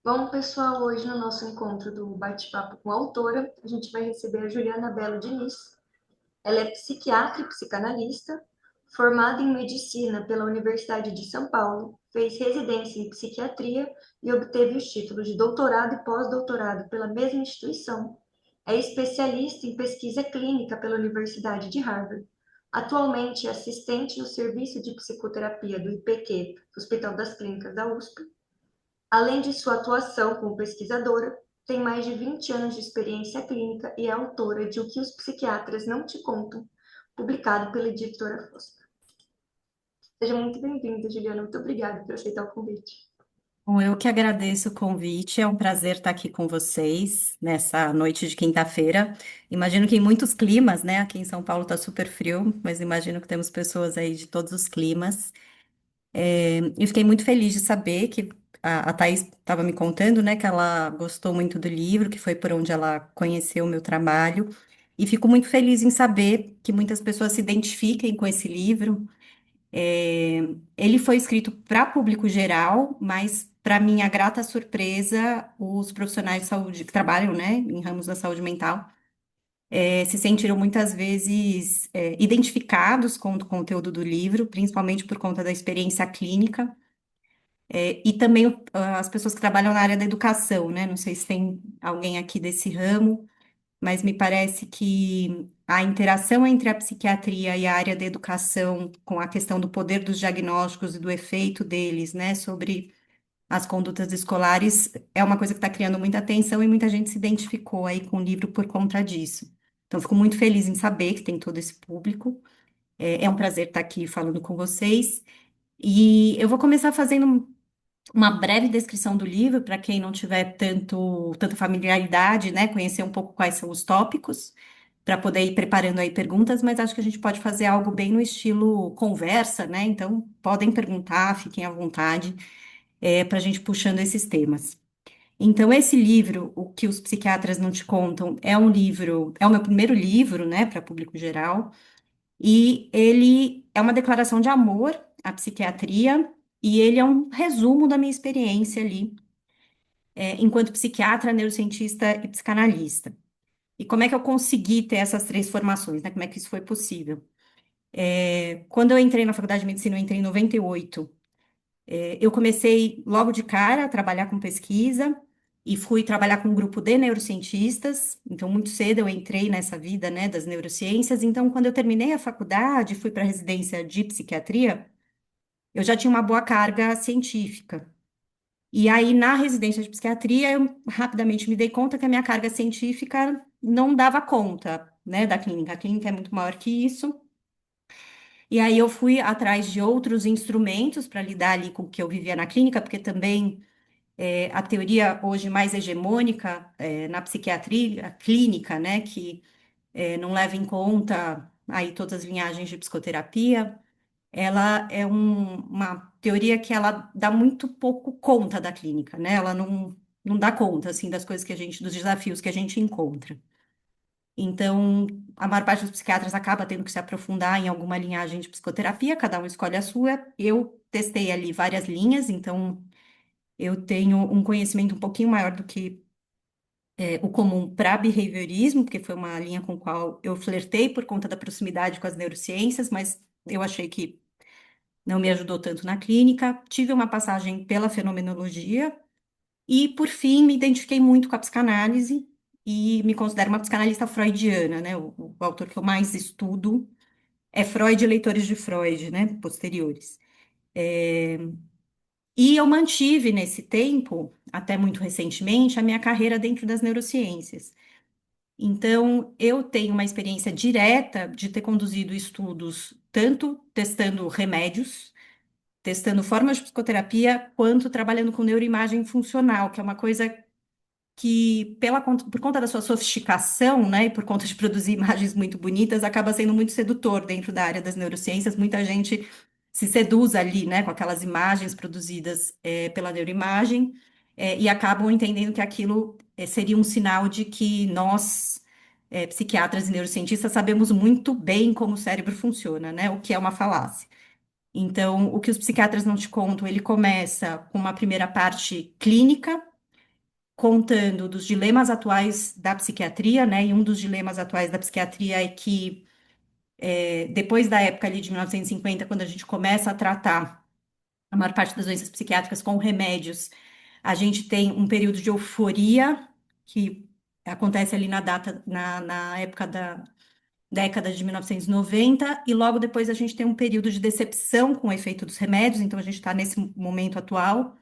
Bom, pessoal, hoje no nosso encontro do bate-papo com a autora, a gente vai receber a Juliana Belo Diniz. Ela é psiquiatra e psicanalista, formada em medicina pela Universidade de São Paulo, fez residência em psiquiatria e obteve os títulos de doutorado e pós-doutorado pela mesma instituição. É especialista em pesquisa clínica pela Universidade de Harvard. Atualmente é assistente no Serviço de Psicoterapia do IPQ, Hospital das Clínicas da USP. Além de sua atuação como pesquisadora, tem mais de 20 anos de experiência clínica e é autora de O que os Psiquiatras Não Te Contam, publicado pela editora Fosca. Seja muito bem-vinda, Juliana. Muito obrigada por aceitar o convite. Bom, eu que agradeço o convite, é um prazer estar aqui com vocês nessa noite de quinta-feira. Imagino que em muitos climas, né? Aqui em São Paulo está super frio, mas imagino que temos pessoas aí de todos os climas. E fiquei muito feliz de saber que a Thaís estava me contando, né, que ela gostou muito do livro, que foi por onde ela conheceu o meu trabalho. E fico muito feliz em saber que muitas pessoas se identifiquem com esse livro. É, Ele foi escrito para público geral, mas, para minha grata surpresa, os profissionais de saúde que trabalham, né, em ramos da saúde mental, se sentiram muitas vezes, identificados com o conteúdo do livro, principalmente por conta da experiência clínica, e também as pessoas que trabalham na área da educação, né? Não sei se tem alguém aqui desse ramo, mas me parece que a interação entre a psiquiatria e a área da educação, com a questão do poder dos diagnósticos e do efeito deles, né, sobre as condutas escolares, é uma coisa que está criando muita atenção e muita gente se identificou aí com o livro por conta disso. Então, fico muito feliz em saber que tem todo esse público. É um prazer estar aqui falando com vocês. E eu vou começar fazendo uma breve descrição do livro, para quem não tiver tanta familiaridade, né, conhecer um pouco quais são os tópicos, para poder ir preparando aí perguntas, mas acho que a gente pode fazer algo bem no estilo conversa, né? Então, podem perguntar, fiquem à vontade, para a gente puxando esses temas. Então, esse livro, O que os Psiquiatras Não Te Contam, é um livro, é o meu primeiro livro, né, para público geral, e ele é uma declaração de amor à psiquiatria, e ele é um resumo da minha experiência ali, enquanto psiquiatra, neurocientista e psicanalista. E como é que eu consegui ter essas três formações, né? Como é que isso foi possível? Quando eu entrei na faculdade de medicina, eu entrei em 98. Eu comecei logo de cara a trabalhar com pesquisa e fui trabalhar com um grupo de neurocientistas. Então, muito cedo eu entrei nessa vida, né, das neurociências. Então, quando eu terminei a faculdade, fui para a residência de psiquiatria, eu já tinha uma boa carga científica. E aí, na residência de psiquiatria, eu rapidamente me dei conta que a minha carga científica não dava conta, né, da clínica. A clínica é muito maior que isso. E aí, eu fui atrás de outros instrumentos para lidar ali com o que eu vivia na clínica, porque também a teoria hoje mais hegemônica na psiquiatria clínica, né, que não leva em conta aí todas as linhagens de psicoterapia, ela é uma teoria que ela dá muito pouco conta da clínica, né? Ela não dá conta, assim, das coisas que a gente, dos desafios que a gente encontra. Então, a maior parte dos psiquiatras acaba tendo que se aprofundar em alguma linhagem de psicoterapia, cada um escolhe a sua. Eu testei ali várias linhas, então eu tenho um conhecimento um pouquinho maior do que o comum para behaviorismo, porque foi uma linha com a qual eu flertei por conta da proximidade com as neurociências, mas eu achei que não me ajudou tanto na clínica. Tive uma passagem pela fenomenologia e, por fim, me identifiquei muito com a psicanálise e me considero uma psicanalista freudiana, né? O autor que eu mais estudo é Freud e leitores de Freud, né? Posteriores. E eu mantive nesse tempo, até muito recentemente, a minha carreira dentro das neurociências. Então, eu tenho uma experiência direta de ter conduzido estudos, tanto testando remédios, testando formas de psicoterapia, quanto trabalhando com neuroimagem funcional, que é uma coisa que, por conta da sua sofisticação, né, e por conta de produzir imagens muito bonitas, acaba sendo muito sedutor dentro da área das neurociências. Muita gente se seduz ali, né, com aquelas imagens produzidas, pela neuroimagem, e acabam entendendo que aquilo, seria um sinal de que nós, psiquiatras e neurocientistas, sabemos muito bem como o cérebro funciona, né, o que é uma falácia. Então, o que os psiquiatras não te contam, ele começa com uma primeira parte clínica, contando dos dilemas atuais da psiquiatria, né? E um dos dilemas atuais da psiquiatria é que, depois da época ali de 1950, quando a gente começa a tratar a maior parte das doenças psiquiátricas com remédios, a gente tem um período de euforia que acontece ali na época da década de 1990, e noventa, e logo depois a gente tem um período de decepção com o efeito dos remédios, então a gente está nesse momento atual.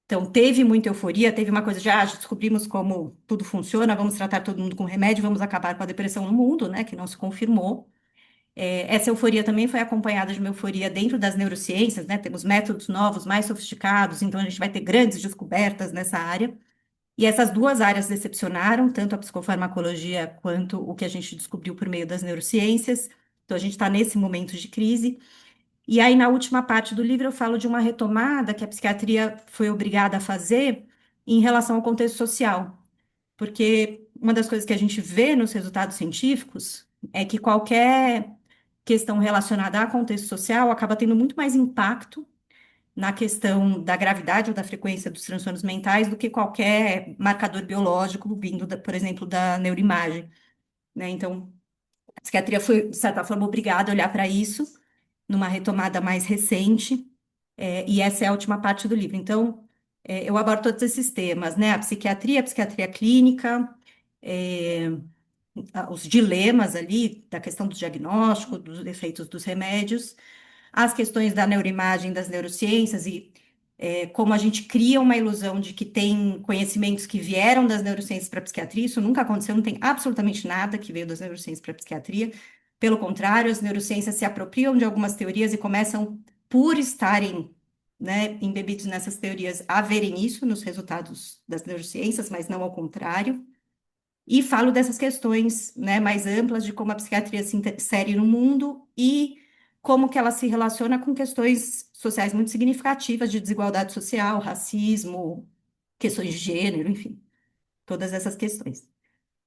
Então, teve muita euforia, teve uma coisa de, já descobrimos como tudo funciona, vamos tratar todo mundo com remédio, vamos acabar com a depressão no mundo, né, que não se confirmou. Essa euforia também foi acompanhada de uma euforia dentro das neurociências, né, temos métodos novos, mais sofisticados, então a gente vai ter grandes descobertas nessa área. E essas duas áreas decepcionaram, tanto a psicofarmacologia quanto o que a gente descobriu por meio das neurociências. Então, a gente está nesse momento de crise. E aí, na última parte do livro, eu falo de uma retomada que a psiquiatria foi obrigada a fazer em relação ao contexto social. Porque uma das coisas que a gente vê nos resultados científicos é que qualquer questão relacionada a contexto social acaba tendo muito mais impacto na questão da gravidade ou da frequência dos transtornos mentais do que qualquer marcador biológico vindo, por exemplo, da neuroimagem, né? Então, a psiquiatria foi, de certa forma, obrigada a olhar para isso numa retomada mais recente, e essa é a última parte do livro. Então, eu abordo todos esses temas, né? A psiquiatria clínica, é, os dilemas ali da questão do diagnóstico, dos efeitos dos remédios, as questões da neuroimagem, das neurociências e como a gente cria uma ilusão de que tem conhecimentos que vieram das neurociências para a psiquiatria, isso nunca aconteceu, não tem absolutamente nada que veio das neurociências para a psiquiatria. Pelo contrário, as neurociências se apropriam de algumas teorias e começam, por estarem, né, embebidos nessas teorias, a verem isso nos resultados das neurociências, mas não ao contrário. E falo dessas questões, né, mais amplas de como a psiquiatria se insere no mundo e como que ela se relaciona com questões sociais muito significativas de desigualdade social, racismo, questões de gênero, enfim, todas essas questões.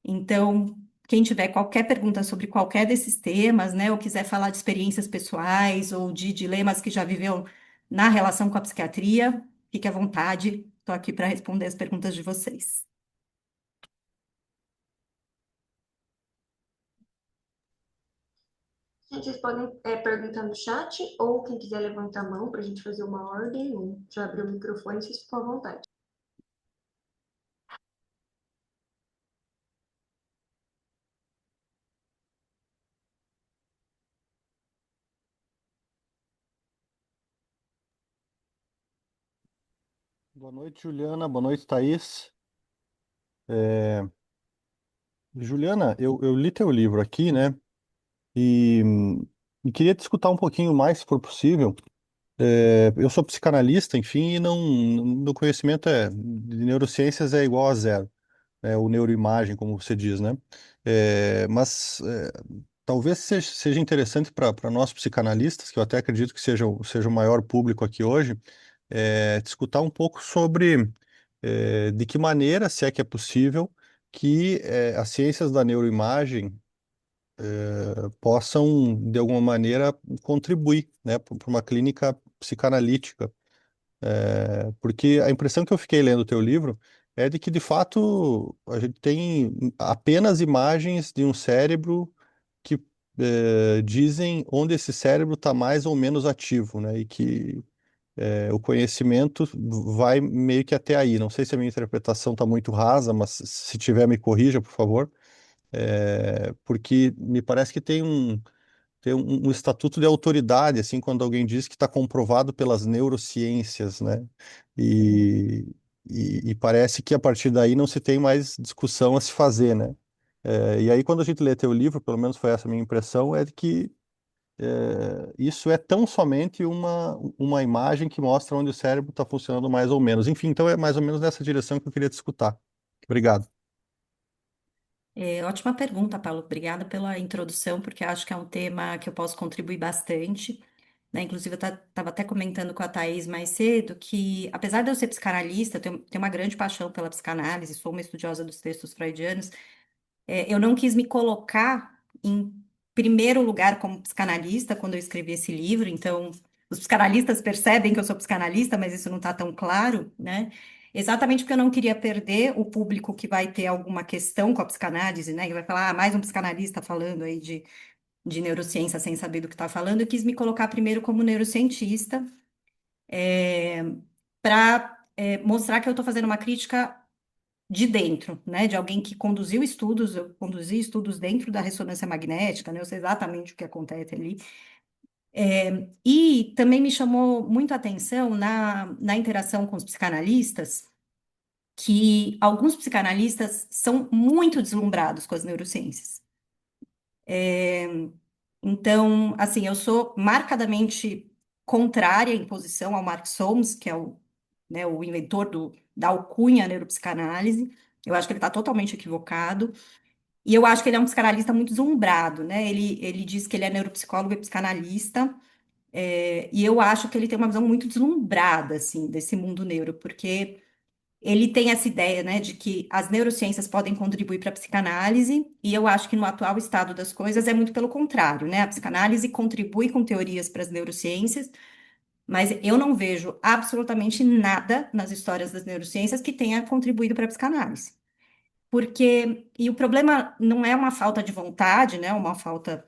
Então, quem tiver qualquer pergunta sobre qualquer desses temas, né, ou quiser falar de experiências pessoais ou de dilemas que já viveu na relação com a psiquiatria, fique à vontade, estou aqui para responder as perguntas de vocês. Gente, vocês podem perguntar no chat ou quem quiser levantar a mão para a gente fazer uma ordem, ou já abrir o microfone, vocês ficam à vontade. Boa noite, Juliana. Boa noite, Thaís. É, Juliana, eu li teu livro aqui, né? E, e queria te escutar um pouquinho mais, se for possível. Eu sou psicanalista, enfim, e não, meu conhecimento de neurociências é igual a zero, né? Ou neuroimagem, como você diz, né? Mas talvez seja interessante para nós psicanalistas, que eu até acredito que seja o maior público aqui hoje, te escutar um pouco sobre de que maneira, se é que é possível, que as ciências da neuroimagem possam, de alguma maneira, contribuir, né, para uma clínica psicanalítica. Porque a impressão que eu fiquei lendo o teu livro é de que, de fato, a gente tem apenas imagens de um cérebro que dizem onde esse cérebro está mais ou menos ativo, né, e que o conhecimento vai meio que até aí. Não sei se a minha interpretação está muito rasa, mas se tiver, me corrija, por favor. Porque me parece que tem um estatuto de autoridade, assim, quando alguém diz que está comprovado pelas neurociências, né? E, e parece que a partir daí não se tem mais discussão a se fazer, né? E aí, quando a gente lê teu livro, pelo menos foi essa a minha impressão, é de que isso é tão somente uma imagem que mostra onde o cérebro está funcionando mais ou menos. Enfim, então é mais ou menos nessa direção que eu queria te escutar. Obrigado. Ótima pergunta, Paulo. Obrigada pela introdução, porque acho que é um tema que eu posso contribuir bastante, né? Inclusive, eu estava até comentando com a Thaís mais cedo que, apesar de eu ser psicanalista, tenho uma grande paixão pela psicanálise, sou uma estudiosa dos textos freudianos, eu não quis me colocar em primeiro lugar como psicanalista quando eu escrevi esse livro, então os psicanalistas percebem que eu sou psicanalista, mas isso não está tão claro, né? exatamente porque eu não queria perder o público que vai ter alguma questão com a psicanálise, né? Que vai falar, mais um psicanalista falando aí de neurociência sem saber do que está falando. Eu quis me colocar primeiro como neurocientista, para mostrar que eu estou fazendo uma crítica de dentro, né? De alguém que conduziu estudos, eu conduzi estudos dentro da ressonância magnética, né? Eu sei exatamente o que acontece ali. E também me chamou muito a atenção na interação com os psicanalistas, que alguns psicanalistas são muito deslumbrados com as neurociências. Então, assim, eu sou marcadamente contrária em posição ao Mark Solms, que é né, o inventor da alcunha neuropsicanálise. Eu acho que ele está totalmente equivocado. E eu acho que ele é um psicanalista muito deslumbrado, né? Ele diz que ele é neuropsicólogo e psicanalista, e eu acho que ele tem uma visão muito deslumbrada, assim, desse mundo neuro, porque ele tem essa ideia, né, de que as neurociências podem contribuir para a psicanálise, e eu acho que no atual estado das coisas é muito pelo contrário, né? A psicanálise contribui com teorias para as neurociências, mas eu não vejo absolutamente nada nas histórias das neurociências que tenha contribuído para a psicanálise. E o problema não é uma falta de vontade, né, uma falta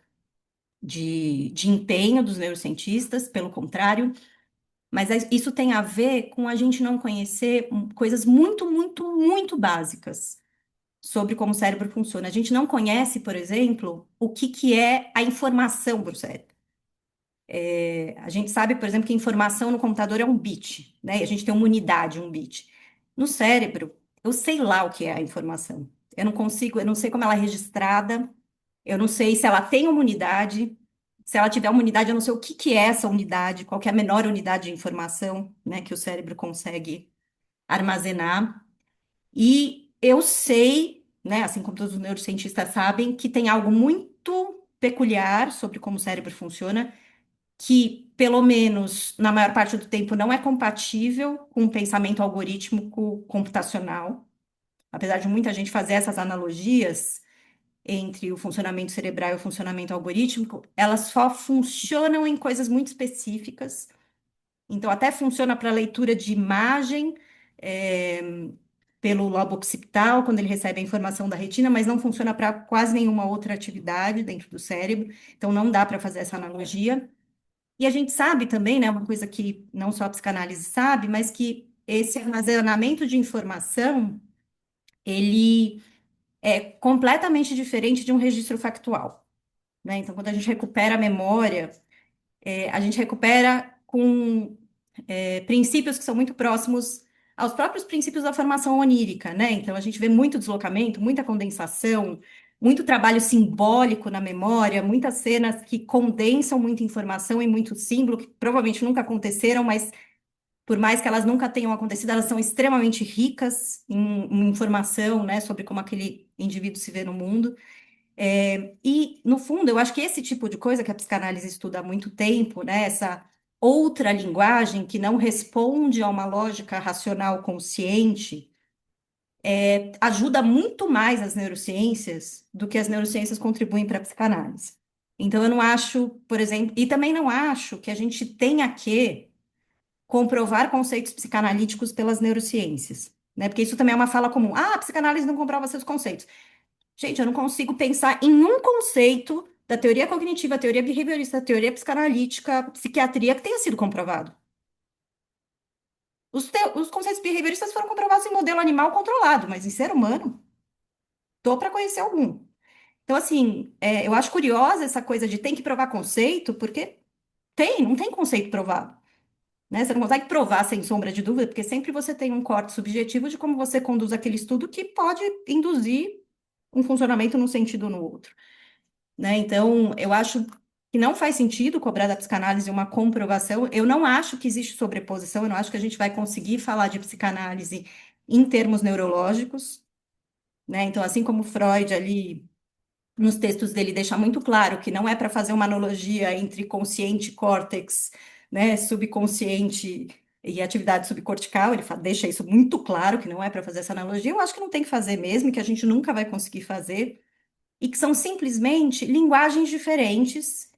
de empenho dos neurocientistas, pelo contrário, mas isso tem a ver com a gente não conhecer coisas muito, muito, muito básicas sobre como o cérebro funciona. A gente não conhece, por exemplo, o que que é a informação para o cérebro. A gente sabe, por exemplo, que informação no computador é um bit, né? E a gente tem uma unidade, um bit. No cérebro, eu sei lá o que é a informação. Eu não sei como ela é registrada, eu não sei se ela tem uma unidade. Se ela tiver uma unidade, eu não sei o que que é essa unidade, qual que é a menor unidade de informação, né, que o cérebro consegue armazenar. E eu sei, né, assim como todos os neurocientistas sabem, que tem algo muito peculiar sobre como o cérebro funciona, que, pelo menos na maior parte do tempo, não é compatível com o pensamento algorítmico computacional. Apesar de muita gente fazer essas analogias entre o funcionamento cerebral e o funcionamento algorítmico, elas só funcionam em coisas muito específicas. Então, até funciona para leitura de imagem, é, pelo lobo occipital, quando ele recebe a informação da retina, mas não funciona para quase nenhuma outra atividade dentro do cérebro. Então, não dá para fazer essa analogia. E a gente sabe também, né, uma coisa que não só a psicanálise sabe, mas que esse armazenamento de informação, ele é completamente diferente de um registro factual, né? Então, quando a gente recupera a memória, a gente recupera com princípios que são muito próximos aos próprios princípios da formação onírica, né? Então, a gente vê muito deslocamento, muita condensação, muito trabalho simbólico na memória, muitas cenas que condensam muita informação e muito símbolo, que provavelmente nunca aconteceram, mas por mais que elas nunca tenham acontecido, elas são extremamente ricas em informação, né, sobre como aquele indivíduo se vê no mundo. E, no fundo, eu acho que esse tipo de coisa que a psicanálise estuda há muito tempo, né, essa outra linguagem que não responde a uma lógica racional consciente, ajuda muito mais as neurociências do que as neurociências contribuem para a psicanálise. Então, eu não acho, por exemplo, e também não acho que a gente tenha que comprovar conceitos psicanalíticos pelas neurociências, né? Porque isso também é uma fala comum. Ah, a psicanálise não comprova seus conceitos. Gente, eu não consigo pensar em um conceito da teoria cognitiva, teoria behaviorista, teoria psicanalítica, psiquiatria que tenha sido comprovado. Os conceitos behavioristas foram comprovados em modelo animal controlado, mas em ser humano, tô para conhecer algum. Então, assim, eu acho curiosa essa coisa de tem que provar conceito, porque não tem conceito provado. Né? Você não consegue provar sem sombra de dúvida, porque sempre você tem um corte subjetivo de como você conduz aquele estudo que pode induzir um funcionamento num sentido ou no outro. Né? Então, eu acho que não faz sentido cobrar da psicanálise uma comprovação. Eu não acho que existe sobreposição, eu não acho que a gente vai conseguir falar de psicanálise em termos neurológicos. Né? Então, assim como Freud ali nos textos dele deixa muito claro que não é para fazer uma analogia entre consciente e córtex, né, subconsciente e atividade subcortical, ele deixa isso muito claro que não é para fazer essa analogia. Eu acho que não tem que fazer mesmo, que a gente nunca vai conseguir fazer, e que são simplesmente linguagens diferentes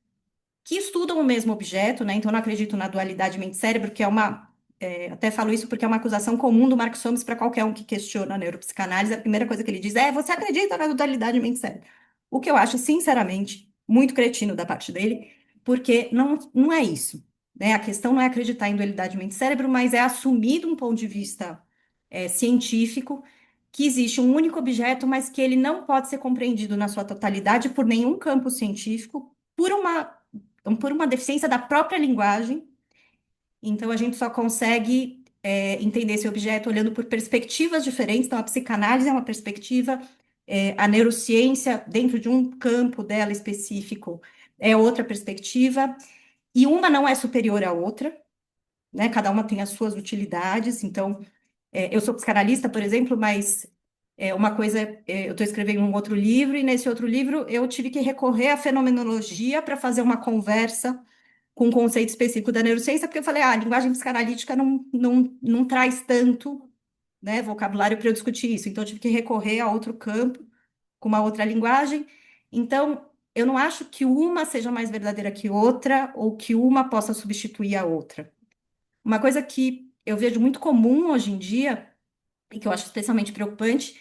que estudam o mesmo objeto, né? Então, eu não acredito na dualidade mente-cérebro, que é uma até falo isso porque é uma acusação comum do Mark Soames para qualquer um que questiona a neuropsicanálise. A primeira coisa que ele diz é: você acredita na totalidade mente-cérebro? O que eu acho, sinceramente, muito cretino da parte dele, porque não é isso, né? A questão não é acreditar em dualidade mente-cérebro, mas é assumir de um ponto de vista científico que existe um único objeto, mas que ele não pode ser compreendido na sua totalidade por nenhum campo científico, por uma deficiência da própria linguagem. Então, a gente só consegue entender esse objeto olhando por perspectivas diferentes. Então, a psicanálise é uma perspectiva, a neurociência, dentro de um campo dela específico, é outra perspectiva, e uma não é superior à outra, né? Cada uma tem as suas utilidades. Então, eu sou psicanalista, por exemplo, mas uma coisa, eu estou escrevendo um outro livro, e nesse outro livro eu tive que recorrer à fenomenologia para fazer uma conversa com um conceito específico da neurociência, porque eu falei, a linguagem psicanalítica não traz tanto, né, vocabulário para eu discutir isso. Então, eu tive que recorrer a outro campo, com uma outra linguagem. Então, eu não acho que uma seja mais verdadeira que outra, ou que uma possa substituir a outra. Uma coisa que eu vejo muito comum hoje em dia, e que eu acho especialmente preocupante,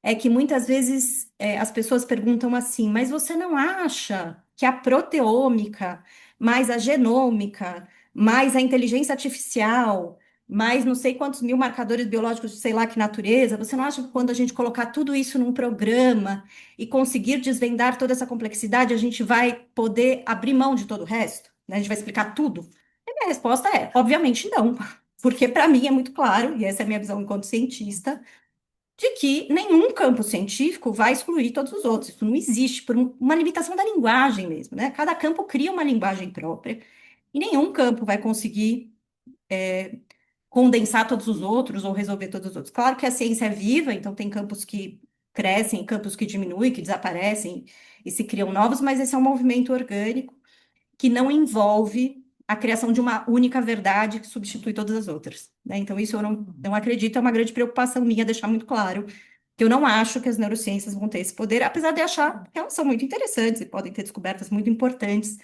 é que muitas vezes as pessoas perguntam assim, mas você não acha que a proteômica, mais a genômica, mais a inteligência artificial, mais não sei quantos mil marcadores biológicos de sei lá que natureza, você não acha que quando a gente colocar tudo isso num programa e conseguir desvendar toda essa complexidade, a gente vai poder abrir mão de todo o resto? Né? A gente vai explicar tudo? E a minha resposta é, obviamente não. Porque para mim é muito claro, e essa é a minha visão enquanto cientista, de que nenhum campo científico vai excluir todos os outros. Isso não existe, por uma limitação da linguagem mesmo, né? Cada campo cria uma linguagem própria e nenhum campo vai conseguir condensar todos os outros ou resolver todos os outros. Claro que a ciência é viva, então tem campos que crescem, campos que diminuem, que desaparecem e se criam novos, mas esse é um movimento orgânico que não envolve a criação de uma única verdade que substitui todas as outras, né? Então, isso eu não acredito, é uma grande preocupação minha deixar muito claro que eu não acho que as neurociências vão ter esse poder, apesar de achar que elas são muito interessantes e podem ter descobertas muito importantes,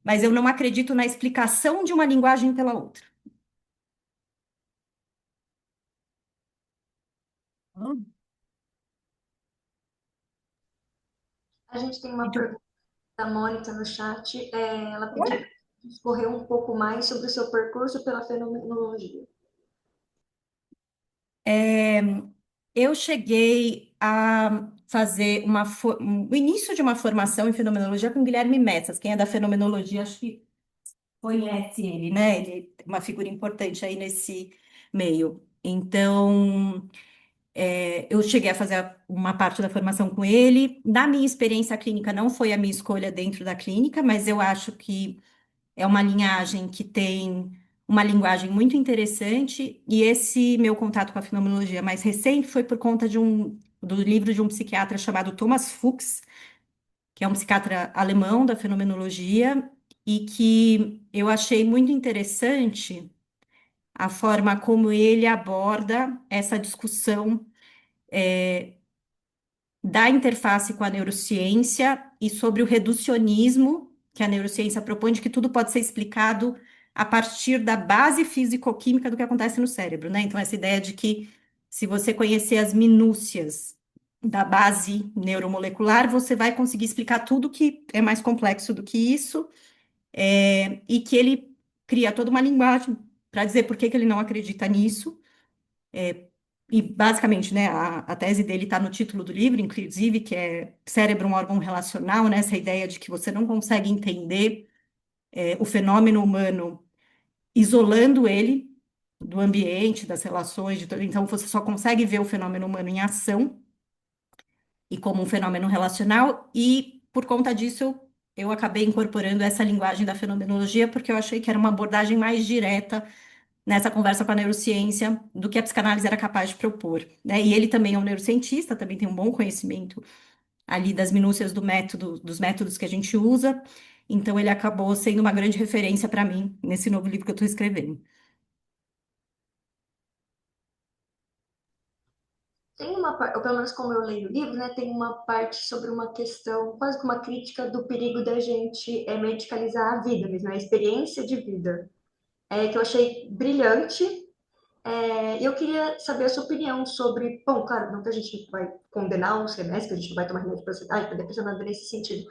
mas eu não acredito na explicação de uma linguagem pela outra. A gente tem E uma tu- pergunta da Mônica no chat. Ela pediu para discorrer um pouco mais sobre o seu percurso pela fenomenologia. É, eu cheguei a fazer o início de uma formação em fenomenologia com Guilherme Messas. Quem é da fenomenologia, acho que conhece ele, né? Ele é uma figura importante aí nesse meio. Então, eu cheguei a fazer uma parte da formação com ele. Na minha experiência clínica, não foi a minha escolha dentro da clínica, mas eu acho que é uma linhagem que tem uma linguagem muito interessante. E esse meu contato com a fenomenologia mais recente foi por conta do livro de um psiquiatra chamado Thomas Fuchs, que é um psiquiatra alemão da fenomenologia, e que eu achei muito interessante a forma como ele aborda essa discussão da interface com a neurociência e sobre o reducionismo que a neurociência propõe, de que tudo pode ser explicado a partir da base físico-química do que acontece no cérebro, né? Então, essa ideia de que se você conhecer as minúcias da base neuromolecular, você vai conseguir explicar tudo que é mais complexo do que isso, e que ele cria toda uma linguagem para dizer por que que ele não acredita nisso. E basicamente, né, a tese dele está no título do livro, inclusive, que é Cérebro, um órgão relacional, né, essa ideia de que você não consegue entender o fenômeno humano isolando ele do ambiente, das relações, então você só consegue ver o fenômeno humano em ação e como um fenômeno relacional, e por conta disso eu acabei incorporando essa linguagem da fenomenologia, porque eu achei que era uma abordagem mais direta nessa conversa com a neurociência do que a psicanálise era capaz de propor, né? E ele também é um neurocientista, também tem um bom conhecimento ali das minúcias do método, dos métodos que a gente usa, então ele acabou sendo uma grande referência para mim nesse novo livro que eu estou escrevendo. Tem uma parte, ou pelo menos como eu leio o livro, né, tem uma parte sobre uma questão, quase que uma crítica do perigo da gente medicalizar a vida mesmo, a experiência de vida. que eu achei brilhante. E eu queria saber a sua opinião sobre, bom, claro, não que a gente vai condenar os remédios, que a gente não vai tomar remédio para ansiedade, para depressão, nada nesse sentido.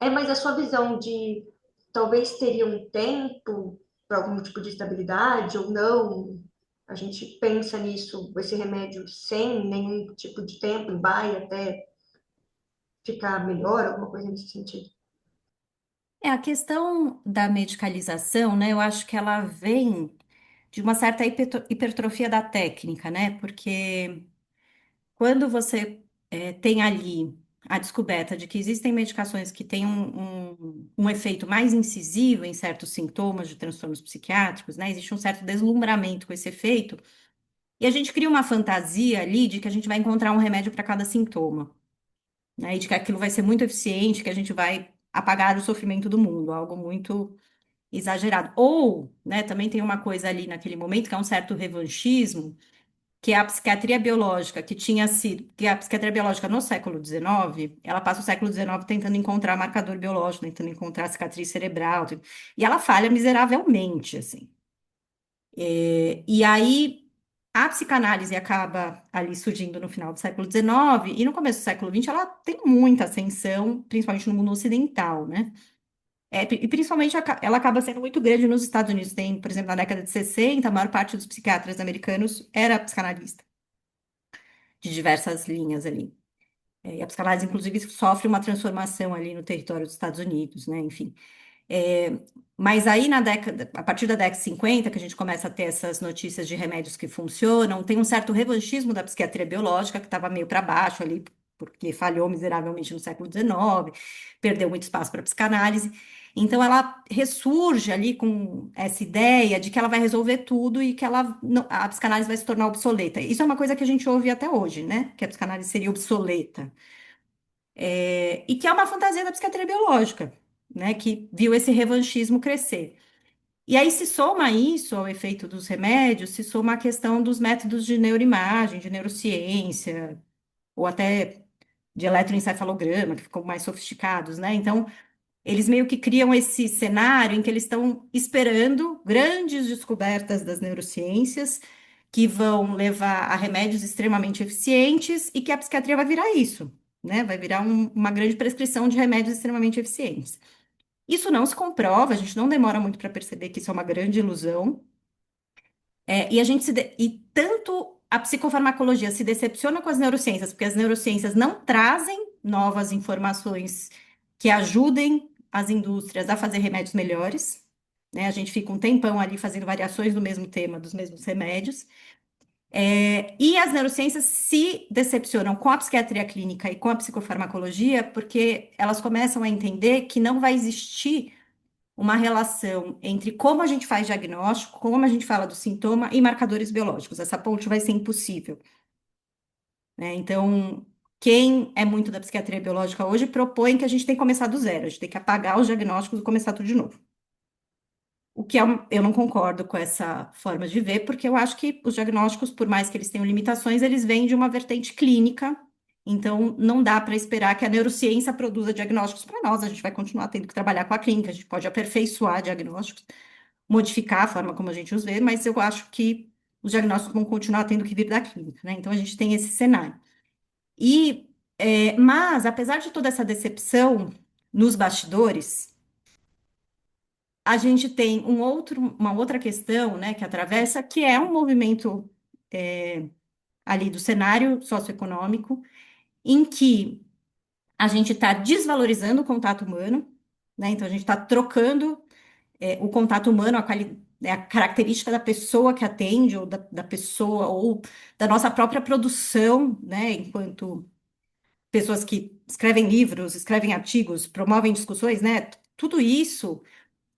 Mas a sua visão de talvez teria um tempo para algum tipo de estabilidade ou não? A gente pensa nisso, esse remédio sem nenhum tipo de tempo, vai até ficar melhor, alguma coisa nesse sentido. A questão da medicalização, né? Eu acho que ela vem de uma certa hipertrofia da técnica, né? Porque quando você tem ali a descoberta de que existem medicações que têm um efeito mais incisivo em certos sintomas de transtornos psiquiátricos, né? Existe um certo deslumbramento com esse efeito, e a gente cria uma fantasia ali de que a gente vai encontrar um remédio para cada sintoma, né? E de que aquilo vai ser muito eficiente, que a gente vai apagar o sofrimento do mundo, algo muito exagerado. Ou, né, também tem uma coisa ali naquele momento que é um certo revanchismo, que é a psiquiatria biológica, que tinha sido, que a psiquiatria biológica no século XIX, ela passa o século XIX tentando encontrar marcador biológico, tentando encontrar cicatriz cerebral, tudo. E ela falha miseravelmente, assim. E aí a psicanálise acaba ali surgindo no final do século XIX, e no começo do século XX ela tem muita ascensão, principalmente no mundo ocidental, né? E principalmente ela acaba sendo muito grande nos Estados Unidos. Tem, por exemplo, na década de 60, a maior parte dos psiquiatras americanos era psicanalista, de diversas linhas ali. E a psicanálise, inclusive, sofre uma transformação ali no território dos Estados Unidos, né? Enfim. É, mas aí a partir da década de 50, que a gente começa a ter essas notícias de remédios que funcionam, tem um certo revanchismo da psiquiatria biológica, que estava meio para baixo ali, porque falhou miseravelmente no século XIX, perdeu muito espaço para a psicanálise. Então ela ressurge ali com essa ideia de que ela vai resolver tudo e que a psicanálise vai se tornar obsoleta. Isso é uma coisa que a gente ouve até hoje, né? Que a psicanálise seria obsoleta. E que é uma fantasia da psiquiatria biológica, né, que viu esse revanchismo crescer. E aí se soma isso ao efeito dos remédios, se soma a questão dos métodos de neuroimagem, de neurociência, ou até de eletroencefalograma, que ficam mais sofisticados, né? Então, eles meio que criam esse cenário em que eles estão esperando grandes descobertas das neurociências que vão levar a remédios extremamente eficientes e que a psiquiatria vai virar isso, né? Vai virar uma grande prescrição de remédios extremamente eficientes. Isso não se comprova, a gente não demora muito para perceber que isso é uma grande ilusão. E a gente e tanto a psicofarmacologia se decepciona com as neurociências, porque as neurociências não trazem novas informações que ajudem as indústrias a fazer remédios melhores, né? A gente fica um tempão ali fazendo variações do mesmo tema, dos mesmos remédios. E as neurociências se decepcionam com a psiquiatria clínica e com a psicofarmacologia, porque elas começam a entender que não vai existir uma relação entre como a gente faz diagnóstico, como a gente fala do sintoma e marcadores biológicos. Essa ponte vai ser impossível, né? Então, quem é muito da psiquiatria biológica hoje propõe que a gente tem que começar do zero, a gente tem que apagar os diagnósticos e começar tudo de novo. O que eu não concordo com essa forma de ver, porque eu acho que os diagnósticos, por mais que eles tenham limitações, eles vêm de uma vertente clínica, então não dá para esperar que a neurociência produza diagnósticos para nós, a gente vai continuar tendo que trabalhar com a clínica, a gente pode aperfeiçoar diagnósticos, modificar a forma como a gente os vê, mas eu acho que os diagnósticos vão continuar tendo que vir da clínica, né? Então a gente tem esse cenário. Mas, apesar de toda essa decepção nos bastidores, a gente tem uma outra questão, né, que atravessa, que é um movimento ali do cenário socioeconômico, em que a gente está desvalorizando o contato humano, né? Então a gente está trocando o contato humano, a característica da pessoa que atende, ou da pessoa, ou da nossa própria produção, né? Enquanto pessoas que escrevem livros, escrevem artigos, promovem discussões, né? Tudo isso,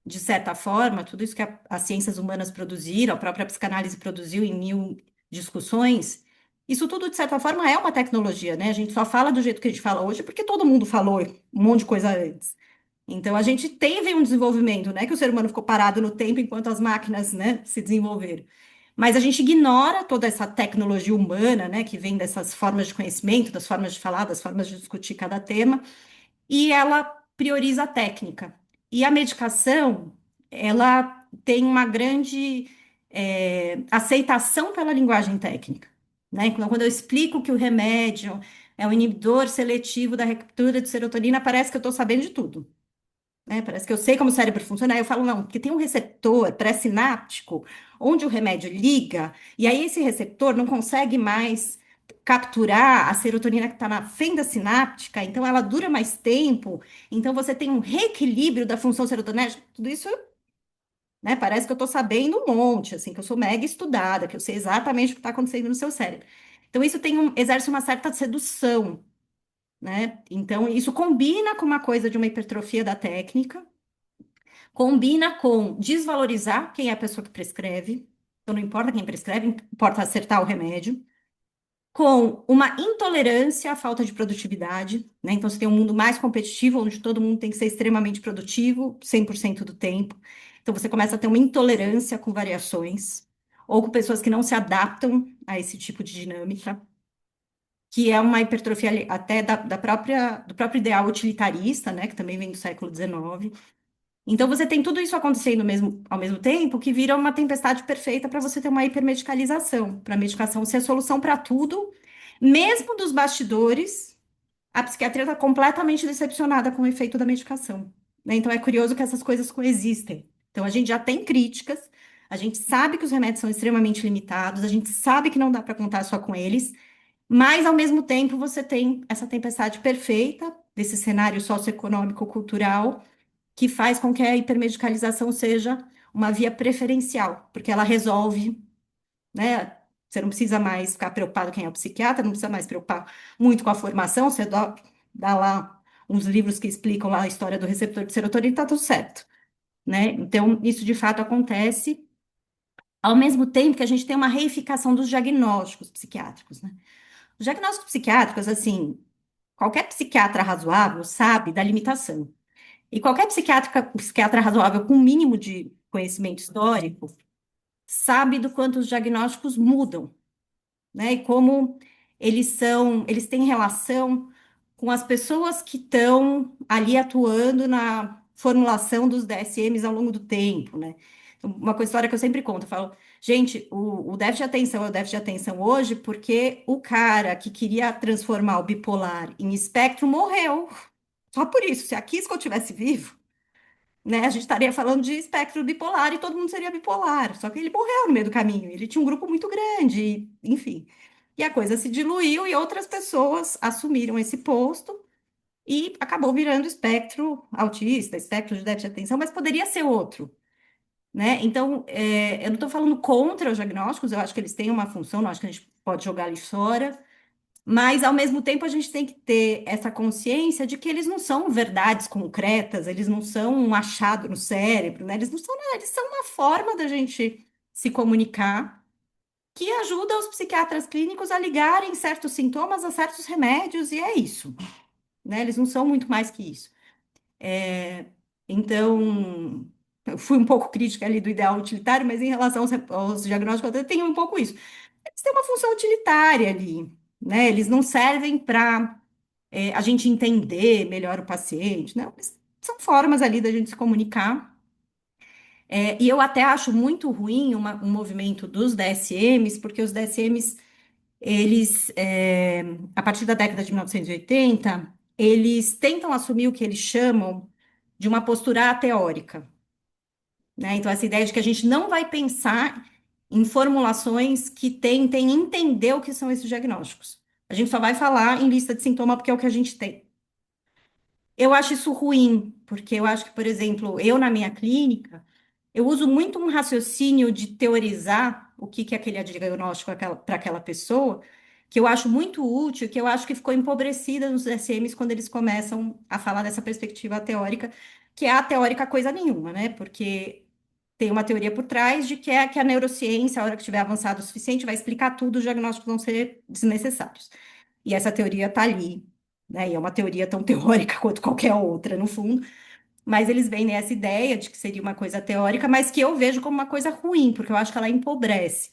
de certa forma, tudo isso que as ciências humanas produziram, a própria psicanálise produziu em mil discussões, isso tudo, de certa forma, é uma tecnologia, né? A gente só fala do jeito que a gente fala hoje porque todo mundo falou um monte de coisa antes. Então, a gente teve um desenvolvimento, né? Que o ser humano ficou parado no tempo enquanto as máquinas, né, se desenvolveram. Mas a gente ignora toda essa tecnologia humana, né, que vem dessas formas de conhecimento, das formas de falar, das formas de discutir cada tema, e ela prioriza a técnica. E a medicação, ela tem uma grande aceitação pela linguagem técnica, né? Então, quando eu explico que o remédio é um inibidor seletivo da recaptura de serotonina, parece que eu estou sabendo de tudo, né? Parece que eu sei como o cérebro funciona. Aí eu falo, não, porque tem um receptor pré-sináptico onde o remédio liga, e aí esse receptor não consegue mais capturar a serotonina que está na fenda sináptica, então ela dura mais tempo, então você tem um reequilíbrio da função serotonética, tudo isso, né? Parece que eu estou sabendo um monte, assim, que eu sou mega estudada, que eu sei exatamente o que está acontecendo no seu cérebro. Então, isso exerce uma certa sedução, né? Então, isso combina com uma coisa de uma hipertrofia da técnica, combina com desvalorizar quem é a pessoa que prescreve, então não importa quem prescreve, importa acertar o remédio, com uma intolerância à falta de produtividade, né? Então você tem um mundo mais competitivo, onde todo mundo tem que ser extremamente produtivo, 100% do tempo. Então você começa a ter uma intolerância com variações, ou com pessoas que não se adaptam a esse tipo de dinâmica, que é uma hipertrofia até do próprio ideal utilitarista, né? Que também vem do século XIX. Então, você tem tudo isso acontecendo ao mesmo tempo, que vira uma tempestade perfeita para você ter uma hipermedicalização, para a medicação ser a solução para tudo, mesmo dos bastidores, a psiquiatria está completamente decepcionada com o efeito da medicação, né? Então, é curioso que essas coisas coexistem. Então, a gente já tem críticas, a gente sabe que os remédios são extremamente limitados, a gente sabe que não dá para contar só com eles, mas, ao mesmo tempo, você tem essa tempestade perfeita desse cenário socioeconômico, cultural, que faz com que a hipermedicalização seja uma via preferencial, porque ela resolve, né? Você não precisa mais ficar preocupado quem é o psiquiatra, não precisa mais preocupar muito com a formação, você dá lá uns livros que explicam lá a história do receptor de serotonina e tá tudo certo, né? Então, isso de fato acontece, ao mesmo tempo que a gente tem uma reificação dos diagnósticos psiquiátricos, né? Os diagnósticos psiquiátricos, assim, qualquer psiquiatra razoável sabe da limitação. E qualquer psiquiatra razoável com um mínimo de conhecimento histórico sabe do quanto os diagnósticos mudam, né? E como eles têm relação com as pessoas que estão ali atuando na formulação dos DSMs ao longo do tempo, né? Então, história que eu sempre conto, eu falo, gente, o déficit de atenção é o déficit de atenção hoje porque o cara que queria transformar o bipolar em espectro morreu. Só por isso, se a Kisco tivesse vivo, né? A gente estaria falando de espectro bipolar e todo mundo seria bipolar. Só que ele morreu no meio do caminho. Ele tinha um grupo muito grande, enfim. E a coisa se diluiu e outras pessoas assumiram esse posto e acabou virando espectro autista, espectro de déficit de atenção, mas poderia ser outro, né? Então, eu não estou falando contra os diagnósticos, eu acho que eles têm uma função, não acho que a gente pode jogar ali fora, mas, ao mesmo tempo, a gente tem que ter essa consciência de que eles não são verdades concretas, eles não são um achado no cérebro, né? Eles não são nada, eles são uma forma da gente se comunicar que ajuda os psiquiatras clínicos a ligarem certos sintomas a certos remédios, e é isso, né? Eles não são muito mais que isso. É, então, eu fui um pouco crítica ali do ideal utilitário, mas em relação aos diagnósticos, eu tenho um pouco isso. Eles têm uma função utilitária ali, né? Eles não servem para a gente entender melhor o paciente, né? Mas são formas ali da gente se comunicar. E eu até acho muito ruim um movimento dos DSMs, porque os DSMs, a partir da década de 1980, eles tentam assumir o que eles chamam de uma postura ateórica, né? Então, essa ideia de que a gente não vai pensar em formulações que tentem entender o que são esses diagnósticos. A gente só vai falar em lista de sintoma porque é o que a gente tem. Eu acho isso ruim, porque eu acho que, por exemplo, eu na minha clínica, eu uso muito um raciocínio de teorizar o que é aquele diagnóstico para aquela pessoa, que eu acho muito útil, que eu acho que ficou empobrecida nos DSMs quando eles começam a falar dessa perspectiva teórica, que é a teórica coisa nenhuma, né? Porque tem uma teoria por trás de que é que a neurociência, a hora que tiver avançado o suficiente, vai explicar tudo, os diagnósticos vão ser desnecessários. E essa teoria está ali, né? E é uma teoria tão teórica quanto qualquer outra, no fundo, mas eles vêm nessa ideia de que seria uma coisa teórica, mas que eu vejo como uma coisa ruim, porque eu acho que ela empobrece,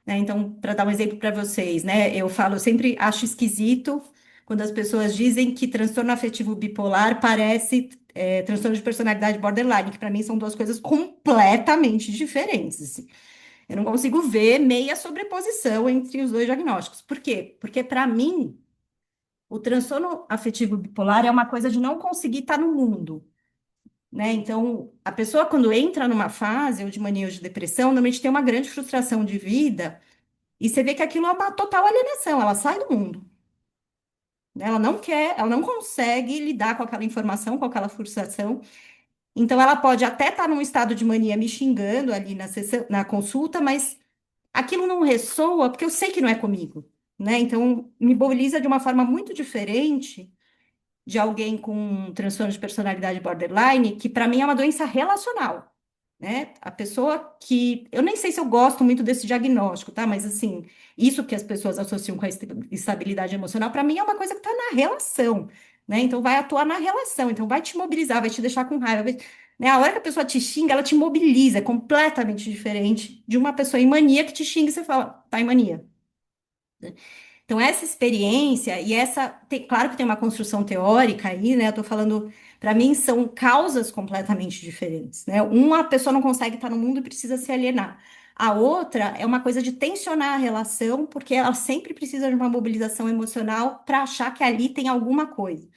né? Então, para dar um exemplo para vocês, né? Eu sempre acho esquisito quando as pessoas dizem que transtorno afetivo bipolar parece transtorno de personalidade borderline, que para mim são duas coisas completamente diferentes, assim. Eu não consigo ver meia sobreposição entre os dois diagnósticos. Por quê? Porque para mim, o transtorno afetivo bipolar é uma coisa de não conseguir estar no mundo, né? Então, a pessoa quando entra numa fase ou de mania ou de depressão, normalmente tem uma grande frustração de vida e você vê que aquilo é uma total alienação, ela sai do mundo, né? Ela não quer, ela não consegue lidar com aquela informação, com aquela frustração. Então, ela pode até estar num estado de mania me xingando ali na sessão, na consulta, mas aquilo não ressoa porque eu sei que não é comigo, né? Então, me mobiliza de uma forma muito diferente de alguém com um transtorno de personalidade borderline, que para mim é uma doença relacional, né? A pessoa que eu nem sei se eu gosto muito desse diagnóstico, tá? Mas assim, isso que as pessoas associam com a estabilidade emocional, para mim é uma coisa que está na relação, né? Então vai atuar na relação, então vai te mobilizar, vai te deixar com raiva, né? A hora que a pessoa te xinga, ela te mobiliza, é completamente diferente de uma pessoa em mania que te xinga e você fala, tá em mania. Então, essa experiência e claro que tem uma construção teórica aí, né? Eu tô falando, para mim, são causas completamente diferentes, né? Uma a pessoa não consegue estar no mundo e precisa se alienar. A outra é uma coisa de tensionar a relação, porque ela sempre precisa de uma mobilização emocional para achar que ali tem alguma coisa,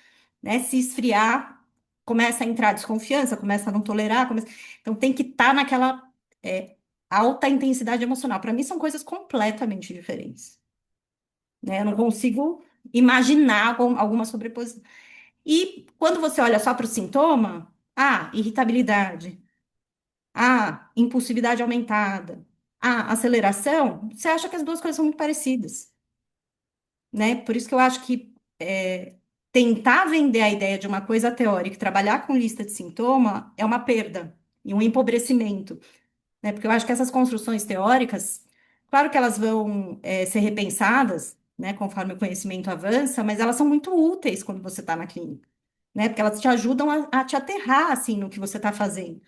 né? Se esfriar, começa a entrar desconfiança, começa a não tolerar, então tem que estar naquela alta intensidade emocional. Para mim, são coisas completamente diferentes, né? Eu não consigo imaginar alguma sobreposição. E quando você olha só para o sintoma, irritabilidade, impulsividade aumentada, aceleração, você acha que as duas coisas são muito parecidas, né? Por isso que eu acho que tentar vender a ideia de uma coisa teórica, e trabalhar com lista de sintoma, é uma perda e um empobrecimento, né? Porque eu acho que essas construções teóricas, claro que elas vão ser repensadas, né, conforme o conhecimento avança, mas elas são muito úteis quando você está na clínica, né? Porque elas te ajudam a te aterrar, assim, no que você está fazendo,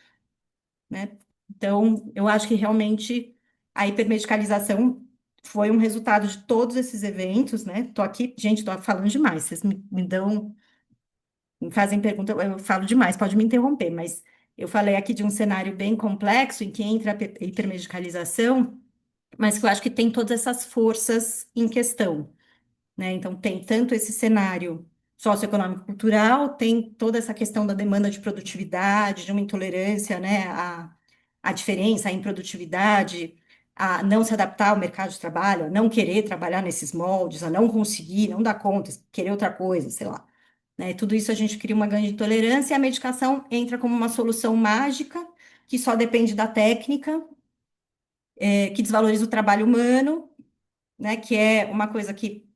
né? Então, eu acho que realmente a hipermedicalização foi um resultado de todos esses eventos, né? Tô aqui, gente, tô falando demais, vocês me fazem pergunta, eu falo demais, pode me interromper, mas eu falei aqui de um cenário bem complexo em que entra a hipermedicalização, mas que eu acho que tem todas essas forças em questão, né? Então, tem tanto esse cenário socioeconômico cultural, tem toda essa questão da demanda de produtividade, de uma intolerância, né, à diferença, à improdutividade, a não se adaptar ao mercado de trabalho, a não querer trabalhar nesses moldes, a não conseguir, não dar conta, querer outra coisa, sei lá, né? Tudo isso a gente cria uma grande intolerância e a medicação entra como uma solução mágica que só depende da técnica, que desvaloriza o trabalho humano, né? Que é uma coisa que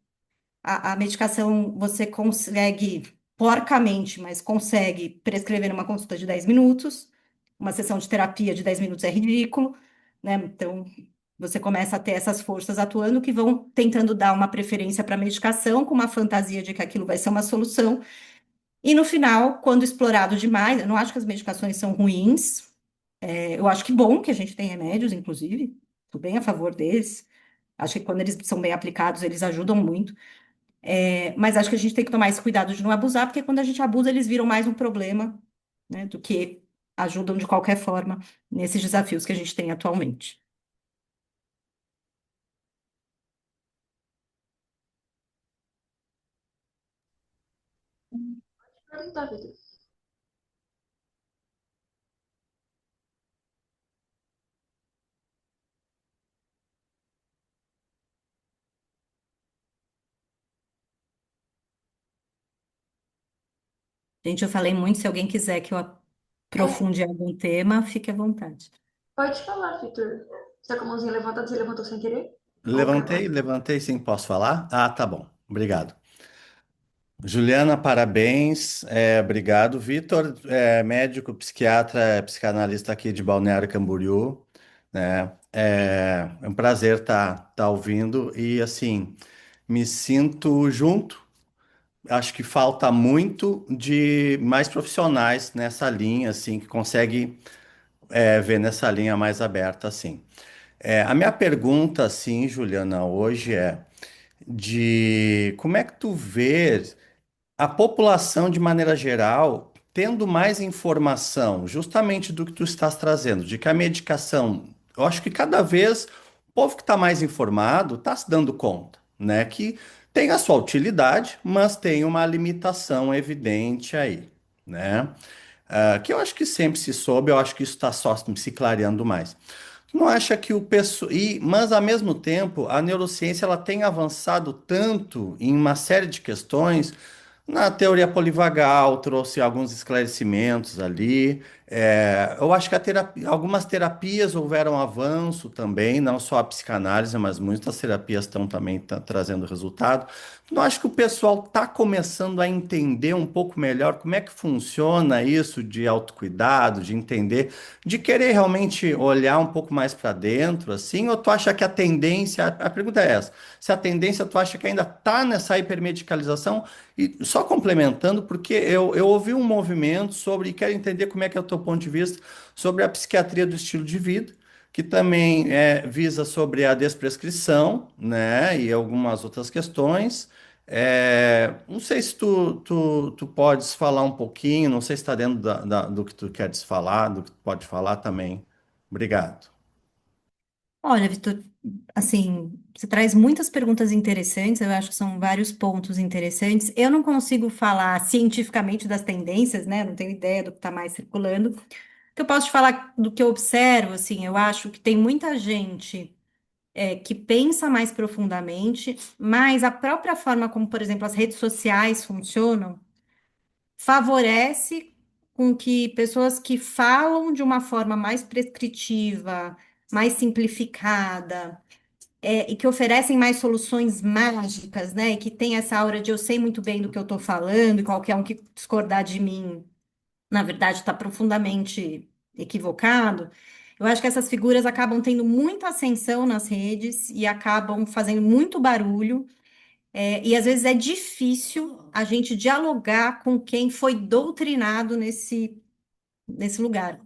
a medicação você consegue porcamente, mas consegue prescrever numa consulta de 10 minutos. Uma sessão de terapia de 10 minutos é ridículo, né? Então, você começa a ter essas forças atuando que vão tentando dar uma preferência para a medicação, com uma fantasia de que aquilo vai ser uma solução. E no final, quando explorado demais, eu não acho que as medicações são ruins, eu acho que bom que a gente tem remédios, inclusive, estou bem a favor deles. Acho que quando eles são bem aplicados, eles ajudam muito. Mas acho que a gente tem que tomar esse cuidado de não abusar, porque quando a gente abusa, eles viram mais um problema, né, do que ajudam de qualquer forma nesses desafios que a gente tem atualmente. Perguntar, Vitor. Gente, eu falei muito, se alguém quiser que eu É, aprofunde em algum tema, fique à vontade. pode falar, Vitor. Você tá com a mãozinha levantada, você levantou sem querer? Ou quer falar? Levantei sim, posso falar? Ah, tá bom. Obrigado. Juliana, parabéns. Obrigado. Vitor, médico, psiquiatra, psicanalista aqui de Balneário Camboriú, né? É um prazer estar ouvindo e, assim, me sinto junto. Acho que falta muito de mais profissionais nessa linha, assim, que consegue, ver nessa linha mais aberta, assim. A minha pergunta, assim, Juliana, hoje de como é que tu vê a população de maneira geral. tendo mais informação, justamente do que tu estás trazendo, de que a medicação, eu acho que cada vez o povo que está mais informado está se dando conta, né, que tem a sua utilidade, mas tem uma limitação evidente aí, né? Que eu acho que sempre se soube, eu acho que isso está só se clareando mais. Tu não acha que o pessoal. Mas, ao mesmo tempo, a neurociência ela tem avançado tanto em uma série de questões. Na teoria polivagal, trouxe alguns esclarecimentos ali. Eu acho que algumas terapias houveram avanço também, não só a psicanálise, mas muitas terapias estão também trazendo resultado. Não acho que o pessoal está começando a entender um pouco melhor como é que funciona isso de autocuidado, de entender, de querer realmente olhar um pouco mais para dentro, assim, ou tu acha que a tendência, a pergunta é essa, se a tendência tu acha que ainda está nessa hipermedicalização? E só complementando, porque eu ouvi um movimento sobre, e quero entender como é que é o teu ponto de vista, sobre a psiquiatria do estilo de vida, que também visa sobre a desprescrição, né, e algumas outras questões. Não sei se tu podes falar um pouquinho, não sei se está dentro do que tu queres falar, do que tu pode falar também. Obrigado. Olha, Vitor, assim, você traz muitas perguntas interessantes, eu acho que são vários pontos interessantes. Eu não consigo falar cientificamente das tendências, né? Não tenho ideia do que está mais circulando. O que eu posso te falar do que eu observo, assim, eu acho que tem muita gente que pensa mais profundamente, mas a própria forma como, por exemplo, as redes sociais funcionam favorece com que pessoas que falam de uma forma mais prescritiva, mais simplificada, e que oferecem mais soluções mágicas, né? E que tem essa aura de eu sei muito bem do que eu estou falando, e qualquer um que discordar de mim, na verdade, está profundamente equivocado. Eu acho que essas figuras acabam tendo muita ascensão nas redes e acabam fazendo muito barulho. E às vezes é difícil a gente dialogar com quem foi doutrinado nesse lugar.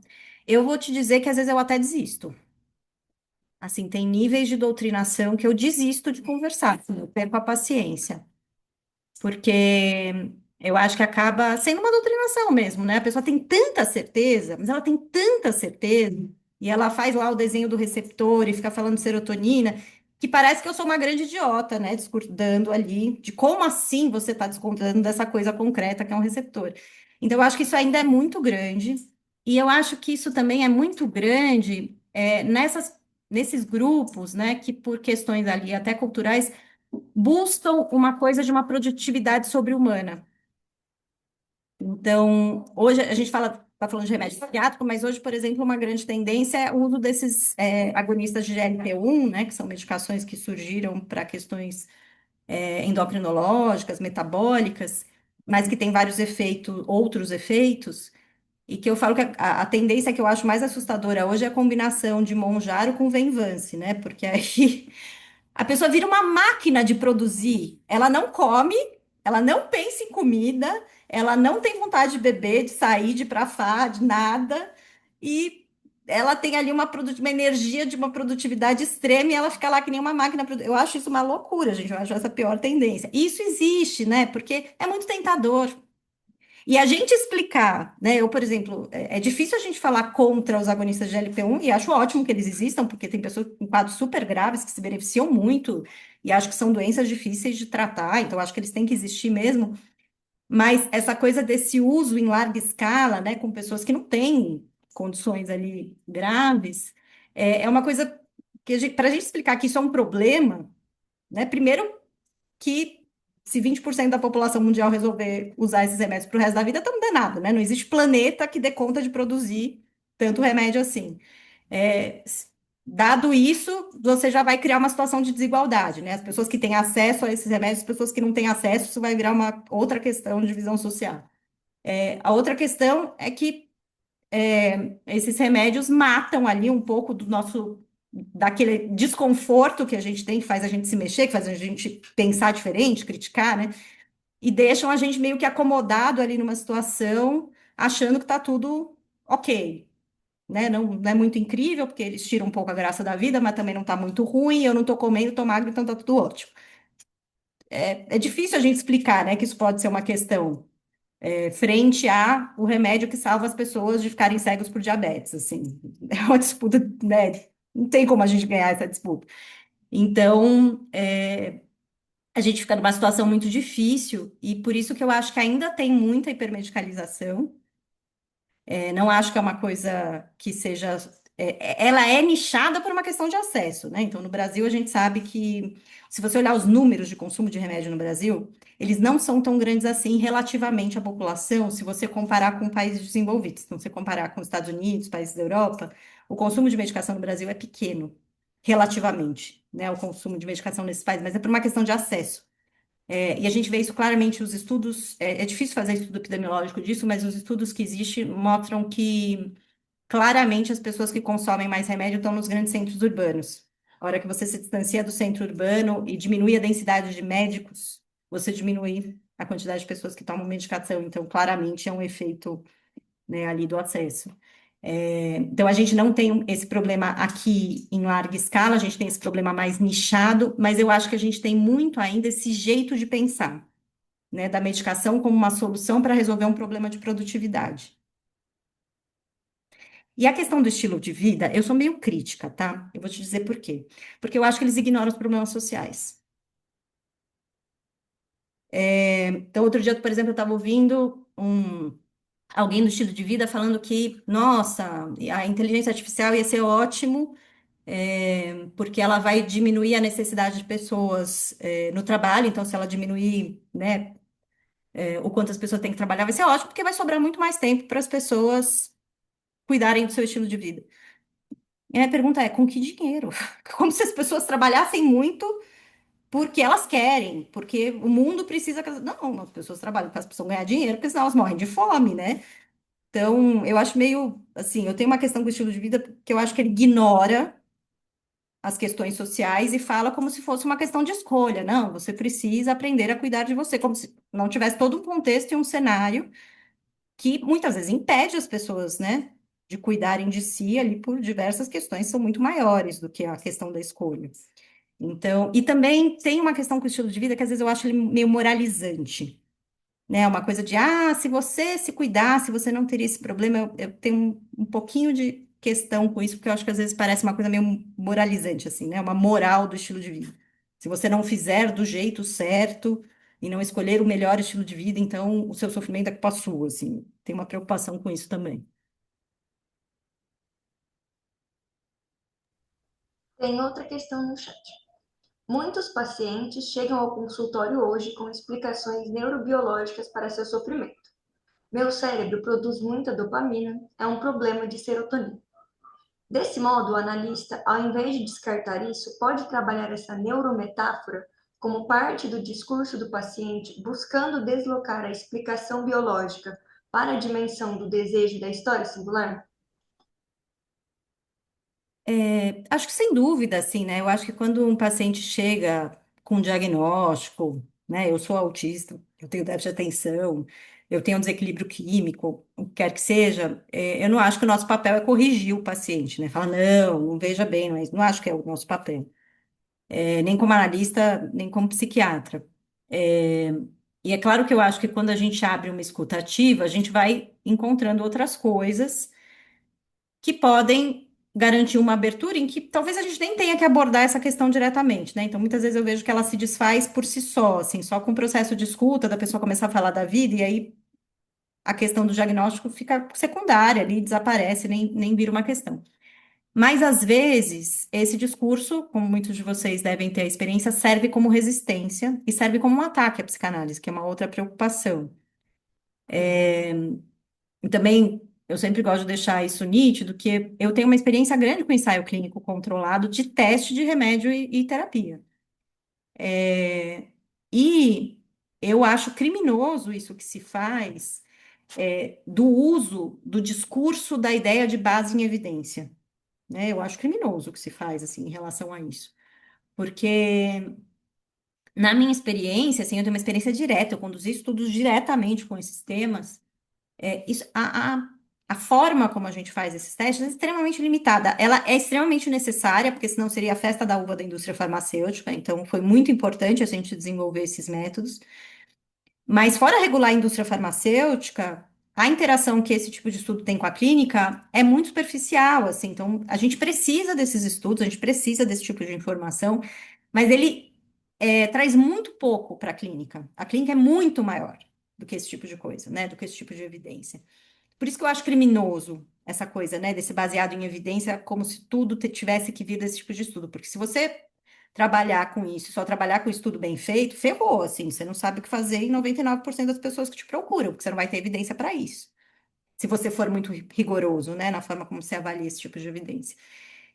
Eu vou te dizer que às vezes eu até desisto. Assim, tem níveis de doutrinação que eu desisto de conversar, assim, eu perco a paciência, porque eu acho que acaba sendo uma doutrinação mesmo, né? A pessoa tem tanta certeza, mas ela tem tanta certeza, e ela faz lá o desenho do receptor e fica falando serotonina, que parece que eu sou uma grande idiota, né? Discordando ali de como assim você está descontando dessa coisa concreta que é um receptor. Então, eu acho que isso ainda é muito grande, e eu acho que isso também é muito grande nesses grupos, né? Que por questões ali até culturais buscam uma coisa de uma produtividade sobre-humana. Então, hoje a gente está falando de remédio psiquiátrico, mas hoje, por exemplo, uma grande tendência é o uso desses agonistas de GLP-1, né, que são medicações que surgiram para questões endocrinológicas, metabólicas, mas que têm vários efeitos, outros efeitos, e que eu falo que a tendência que eu acho mais assustadora hoje é a combinação de Monjaro com Venvance, né, porque aí a pessoa vira uma máquina de produzir. Ela não come, ela não pensa em comida, ela não tem vontade de beber, de sair, de ir pra fá, de nada. E ela tem ali uma energia de uma produtividade extrema e ela fica lá que nem uma máquina. Eu acho isso uma loucura, gente. Eu acho essa a pior tendência. E isso existe, né? Porque é muito tentador. E a gente explicar, né? Eu, por exemplo, é difícil a gente falar contra os agonistas de GLP-1 e acho ótimo que eles existam, porque tem pessoas com quadros super graves que se beneficiam muito e acho que são doenças difíceis de tratar, então acho que eles têm que existir mesmo. Mas essa coisa desse uso em larga escala, né, com pessoas que não têm condições ali graves, é uma coisa que para a gente explicar que isso é um problema, né? Primeiro que se 20% da população mundial resolver usar esses remédios para o resto da vida, estamos danados, né? Não existe planeta que dê conta de produzir tanto remédio assim. É, dado isso, você já vai criar uma situação de desigualdade, né? As pessoas que têm acesso a esses remédios, as pessoas que não têm acesso, isso vai virar uma outra questão de divisão social. A outra questão é que esses remédios matam ali um pouco daquele desconforto que a gente tem, que faz a gente se mexer, que faz a gente pensar diferente, criticar, né? E deixam a gente meio que acomodado ali numa situação, achando que tá tudo ok, né? Não é muito incrível, porque eles tiram um pouco a graça da vida, mas também não tá muito ruim, eu não tô comendo, tô magro, então tá tudo ótimo. É difícil a gente explicar, né, que isso pode ser uma questão. frente a o remédio que salva as pessoas de ficarem cegos por diabetes, assim. É uma disputa, né? Não tem como a gente ganhar essa disputa. Então, a gente fica numa situação muito difícil e por isso que eu acho que ainda tem muita hipermedicalização. Não acho que é uma coisa que seja. Ela é nichada por uma questão de acesso, né? Então, no Brasil, a gente sabe que, se você olhar os números de consumo de remédio no Brasil, eles não são tão grandes assim relativamente à população, se você comparar com países desenvolvidos. Então, se você comparar com os Estados Unidos, países da Europa, o consumo de medicação no Brasil é pequeno, relativamente, né? O consumo de medicação nesses países, mas é por uma questão de acesso. E a gente vê isso claramente, os estudos, é difícil fazer estudo epidemiológico disso, mas os estudos que existem mostram que claramente as pessoas que consomem mais remédio estão nos grandes centros urbanos. A hora que você se distancia do centro urbano e diminui a densidade de médicos, você diminui a quantidade de pessoas que tomam medicação. Então, claramente é um efeito, né, ali do acesso. Então, a gente não tem esse problema aqui em larga escala, a gente tem esse problema mais nichado, mas eu acho que a gente tem muito ainda esse jeito de pensar, né, da medicação como uma solução para resolver um problema de produtividade. E a questão do estilo de vida, eu sou meio crítica, tá? Eu vou te dizer por quê. Porque eu acho que eles ignoram os problemas sociais. Então, outro dia, por exemplo, eu estava ouvindo alguém do estilo de vida falando que, nossa, a inteligência artificial ia ser ótimo, porque ela vai diminuir a necessidade de pessoas, no trabalho. Então, se ela diminuir, né, o quanto as pessoas têm que trabalhar, vai ser ótimo, porque vai sobrar muito mais tempo para as pessoas cuidarem do seu estilo de vida. E a minha pergunta é, com que dinheiro? Como se as pessoas trabalhassem muito porque elas querem, porque o mundo precisa que elas... Não, as pessoas trabalham porque elas precisam ganhar dinheiro, porque senão elas morrem de fome, né? Então, eu acho meio, assim, eu tenho uma questão com o estilo de vida que eu acho que ele ignora as questões sociais e fala como se fosse uma questão de escolha. Não, você precisa aprender a cuidar de você, como se não tivesse todo um contexto e um cenário que muitas vezes impede as pessoas, né, de cuidarem de si ali por diversas questões que são muito maiores do que a questão da escolha. Então, e também tem uma questão com o estilo de vida que às vezes eu acho ele meio moralizante, né? Uma coisa de, se você se cuidasse, você não teria esse problema. Eu tenho um pouquinho de questão com isso, porque eu acho que às vezes parece uma coisa meio moralizante, assim, né? Uma moral do estilo de vida. Se você não fizer do jeito certo e não escolher o melhor estilo de vida, então o seu sofrimento é culpa sua, assim. Tem uma preocupação com isso também. Tem outra questão no chat. Muitos pacientes chegam ao consultório hoje com explicações neurobiológicas para seu sofrimento. Meu cérebro produz muita dopamina, é um problema de serotonina. Desse modo, o analista, ao invés de descartar isso, pode trabalhar essa neurometáfora como parte do discurso do paciente, buscando deslocar a explicação biológica para a dimensão do desejo da história singular? Acho que sem dúvida, assim, né? Eu acho que quando um paciente chega com um diagnóstico, né? Eu sou autista, eu tenho déficit de atenção, eu tenho um desequilíbrio químico, o que quer que seja, eu não acho que o nosso papel é corrigir o paciente, né? Falar, não, não veja bem, não acho que é o nosso papel. Nem como analista, nem como psiquiatra. É, e é claro que eu acho que quando a gente abre uma escuta ativa, a gente vai encontrando outras coisas que podem garantir uma abertura em que talvez a gente nem tenha que abordar essa questão diretamente, né? Então, muitas vezes eu vejo que ela se desfaz por si só, assim, só com o processo de escuta, da pessoa começar a falar da vida, e aí a questão do diagnóstico fica secundária ali, desaparece, nem vira uma questão. Mas, às vezes, esse discurso, como muitos de vocês devem ter a experiência, serve como resistência e serve como um ataque à psicanálise, que é uma outra preocupação. E também, eu sempre gosto de deixar isso nítido, que eu tenho uma experiência grande com ensaio clínico controlado de teste de remédio e terapia. E eu acho criminoso isso que se faz, do uso do discurso da ideia de base em evidência, né? Eu acho criminoso o que se faz, assim, em relação a isso. Porque, na minha experiência, assim, eu tenho uma experiência direta, eu conduzi estudos diretamente com esses temas. A forma como a gente faz esses testes é extremamente limitada. Ela é extremamente necessária, porque senão seria a festa da uva da indústria farmacêutica. Então, foi muito importante a gente desenvolver esses métodos. Mas fora regular a indústria farmacêutica, a interação que esse tipo de estudo tem com a clínica é muito superficial, assim. Então, a gente precisa desses estudos, a gente precisa desse tipo de informação, mas ele traz muito pouco para a clínica. A clínica é muito maior do que esse tipo de coisa, né? Do que esse tipo de evidência. Por isso que eu acho criminoso essa coisa, né? Desse baseado em evidência, como se tudo tivesse que vir desse tipo de estudo. Porque se você trabalhar com isso, só trabalhar com estudo bem feito, ferrou, assim. Você não sabe o que fazer em 99% das pessoas que te procuram, porque você não vai ter evidência para isso. Se você for muito rigoroso, né? Na forma como você avalia esse tipo de evidência.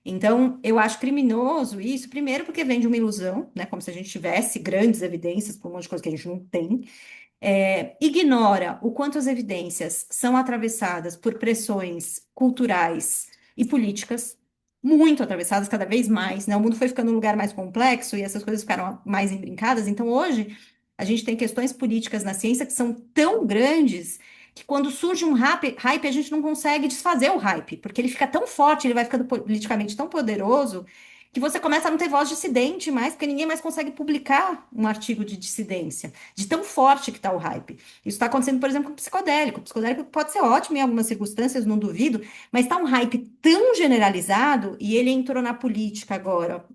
Então, eu acho criminoso isso, primeiro porque vem de uma ilusão, né? Como se a gente tivesse grandes evidências para um monte de coisa que a gente não tem. Ignora o quanto as evidências são atravessadas por pressões culturais e políticas, muito atravessadas cada vez mais, né? O mundo foi ficando um lugar mais complexo e essas coisas ficaram mais embrincadas. Então, hoje, a gente tem questões políticas na ciência que são tão grandes que quando surge um hype, a gente não consegue desfazer o hype, porque ele fica tão forte, ele vai ficando politicamente tão poderoso que você começa a não ter voz dissidente mais, porque ninguém mais consegue publicar um artigo de dissidência de tão forte que está o hype. Isso está acontecendo, por exemplo, com o psicodélico. O psicodélico pode ser ótimo em algumas circunstâncias, não duvido, mas está um hype tão generalizado e ele entrou na política agora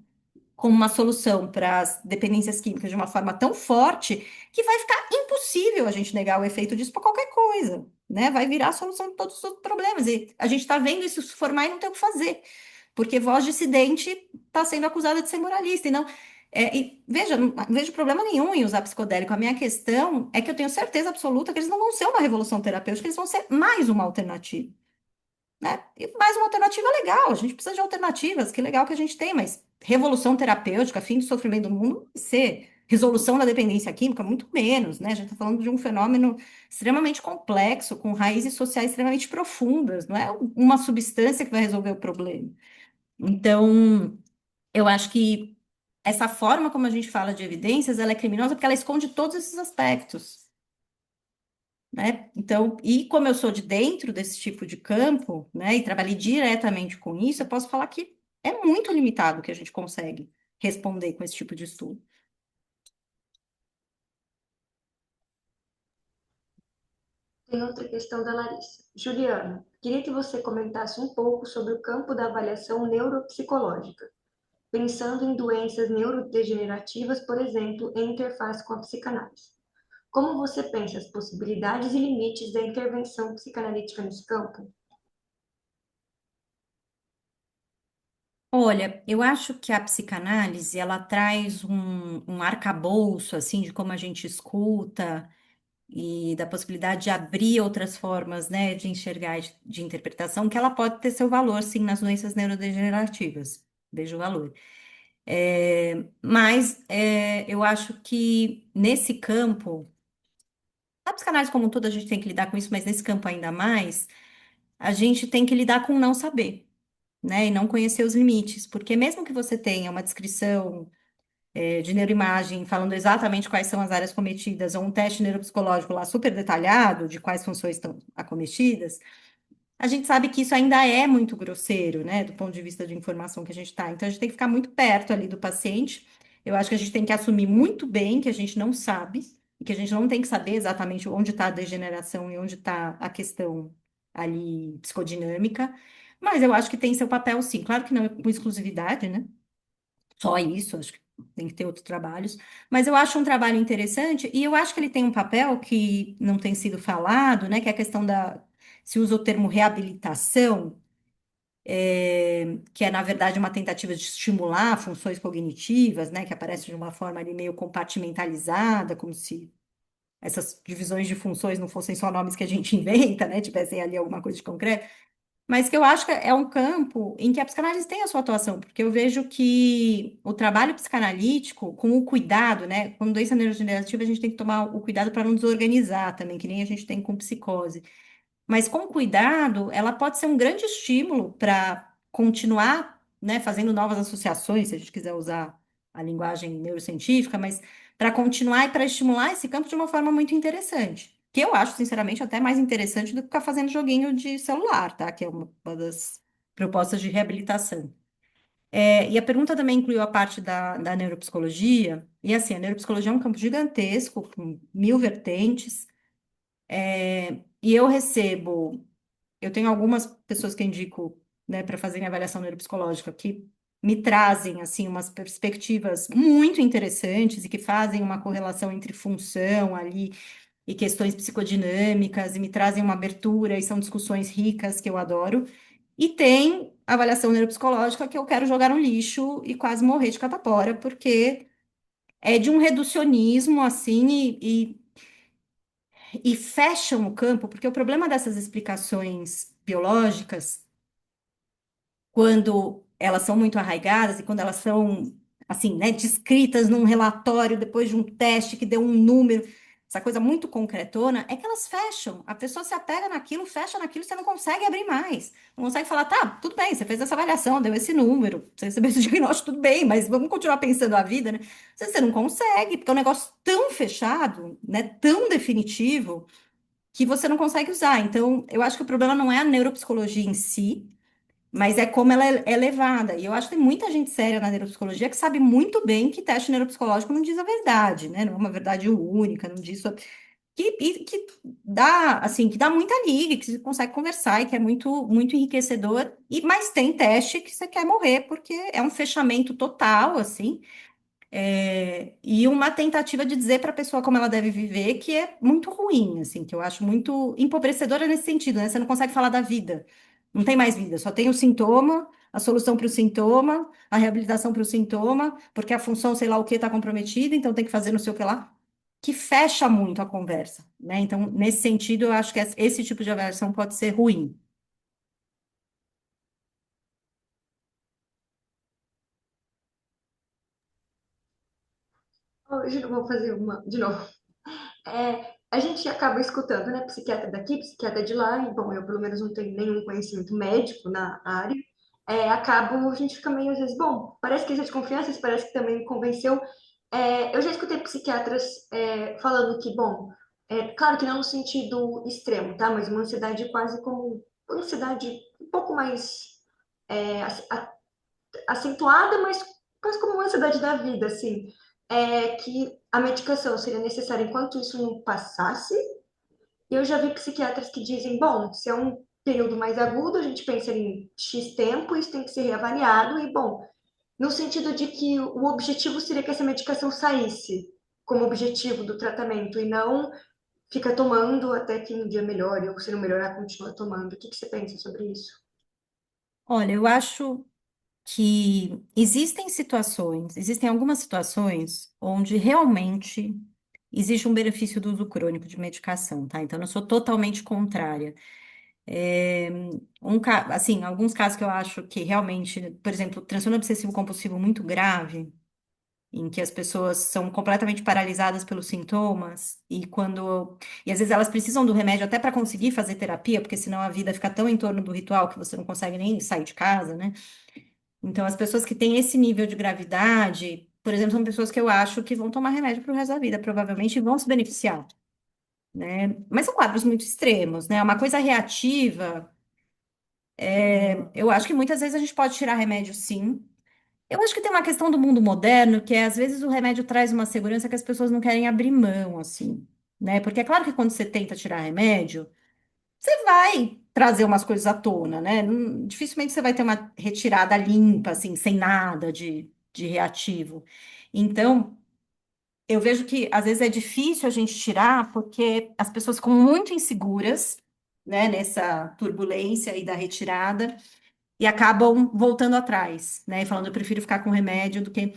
como uma solução para as dependências químicas de uma forma tão forte que vai ficar impossível a gente negar o efeito disso para qualquer coisa, né? Vai virar a solução de todos os problemas. E a gente está vendo isso se formar e não tem o que fazer, porque voz dissidente está sendo acusada de ser moralista. E não, e veja, não vejo problema nenhum em usar psicodélico. A minha questão é que eu tenho certeza absoluta que eles não vão ser uma revolução terapêutica, eles vão ser mais uma alternativa, né? E mais uma alternativa legal, a gente precisa de alternativas, que legal que a gente tem, mas revolução terapêutica, fim do sofrimento do mundo, não vai ser. Resolução da dependência química, muito menos, né? A gente está falando de um fenômeno extremamente complexo, com raízes sociais extremamente profundas, não é uma substância que vai resolver o problema. Então, eu acho que essa forma como a gente fala de evidências, ela é criminosa porque ela esconde todos esses aspectos, né? Então, e como eu sou de dentro desse tipo de campo, né, e trabalhei diretamente com isso, eu posso falar que é muito limitado o que a gente consegue responder com esse tipo de estudo. Tem outra questão da Larissa. Juliana, queria que você comentasse um pouco sobre o campo da avaliação neuropsicológica, pensando em doenças neurodegenerativas, por exemplo, em interface com a psicanálise. Como você pensa as possibilidades e limites da intervenção psicanalítica nesse campo? Olha, eu acho que a psicanálise, ela traz um arcabouço, assim, de como a gente escuta e da possibilidade de abrir outras formas, né, de enxergar, de interpretação, que ela pode ter seu valor, sim, nas doenças neurodegenerativas. Vejo o valor. Mas eu acho que nesse campo, a psicanálise como um todo a gente tem que lidar com isso, mas nesse campo ainda mais, a gente tem que lidar com o não saber, né? E não conhecer os limites, porque mesmo que você tenha uma descrição, de neuroimagem falando exatamente quais são as áreas cometidas, ou um teste neuropsicológico lá super detalhado de quais funções estão acometidas, a gente sabe que isso ainda é muito grosseiro, né, do ponto de vista de informação que a gente está. Então, a gente tem que ficar muito perto ali do paciente. Eu acho que a gente tem que assumir muito bem que a gente não sabe, e que a gente não tem que saber exatamente onde está a degeneração e onde está a questão ali psicodinâmica. Mas eu acho que tem seu papel, sim. Claro que não é com exclusividade, né? Só isso, acho que tem que ter outros trabalhos. Mas eu acho um trabalho interessante e eu acho que ele tem um papel que não tem sido falado, né? Que é a questão da. Se usa o termo reabilitação, que é, na verdade, uma tentativa de estimular funções cognitivas, né? Que aparece de uma forma ali meio compartimentalizada, como se essas divisões de funções não fossem só nomes que a gente inventa, né? Tivessem ali alguma coisa de concreto. Mas que eu acho que é um campo em que a psicanálise tem a sua atuação, porque eu vejo que o trabalho psicanalítico, com o cuidado, né? Com doença neurodegenerativa, a gente tem que tomar o cuidado para não desorganizar também, que nem a gente tem com psicose. Mas com cuidado, ela pode ser um grande estímulo para continuar, né, fazendo novas associações, se a gente quiser usar a linguagem neurocientífica, mas para continuar e para estimular esse campo de uma forma muito interessante. Que eu acho, sinceramente, até mais interessante do que ficar fazendo joguinho de celular, tá? Que é uma das propostas de reabilitação. E a pergunta também incluiu a parte da neuropsicologia, e assim, a neuropsicologia é um campo gigantesco, com mil vertentes, e eu tenho algumas pessoas que eu indico, né, para fazerem avaliação neuropsicológica, que me trazem, assim, umas perspectivas muito interessantes e que fazem uma correlação entre função ali e questões psicodinâmicas, e me trazem uma abertura, e são discussões ricas que eu adoro. E tem avaliação neuropsicológica que eu quero jogar no lixo e quase morrer de catapora, porque é de um reducionismo, assim, e fecham o campo, porque o problema dessas explicações biológicas, quando elas são muito arraigadas e quando elas são, assim, né, descritas num relatório depois de um teste que deu um número, essa coisa muito concretona, é que elas fecham. A pessoa se apega naquilo, fecha naquilo, você não consegue abrir mais. Não consegue falar, tá, tudo bem, você fez essa avaliação, deu esse número, você recebeu esse diagnóstico, tudo bem, mas vamos continuar pensando a vida, né? Você não consegue, porque é um negócio tão fechado, né, tão definitivo, que você não consegue usar. Então, eu acho que o problema não é a neuropsicologia em si, mas é como ela é levada. E eu acho que tem muita gente séria na neuropsicologia que sabe muito bem que teste neuropsicológico não diz a verdade, né? Não é uma verdade única, não diz que dá, assim, que dá muita liga, que você consegue conversar e que é muito, muito enriquecedor. Mas tem teste que você quer morrer, porque é um fechamento total, assim. E uma tentativa de dizer para a pessoa como ela deve viver, que é muito ruim, assim, que eu acho muito empobrecedora nesse sentido, né? Você não consegue falar da vida, não tem mais vida, só tem o sintoma, a solução para o sintoma, a reabilitação para o sintoma, porque a função, sei lá o que, está comprometida, então tem que fazer não sei o que lá, que fecha muito a conversa, né? Então, nesse sentido, eu acho que esse tipo de avaliação pode ser ruim. Hoje eu vou fazer uma de novo. A gente acaba escutando, né, psiquiatra daqui, psiquiatra de lá, e, bom, eu pelo menos não tenho nenhum conhecimento médico na área, acabo, a gente fica meio, às vezes, bom, parece que é de confiança, isso parece que também me convenceu. Eu já escutei psiquiatras falando que, bom, claro que não no sentido extremo, tá, mas uma ansiedade quase como, uma ansiedade um pouco mais acentuada, mas quase como uma ansiedade da vida, assim, que a medicação seria necessária enquanto isso não passasse. E eu já vi psiquiatras que dizem, bom, se é um período mais agudo, a gente pensa em X tempo, isso tem que ser reavaliado, e bom, no sentido de que o objetivo seria que essa medicação saísse como objetivo do tratamento, e não fica tomando até que um dia melhore, ou se não melhorar, continua tomando. O que que você pensa sobre isso? Olha, eu acho que existem algumas situações onde realmente existe um benefício do uso crônico de medicação, tá? Então, eu não sou totalmente contrária. É, assim, alguns casos que eu acho que realmente, por exemplo, transtorno obsessivo compulsivo muito grave, em que as pessoas são completamente paralisadas pelos sintomas e às vezes elas precisam do remédio até para conseguir fazer terapia, porque senão a vida fica tão em torno do ritual que você não consegue nem sair de casa, né? Então, as pessoas que têm esse nível de gravidade, por exemplo, são pessoas que eu acho que vão tomar remédio para o resto da vida, provavelmente, e vão se beneficiar, né? Mas são quadros muito extremos, né? Uma coisa reativa, eu acho que muitas vezes a gente pode tirar remédio, sim. Eu acho que tem uma questão do mundo moderno, que é, às vezes, o remédio traz uma segurança que as pessoas não querem abrir mão, assim, né? Porque é claro que quando você tenta tirar remédio, você vai trazer umas coisas à tona, né? Dificilmente você vai ter uma retirada limpa, assim, sem nada de reativo. Então, eu vejo que às vezes é difícil a gente tirar porque as pessoas ficam muito inseguras, né, nessa turbulência aí da retirada e acabam voltando atrás, né? E falando, eu prefiro ficar com remédio do que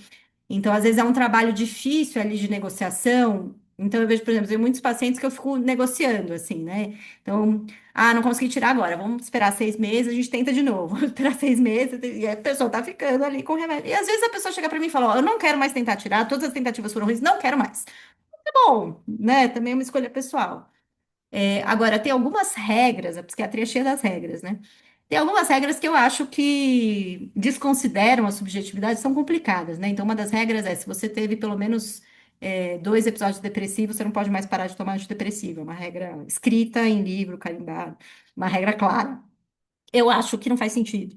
então, às vezes é um trabalho difícil ali de negociação. Então, eu vejo, por exemplo, eu tenho muitos pacientes que eu fico negociando, assim, né? Então, não consegui tirar agora, vamos esperar 6 meses, a gente tenta de novo. Esperar 6 meses, e a pessoa tá ficando ali com remédio. E às vezes a pessoa chega para mim e fala, ó, eu não quero mais tentar tirar, todas as tentativas foram ruins, não quero mais. Tá bom, né? Também é uma escolha pessoal. Agora, tem algumas regras, a psiquiatria é cheia das regras, né? Tem algumas regras que eu acho que desconsideram a subjetividade, são complicadas, né? Então, uma das regras é, se você teve pelo menos 2 episódios depressivos, você não pode mais parar de tomar antidepressivo. É uma regra escrita em livro, carimbado, uma regra clara. Eu acho que não faz sentido,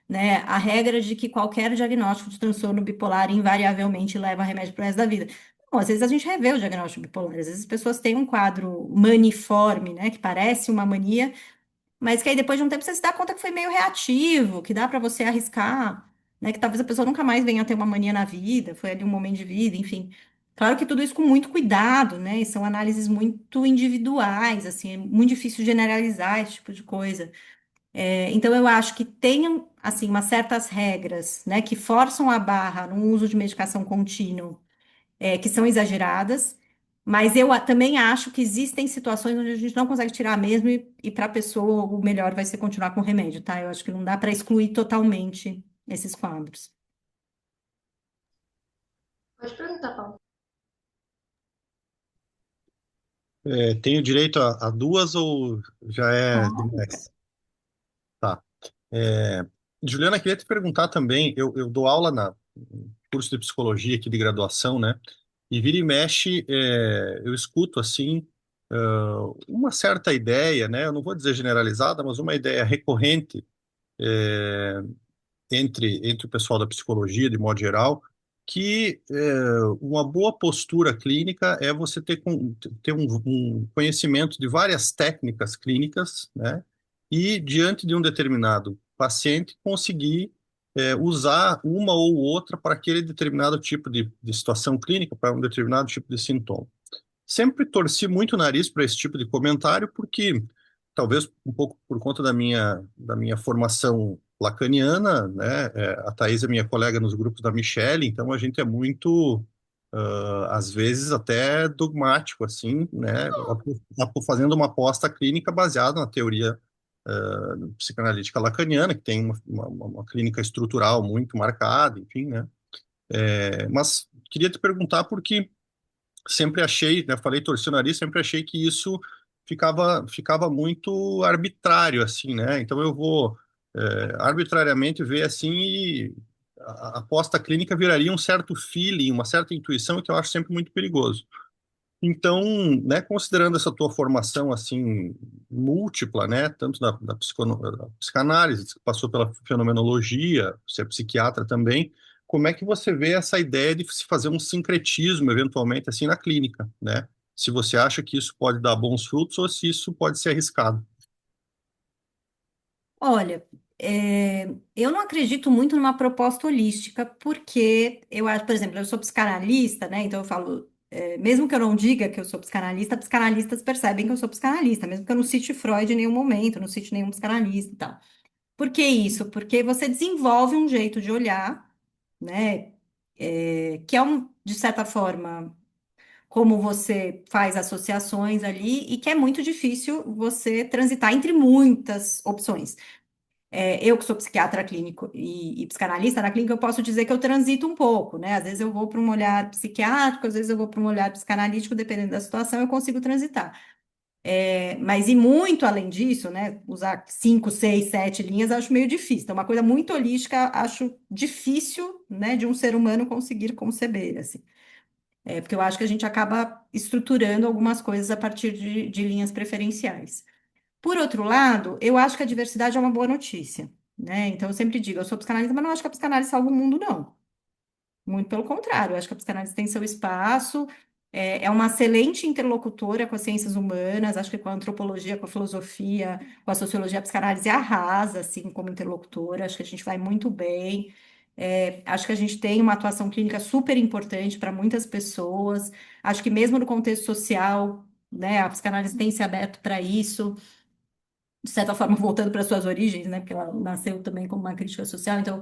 né, a regra de que qualquer diagnóstico de transtorno bipolar invariavelmente leva a remédio pro resto da vida. Bom, às vezes a gente revê o diagnóstico bipolar, às vezes as pessoas têm um quadro maniforme, né, que parece uma mania, mas que aí depois de um tempo você se dá conta que foi meio reativo, que dá para você arriscar, né? Que talvez a pessoa nunca mais venha a ter uma mania na vida, foi ali um momento de vida, enfim. Claro que tudo isso com muito cuidado, né? E são análises muito individuais, assim, é muito difícil generalizar esse tipo de coisa. Então eu acho que tem, assim, umas certas regras, né, que forçam a barra no uso de medicação contínua que são exageradas, mas também acho que existem situações onde a gente não consegue tirar mesmo e para a pessoa o melhor vai ser continuar com o remédio, tá? Eu acho que não dá para excluir totalmente esses quadros. Pode perguntar, Paulo. Tenho direito a duas ou já é demais? Tá. É, Juliana, queria te perguntar também, eu dou aula na curso de psicologia aqui de graduação, né? E vira e mexe, eu escuto assim uma certa ideia, né? Eu não vou dizer generalizada, mas uma ideia recorrente entre o pessoal da psicologia, de modo geral, que uma boa postura clínica é você ter um conhecimento de várias técnicas clínicas, né? E diante de um determinado paciente, conseguir usar uma ou outra para aquele determinado tipo de situação clínica, para um determinado tipo de sintoma. Sempre torci muito o nariz para esse tipo de comentário, porque talvez um pouco por conta da minha formação lacaniana, né? A Thaís é minha colega nos grupos da Michelle, então a gente é muito, às vezes, até dogmático, assim, né? Fazendo uma aposta clínica baseada na teoria psicanalítica lacaniana, que tem uma clínica estrutural muito marcada, enfim, né? Mas queria te perguntar porque sempre achei, né, falei torcer o nariz, sempre achei que isso ficava muito arbitrário, assim, né? Então eu vou arbitrariamente ver assim e a aposta clínica viraria um certo feeling, uma certa intuição que eu acho sempre muito perigoso. Então, né, considerando essa tua formação assim múltipla, né, tanto da psicanálise, que passou pela fenomenologia, você é psiquiatra também, como é que você vê essa ideia de se fazer um sincretismo eventualmente assim na clínica, né? Se você acha que isso pode dar bons frutos ou se isso pode ser arriscado. Olha, eu não acredito muito numa proposta holística, porque eu acho, por exemplo, eu sou psicanalista, né? Então eu falo, mesmo que eu não diga que eu sou psicanalista, psicanalistas percebem que eu sou psicanalista, mesmo que eu não cite Freud em nenhum momento, não cite nenhum psicanalista e tal. Por que isso? Porque você desenvolve um jeito de olhar, né? Que é de certa forma, como você faz associações ali, e que é muito difícil você transitar entre muitas opções. Eu que sou psiquiatra clínico e psicanalista na clínica, eu posso dizer que eu transito um pouco, né? Às vezes eu vou para um olhar psiquiátrico, às vezes eu vou para um olhar psicanalítico, dependendo da situação, eu consigo transitar. Mas ir muito além disso, né? Usar 5, 6, 7 linhas, acho meio difícil. Então, uma coisa muito holística, acho difícil, né, de um ser humano conseguir conceber, assim. Porque eu acho que a gente acaba estruturando algumas coisas a partir de linhas preferenciais. Por outro lado, eu acho que a diversidade é uma boa notícia, né? Então, eu sempre digo, eu sou psicanalista, mas não acho que a psicanálise salva o mundo, não. Muito pelo contrário, eu acho que a psicanálise tem seu espaço, é uma excelente interlocutora com as ciências humanas, acho que com a antropologia, com a filosofia, com a sociologia, a psicanálise arrasa, assim, como interlocutora, acho que a gente vai muito bem. Acho que a gente tem uma atuação clínica super importante para muitas pessoas, acho que mesmo no contexto social, né, a psicanálise tem se aberto para isso, de certa forma, voltando para suas origens, né, porque ela nasceu também como uma crítica social, então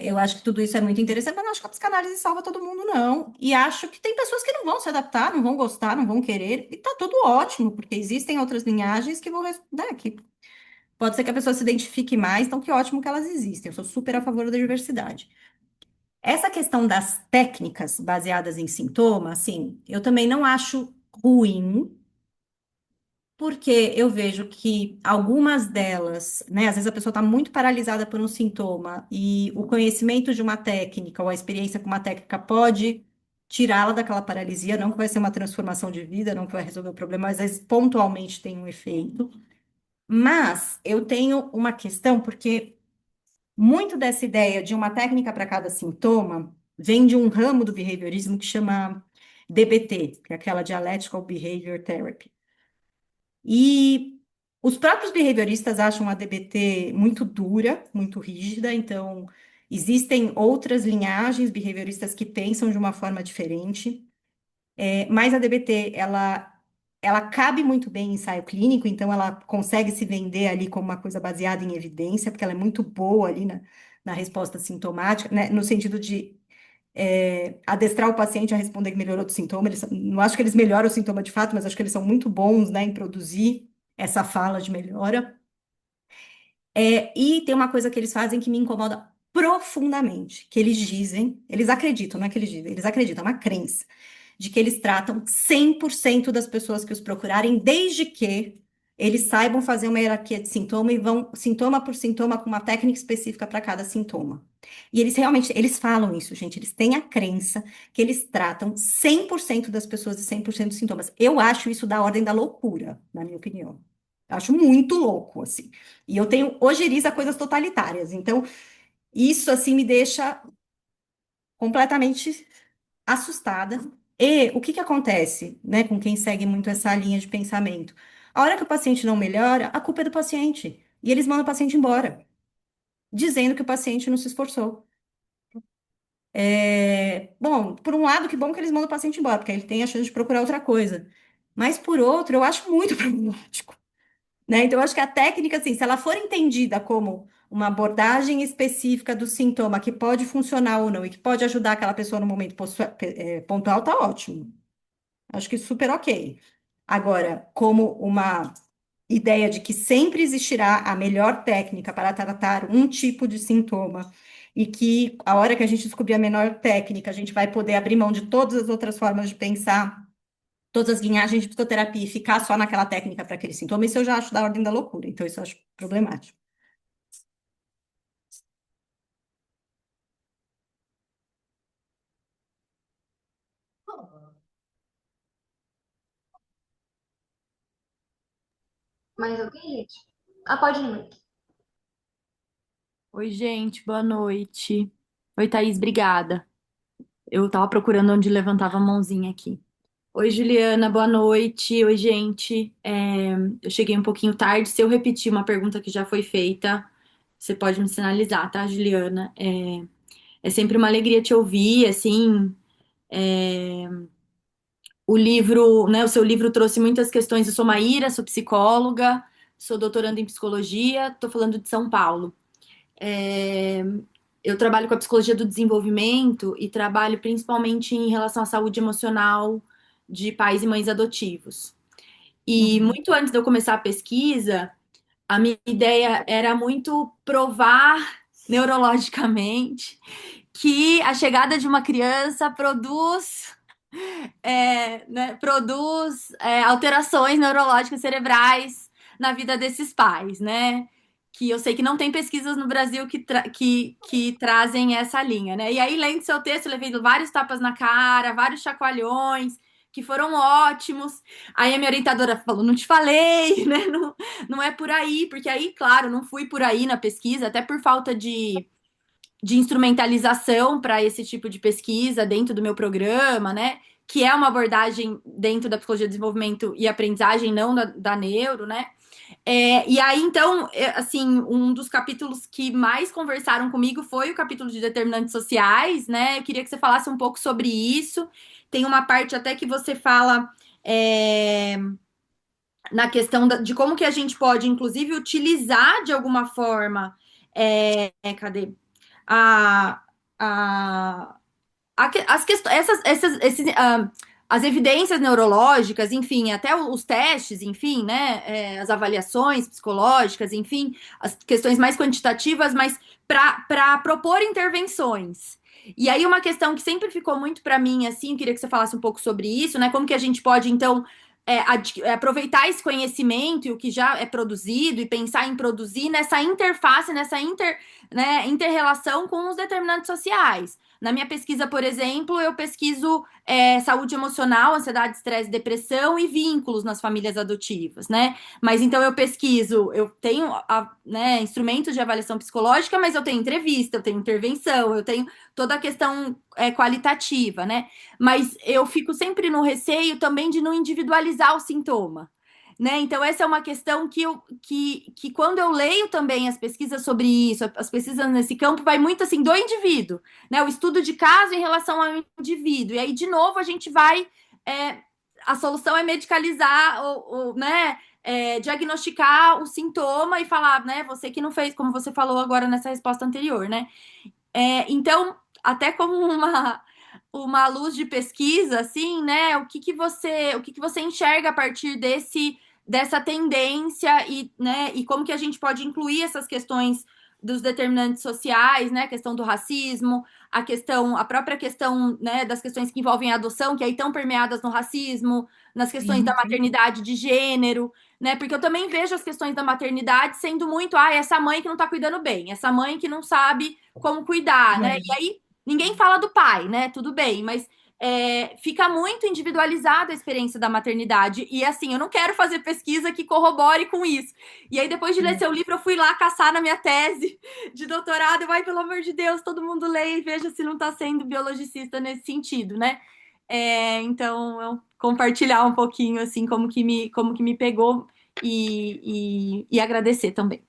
eu acho que tudo isso é muito interessante, mas não acho que a psicanálise salva todo mundo, não. E acho que tem pessoas que não vão se adaptar, não vão gostar, não vão querer, e tá tudo ótimo, porque existem outras linhagens que vão, né, que pode ser que a pessoa se identifique mais, então que ótimo que elas existem. Eu sou super a favor da diversidade. Essa questão das técnicas baseadas em sintoma, assim, eu também não acho ruim, porque eu vejo que algumas delas, né, às vezes a pessoa está muito paralisada por um sintoma e o conhecimento de uma técnica ou a experiência com uma técnica pode tirá-la daquela paralisia, não que vai ser uma transformação de vida, não que vai resolver o problema, mas às vezes pontualmente tem um efeito. Mas eu tenho uma questão, porque muito dessa ideia de uma técnica para cada sintoma vem de um ramo do behaviorismo que chama DBT, que é aquela Dialectical Behavior Therapy. E os próprios behavioristas acham a DBT muito dura, muito rígida, então existem outras linhagens behavioristas que pensam de uma forma diferente. Mas a DBT, ela cabe muito bem em ensaio clínico, então ela consegue se vender ali como uma coisa baseada em evidência, porque ela é muito boa ali na resposta sintomática, né, no sentido de adestrar o paciente a responder que melhorou do sintoma. Não acho que eles melhoram o sintoma de fato, mas acho que eles são muito bons, né, em produzir essa fala de melhora. E tem uma coisa que eles fazem que me incomoda profundamente, que eles dizem, eles acreditam, não é que eles acreditam, é uma crença, de que eles tratam 100% das pessoas que os procurarem, desde que eles saibam fazer uma hierarquia de sintoma e vão sintoma por sintoma com uma técnica específica para cada sintoma. E eles realmente, eles falam isso, gente, eles têm a crença que eles tratam 100% das pessoas e 100% dos sintomas. Eu acho isso da ordem da loucura, na minha opinião. Eu acho muito louco, assim. E eu tenho ojeriza a coisas totalitárias. Então, isso, assim, me deixa completamente assustada. E o que que acontece, né, com quem segue muito essa linha de pensamento? A hora que o paciente não melhora, a culpa é do paciente. E eles mandam o paciente embora, dizendo que o paciente não se esforçou. Bom, por um lado, que bom que eles mandam o paciente embora, porque aí ele tem a chance de procurar outra coisa. Mas, por outro, eu acho muito problemático. Né? Então, eu acho que a técnica, assim, se ela for entendida como uma abordagem específica do sintoma que pode funcionar ou não e que pode ajudar aquela pessoa no momento pontual, tá ótimo. Acho que super ok. Agora, como uma ideia de que sempre existirá a melhor técnica para tratar um tipo de sintoma e que a hora que a gente descobrir a melhor técnica, a gente vai poder abrir mão de todas as outras formas de pensar, todas as linhagens de psicoterapia e ficar só naquela técnica para aquele sintoma, isso eu já acho da ordem da loucura. Então, isso eu acho problemático. Mais alguém, gente? Ah, pode ir, Mike. Oi, gente, boa noite. Oi, Thaís, obrigada. Eu tava procurando onde levantava a mãozinha aqui. Oi, Juliana, boa noite. Oi, gente. Eu cheguei um pouquinho tarde. Se eu repetir uma pergunta que já foi feita, você pode me sinalizar, tá, Juliana? É sempre uma alegria te ouvir, assim. é, o livro, né, o seu livro trouxe muitas questões. Eu sou Maíra, sou psicóloga, sou doutoranda em psicologia, tô falando de São Paulo. É, eu trabalho com a psicologia do desenvolvimento e trabalho principalmente em relação à saúde emocional de pais e mães adotivos. E Uhum. muito antes de eu começar a pesquisa, a minha ideia era muito provar neurologicamente que a chegada de uma criança produz alterações neurológicas cerebrais na vida desses pais, né? Que eu sei que não tem pesquisas no Brasil que trazem essa linha, né? E aí, lendo seu texto, eu levei vários tapas na cara, vários chacoalhões, que foram ótimos. Aí a minha orientadora falou: não te falei, né? Não, não é por aí, porque aí, claro, não fui por aí na pesquisa, até por falta de instrumentalização para esse tipo de pesquisa dentro do meu programa, né? Que é uma abordagem dentro da psicologia de desenvolvimento e aprendizagem, não da neuro, né? E aí, então, assim, um dos capítulos que mais conversaram comigo foi o capítulo de determinantes sociais, né? Eu queria que você falasse um pouco sobre isso. Tem uma parte até que você fala na questão de como que a gente pode, inclusive, utilizar de alguma forma. Cadê? A, a, as questões, as evidências neurológicas, enfim, até os testes, enfim, né, as avaliações psicológicas, enfim, as questões mais quantitativas, mas para propor intervenções. E aí uma questão que sempre ficou muito para mim, assim, queria que você falasse um pouco sobre isso, né, como que a gente pode, então, aproveitar esse conhecimento e o que já é produzido e pensar em produzir nessa interface, nessa né, inter-relação com os determinantes sociais, Na minha pesquisa, por exemplo, eu pesquiso saúde emocional, ansiedade, estresse, depressão e vínculos nas famílias adotivas, né? Mas então eu tenho né, instrumentos de avaliação psicológica, mas eu tenho entrevista, eu tenho intervenção, eu tenho toda a questão qualitativa, né? Mas eu fico sempre no receio também de não individualizar o sintoma. Né? Então, essa é uma questão que quando eu leio também as pesquisas sobre isso, as pesquisas nesse campo, vai muito assim do indivíduo, né? O estudo de caso em relação ao indivíduo. E aí, de novo, a gente vai. A solução é medicalizar, né? Diagnosticar o sintoma e falar, né? Você que não fez, como você falou agora nessa resposta anterior, né? Então, até como uma luz de pesquisa, assim, né? O que você enxerga a partir dessa tendência e, né, e como que a gente pode incluir essas questões dos determinantes sociais, né? A questão do racismo, a própria questão, né, das questões que envolvem a adoção, que aí estão permeadas no racismo, nas questões da maternidade de gênero, né? Porque eu também vejo as questões da maternidade sendo muito, essa mãe que não tá cuidando bem, essa mãe que não sabe como cuidar, né? E aí ninguém fala do pai, né? Tudo bem, mas fica muito individualizada a experiência da maternidade. E assim, eu não quero fazer pesquisa que corrobore com isso. E aí, depois de ler seu livro, eu fui lá caçar na minha tese de doutorado. Vai, pelo amor de Deus, todo mundo leia e veja se não está sendo biologicista nesse sentido, né? Então, eu compartilhar um pouquinho, assim, como que me pegou e agradecer também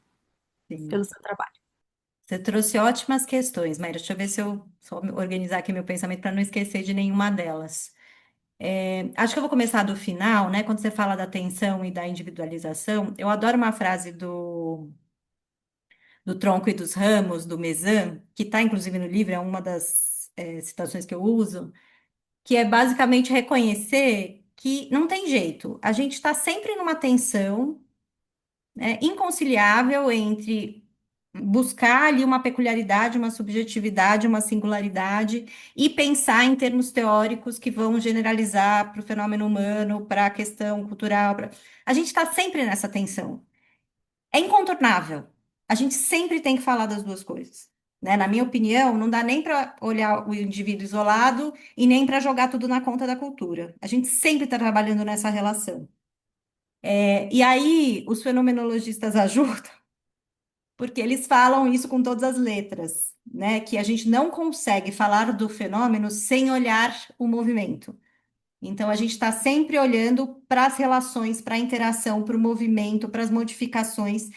Sim. pelo seu trabalho. Você trouxe ótimas questões, Maíra. Deixa eu ver se eu só organizar aqui meu pensamento para não esquecer de nenhuma delas. Acho que eu vou começar do final, né? Quando você fala da atenção e da individualização, eu adoro uma frase do Tronco e dos Ramos, do Mezan, que está inclusive no livro, é uma das citações que eu uso, que é basicamente reconhecer que não tem jeito. A gente está sempre numa tensão, né, inconciliável entre buscar ali uma peculiaridade, uma subjetividade, uma singularidade e pensar em termos teóricos que vão generalizar para o fenômeno humano, para a questão cultural. A gente está sempre nessa tensão. É incontornável. A gente sempre tem que falar das duas coisas. Né? Na minha opinião, não dá nem para olhar o indivíduo isolado e nem para jogar tudo na conta da cultura. A gente sempre está trabalhando nessa relação. E aí, os fenomenologistas ajudam, porque eles falam isso com todas as letras, né? Que a gente não consegue falar do fenômeno sem olhar o movimento. Então, a gente está sempre olhando para as relações, para a interação, para o movimento, para as modificações.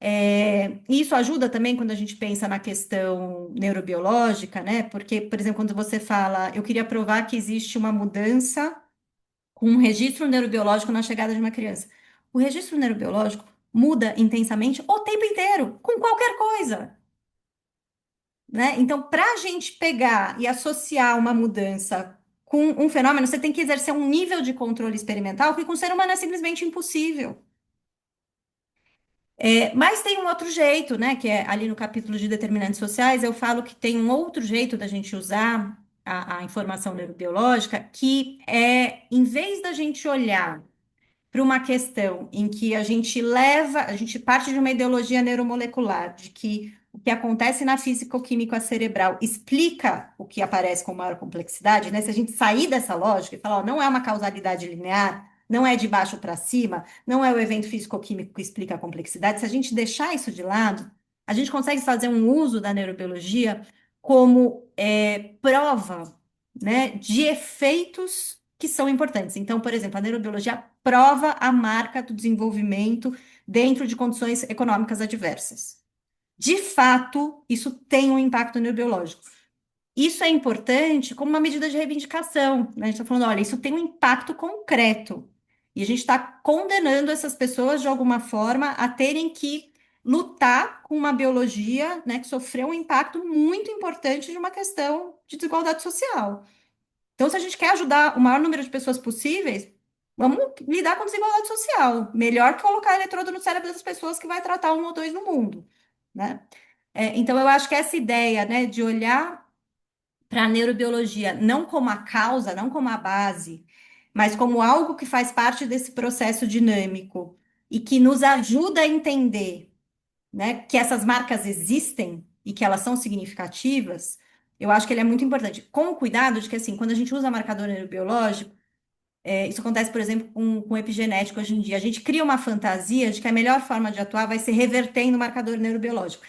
E isso ajuda também quando a gente pensa na questão neurobiológica, né? Porque, por exemplo, quando você fala, eu queria provar que existe uma mudança com um registro neurobiológico na chegada de uma criança. O registro neurobiológico muda intensamente o tempo inteiro, com qualquer coisa, né? Então, para a gente pegar e associar uma mudança com um fenômeno, você tem que exercer um nível de controle experimental que com o ser humano é simplesmente impossível. Mas tem um outro jeito, né? Que é ali no capítulo de determinantes sociais, eu falo que tem um outro jeito da gente usar a informação neurobiológica, que é, em vez da gente olhar para uma questão em que a gente parte de uma ideologia neuromolecular, de que o que acontece na físico-química cerebral explica o que aparece com maior complexidade, né? Se a gente sair dessa lógica e falar, ó, não é uma causalidade linear, não é de baixo para cima, não é o evento físico-químico que explica a complexidade, se a gente deixar isso de lado, a gente consegue fazer um uso da neurobiologia como prova, né, de efeitos que são importantes. Então, por exemplo, a neurobiologia prova a marca do desenvolvimento dentro de condições econômicas adversas. De fato, isso tem um impacto neurobiológico. Isso é importante como uma medida de reivindicação, né? A gente está falando, olha, isso tem um impacto concreto. E a gente está condenando essas pessoas, de alguma forma, a terem que lutar com uma biologia, né, que sofreu um impacto muito importante de uma questão de desigualdade social. Então, se a gente quer ajudar o maior número de pessoas possíveis, vamos lidar com desigualdade social. Melhor que colocar eletrodo no cérebro das pessoas que vai tratar um ou dois no mundo, né? Então, eu acho que essa ideia, né, de olhar para a neurobiologia não como a causa, não como a base, mas como algo que faz parte desse processo dinâmico e que nos ajuda a entender, né, que essas marcas existem e que elas são significativas, eu acho que ele é muito importante. Com o cuidado de que, assim, quando a gente usa marcador neurobiológico, isso acontece, por exemplo, com epigenético hoje em dia. A gente cria uma fantasia de que a melhor forma de atuar vai ser revertendo o marcador neurobiológico.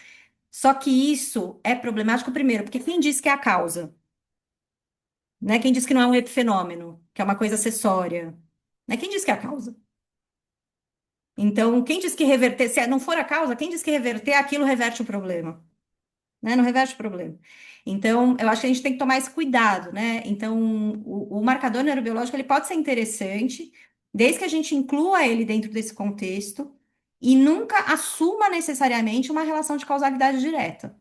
Só que isso é problemático, primeiro, porque quem diz que é a causa? Né? Quem diz que não é um epifenômeno, que é uma coisa acessória? Né? Quem diz que é a causa? Então, quem diz que reverter, se não for a causa, quem diz que reverter aquilo reverte o problema? Né? Não reverte o problema. Então, eu acho que a gente tem que tomar esse cuidado, né? Então, o marcador neurobiológico ele pode ser interessante, desde que a gente inclua ele dentro desse contexto e nunca assuma necessariamente uma relação de causalidade direta.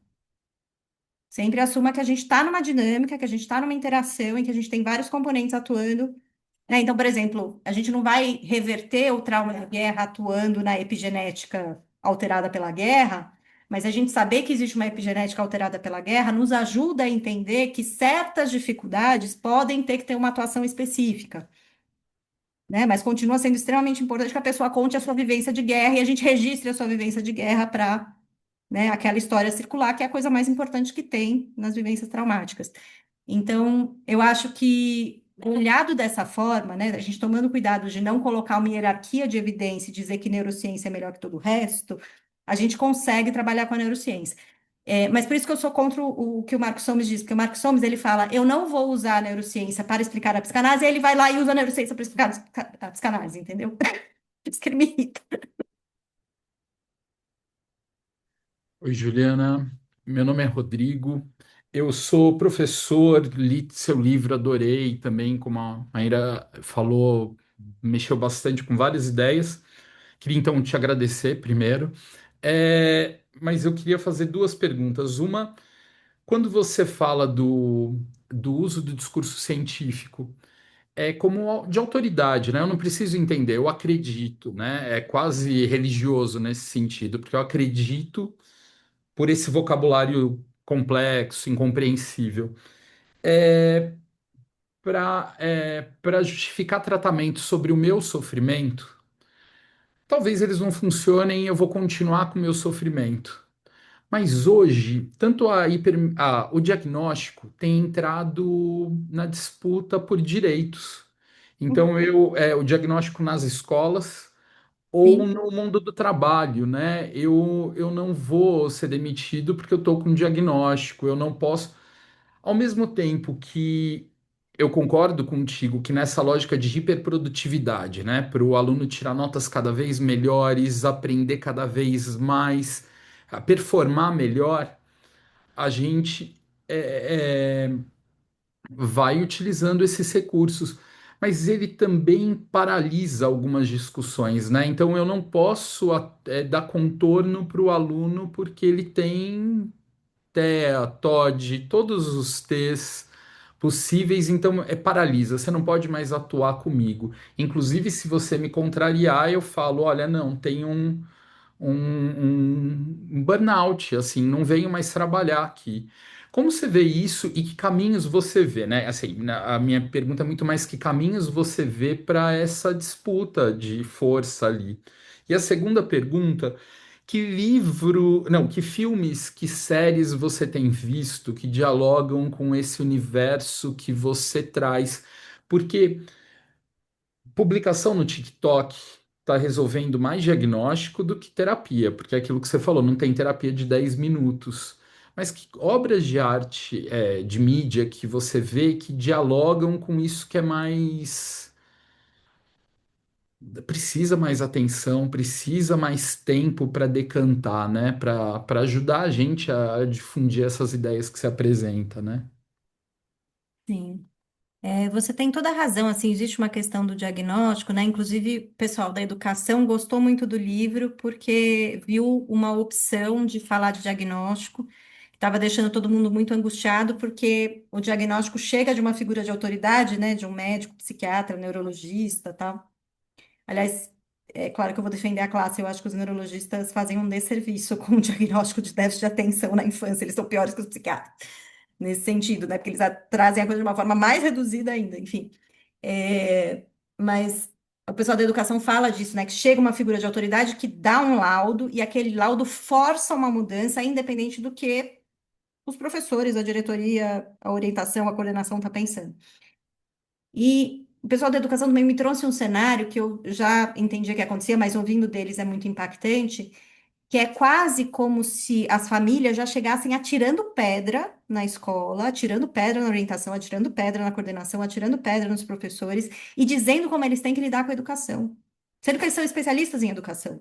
Sempre assuma que a gente está numa dinâmica, que a gente está numa interação, em que a gente tem vários componentes atuando, né? Então, por exemplo, a gente não vai reverter o trauma da guerra atuando na epigenética alterada pela guerra, mas a gente saber que existe uma epigenética alterada pela guerra nos ajuda a entender que certas dificuldades podem ter que ter uma atuação específica, né? Mas continua sendo extremamente importante que a pessoa conte a sua vivência de guerra e a gente registre a sua vivência de guerra para, né, aquela história circular, que é a coisa mais importante que tem nas vivências traumáticas. Então, eu acho que, olhado dessa forma, né, a gente tomando cuidado de não colocar uma hierarquia de evidência e dizer que neurociência é melhor que todo o resto, a gente consegue trabalhar com a neurociência. Mas por isso que eu sou contra o que o Marcos Somes diz, porque o Marcos Somes, ele fala, eu não vou usar a neurociência para explicar a psicanálise, e ele vai lá e usa a neurociência para explicar a psicanálise, entendeu? Isso que ele me irrita. Oi, Juliana. Meu nome é Rodrigo. Eu sou professor, li seu livro, adorei também, como a Maíra falou, mexeu bastante com várias ideias. Queria então te agradecer primeiro. Mas eu queria fazer duas perguntas. Uma, quando você fala do uso do discurso científico, é como de autoridade, né? Eu não preciso entender, eu acredito, né? É quase religioso nesse sentido, porque eu acredito por esse vocabulário complexo, incompreensível. Para justificar tratamento sobre o meu sofrimento, talvez eles não funcionem e eu vou continuar com o meu sofrimento. Mas hoje, tanto o diagnóstico tem entrado na disputa por direitos. Então, o diagnóstico nas escolas ou Sim, no mundo do trabalho, né? Eu não vou ser demitido porque eu estou com um diagnóstico, eu não posso. Ao mesmo tempo que eu concordo contigo que nessa lógica de hiperprodutividade, né, para o aluno tirar notas cada vez melhores, aprender cada vez mais, a performar melhor, a gente vai utilizando esses recursos, mas ele também paralisa algumas discussões, né? Então eu não posso dar contorno para o aluno porque ele tem TEA, TOD, todos os T's possíveis, então paralisa, você não pode mais atuar comigo. Inclusive, se você me contrariar, eu falo, olha, não, tem um burnout, assim, não venho mais trabalhar aqui. Como você vê isso e que caminhos você vê, né? Assim, a minha pergunta é muito mais que caminhos você vê para essa disputa de força ali. E a segunda pergunta, que livro, não, que filmes, que séries você tem visto que dialogam com esse universo que você traz? Porque publicação no TikTok está resolvendo mais diagnóstico do que terapia, porque é aquilo que você falou, não tem terapia de 10 minutos. Mas que obras de arte, de mídia que você vê que dialogam com isso que é mais. Precisa mais atenção, precisa mais tempo para decantar, né? Para ajudar a gente a difundir essas ideias que se apresenta, né? sim. Você tem toda a razão, assim, existe uma questão do diagnóstico, né? Inclusive, o pessoal da educação gostou muito do livro porque viu uma opção de falar de diagnóstico, que estava deixando todo mundo muito angustiado, porque o diagnóstico chega de uma figura de autoridade, né? De um médico, psiquiatra, neurologista, tal. Aliás, é claro que eu vou defender a classe, eu acho que os neurologistas fazem um desserviço com o diagnóstico de déficit de atenção na infância, eles são piores que os psiquiatras nesse sentido, né? Porque eles trazem a coisa de uma forma mais reduzida ainda, enfim. Mas o pessoal da educação fala disso, né? Que chega uma figura de autoridade que dá um laudo e aquele laudo força uma mudança, independente do que os professores, a diretoria, a orientação, a coordenação está pensando. E o pessoal da educação também me trouxe um cenário que eu já entendia que acontecia, mas ouvindo deles é muito impactante, que é quase como se as famílias já chegassem atirando pedra na escola, atirando pedra na orientação, atirando pedra na coordenação, atirando pedra nos professores e dizendo como eles têm que lidar com a educação, sendo que eles são especialistas em educação.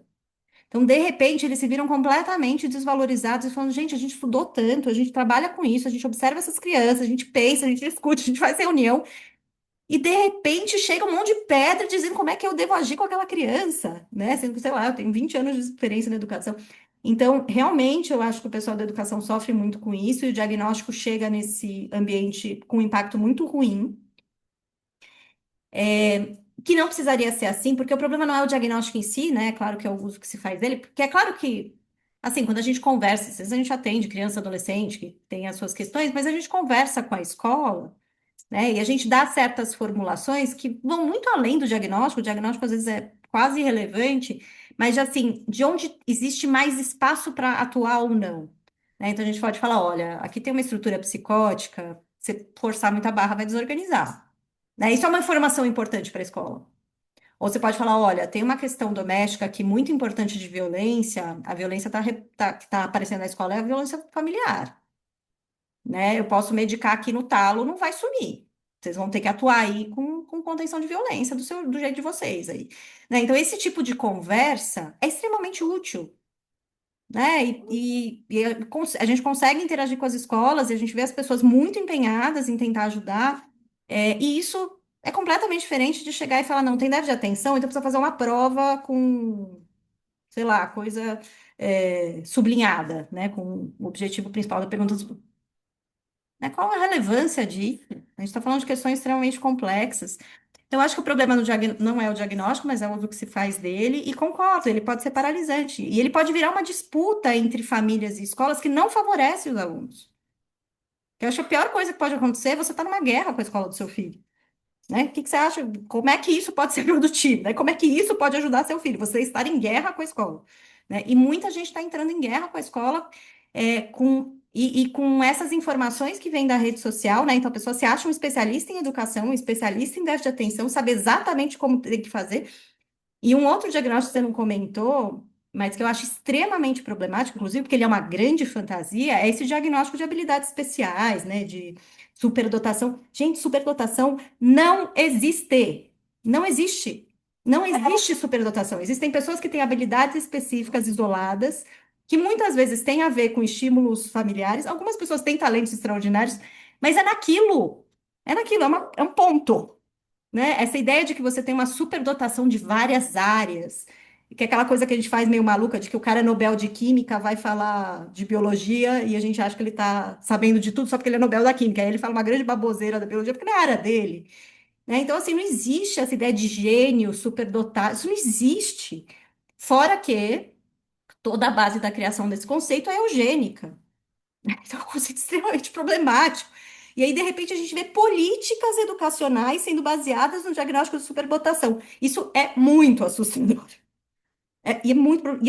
Então, de repente, eles se viram completamente desvalorizados e falando, gente, a gente estudou tanto, a gente trabalha com isso, a gente observa essas crianças, a gente pensa, a gente discute, a gente faz reunião, e de repente chega um monte de pedra dizendo como é que eu devo agir com aquela criança, né? Sendo que, sei lá, eu tenho 20 anos de experiência na educação. Então, realmente, eu acho que o pessoal da educação sofre muito com isso, e o diagnóstico chega nesse ambiente com um impacto muito ruim, que não precisaria ser assim, porque o problema não é o diagnóstico em si, né? Claro que é o uso que se faz dele, porque é claro que, assim, quando a gente conversa, às vezes a gente atende criança, adolescente, que tem as suas questões, mas a gente conversa com a escola, né? E a gente dá certas formulações que vão muito além do diagnóstico. O diagnóstico às vezes é quase irrelevante, mas assim, de onde existe mais espaço para atuar ou não, né? Então a gente pode falar, olha, aqui tem uma estrutura psicótica, você forçar muita barra vai desorganizar, né? Isso é uma informação importante para a escola. Ou você pode falar, olha, tem uma questão doméstica aqui muito importante de violência, a violência que tá aparecendo na escola é a violência familiar, né? Eu posso medicar aqui no talo, não vai sumir. Vocês vão ter que atuar aí com contenção de violência do jeito de vocês aí, né? Então, esse tipo de conversa é extremamente útil, né? A gente consegue interagir com as escolas e a gente vê as pessoas muito empenhadas em tentar ajudar, e isso é completamente diferente de chegar e falar, não, tem déficit de atenção, então precisa fazer uma prova com, sei lá, coisa sublinhada, né? Com o objetivo principal da pergunta, né? Qual a relevância disso? A gente está falando de questões extremamente complexas. Então, eu acho que o problema não é o diagnóstico, mas é o uso que se faz dele, e concordo, ele pode ser paralisante. E ele pode virar uma disputa entre famílias e escolas que não favorece os alunos. Eu acho que a pior coisa que pode acontecer é você estar numa guerra com a escola do seu filho. Né? O que que você acha? Como é que isso pode ser produtivo? Né? Como é que isso pode ajudar seu filho? Você estar em guerra com a escola. Né? E muita gente está entrando em guerra com a escola e com essas informações que vêm da rede social, né? Então a pessoa se acha um especialista em educação, um especialista em déficit de atenção, sabe exatamente como tem que fazer. E um outro diagnóstico que você não comentou, mas que eu acho extremamente problemático, inclusive porque ele é uma grande fantasia, é esse diagnóstico de habilidades especiais, né? De superdotação. Gente, superdotação não existe. Não existe. Não existe superdotação. Existem pessoas que têm habilidades específicas isoladas, que muitas vezes têm a ver com estímulos familiares. Algumas pessoas têm talentos extraordinários, mas é naquilo. É naquilo, é um ponto, né? Essa ideia de que você tem uma superdotação de várias áreas, e que é aquela coisa que a gente faz meio maluca, de que o cara é Nobel de Química vai falar de biologia e a gente acha que ele está sabendo de tudo só porque ele é Nobel da Química. Aí ele fala uma grande baboseira da biologia porque não é a área dele, né? Então, assim, não existe essa ideia de gênio, superdotado, isso não existe. Fora que toda a base da criação desse conceito é eugênica. Então, é um conceito extremamente problemático. E aí, de repente, a gente vê políticas educacionais sendo baseadas no diagnóstico de superdotação. Isso é muito assustador. E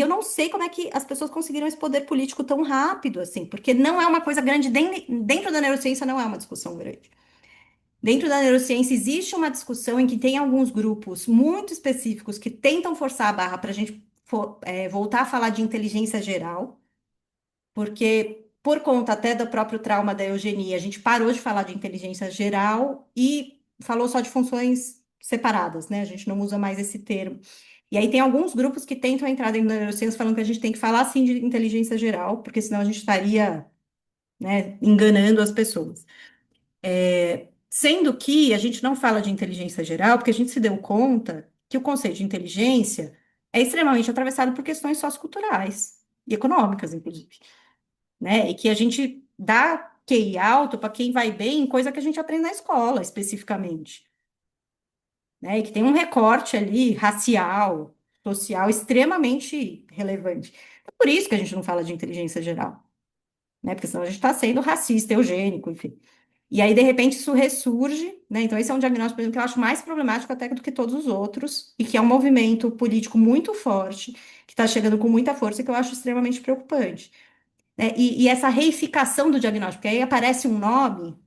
eu não sei como é que as pessoas conseguiram esse poder político tão rápido, assim, porque não é uma coisa grande, dentro da neurociência não é uma discussão grande. Dentro da neurociência existe uma discussão em que tem alguns grupos muito específicos que tentam forçar a barra para a gente voltar a falar de inteligência geral, porque por conta até do próprio trauma da eugenia, a gente parou de falar de inteligência geral e falou só de funções separadas, né? A gente não usa mais esse termo. E aí tem alguns grupos que tentam entrar dentro da neurociência falando que a gente tem que falar sim de inteligência geral, porque senão a gente estaria, né, enganando as pessoas. Sendo que a gente não fala de inteligência geral, porque a gente se deu conta que o conceito de inteligência é extremamente atravessado por questões socioculturais e econômicas, inclusive, né? E que a gente dá QI alto para quem vai bem em coisa que a gente aprende na escola, especificamente, né? E que tem um recorte ali racial, social, extremamente relevante. É por isso que a gente não fala de inteligência geral, né? Porque senão a gente está sendo racista, eugênico, enfim. E aí, de repente, isso ressurge, né? Então, esse é um diagnóstico, por exemplo, que eu acho mais problemático até do que todos os outros, e que é um movimento político muito forte, que está chegando com muita força e que eu acho extremamente preocupante. né? E essa reificação do diagnóstico, porque aí aparece um nome,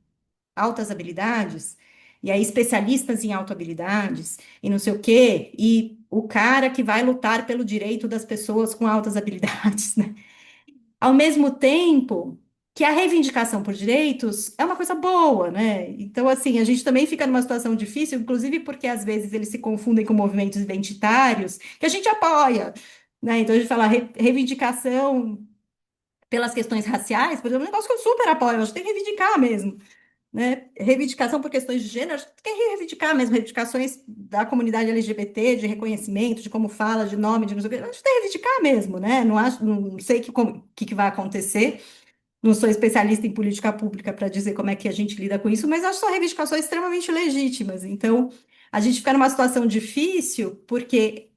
altas habilidades, e aí especialistas em autohabilidades, e não sei o quê, e o cara que vai lutar pelo direito das pessoas com altas habilidades, né? Ao mesmo tempo que a reivindicação por direitos é uma coisa boa, né? Então, assim, a gente também fica numa situação difícil, inclusive porque às vezes eles se confundem com movimentos identitários, que a gente apoia, né? Então, a gente fala reivindicação pelas questões raciais, por exemplo, é um negócio que eu super apoio, a gente tem que reivindicar mesmo, né? Reivindicação por questões de gênero, a gente tem que reivindicar mesmo, reivindicações da comunidade LGBT, de reconhecimento, de como fala, de nome, de não sei o quê, a gente tem que reivindicar mesmo, né? Não acho, não sei que vai acontecer, não sou especialista em política pública para dizer como é que a gente lida com isso, mas acho que são reivindicações extremamente legítimas. Então, a gente fica numa situação difícil porque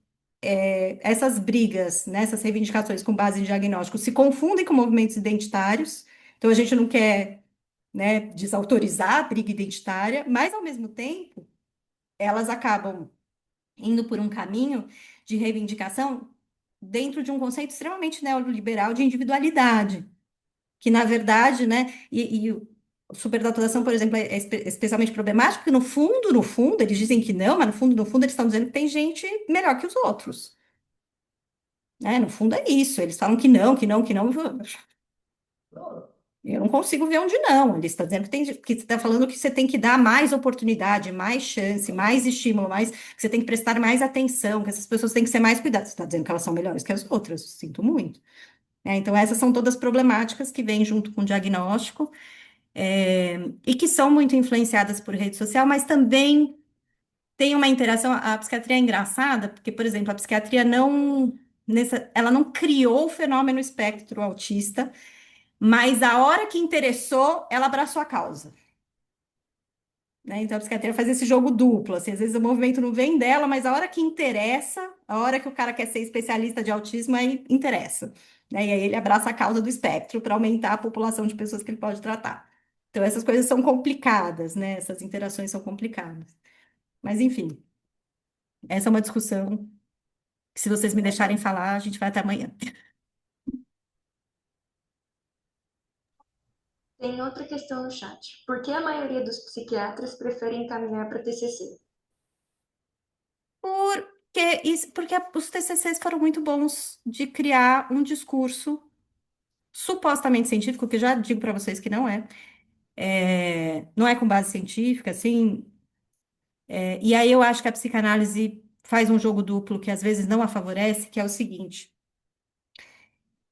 essas brigas, né, essas reivindicações com base em diagnóstico se confundem com movimentos identitários. Então, a gente não quer, né, desautorizar a briga identitária, mas, ao mesmo tempo, elas acabam indo por um caminho de reivindicação dentro de um conceito extremamente neoliberal de individualidade que na verdade, né, e o superdatação, por exemplo, é especialmente problemático, porque no fundo, eles dizem que não, mas no fundo, eles estão dizendo que tem gente melhor que os outros, né? No fundo é isso, eles falam que não, que não, que não. Eu não consigo ver onde não. Eles estão dizendo que você está falando que você tem que dar mais oportunidade, mais chance, mais estímulo, mais, que você tem que prestar mais atenção, que essas pessoas têm que ser mais cuidadas. Você está dizendo que elas são melhores que as outras, sinto muito. Então, essas são todas problemáticas que vêm junto com o diagnóstico. E que são muito influenciadas por rede social, mas também tem uma interação. A psiquiatria é engraçada, porque, por exemplo, a psiquiatria ela não criou o fenômeno espectro autista, mas a hora que interessou, ela abraçou a causa. Né? Então, a psiquiatria faz esse jogo duplo, assim, às vezes o movimento não vem dela, mas a hora que interessa, a hora que o cara quer ser especialista de autismo, aí interessa. Né? E aí ele abraça a causa do espectro para aumentar a população de pessoas que ele pode tratar. Então, essas coisas são complicadas, né? Essas interações são complicadas. Mas, enfim, essa é uma discussão que, se vocês me deixarem falar, a gente vai até amanhã. Tem outra questão no chat. Por que a maioria dos psiquiatras preferem encaminhar para TCC? Porque os TCCs foram muito bons de criar um discurso supostamente científico, que eu já digo para vocês que não é. Não é com base científica, assim. E aí eu acho que a psicanálise faz um jogo duplo que às vezes não a favorece, que é o seguinte: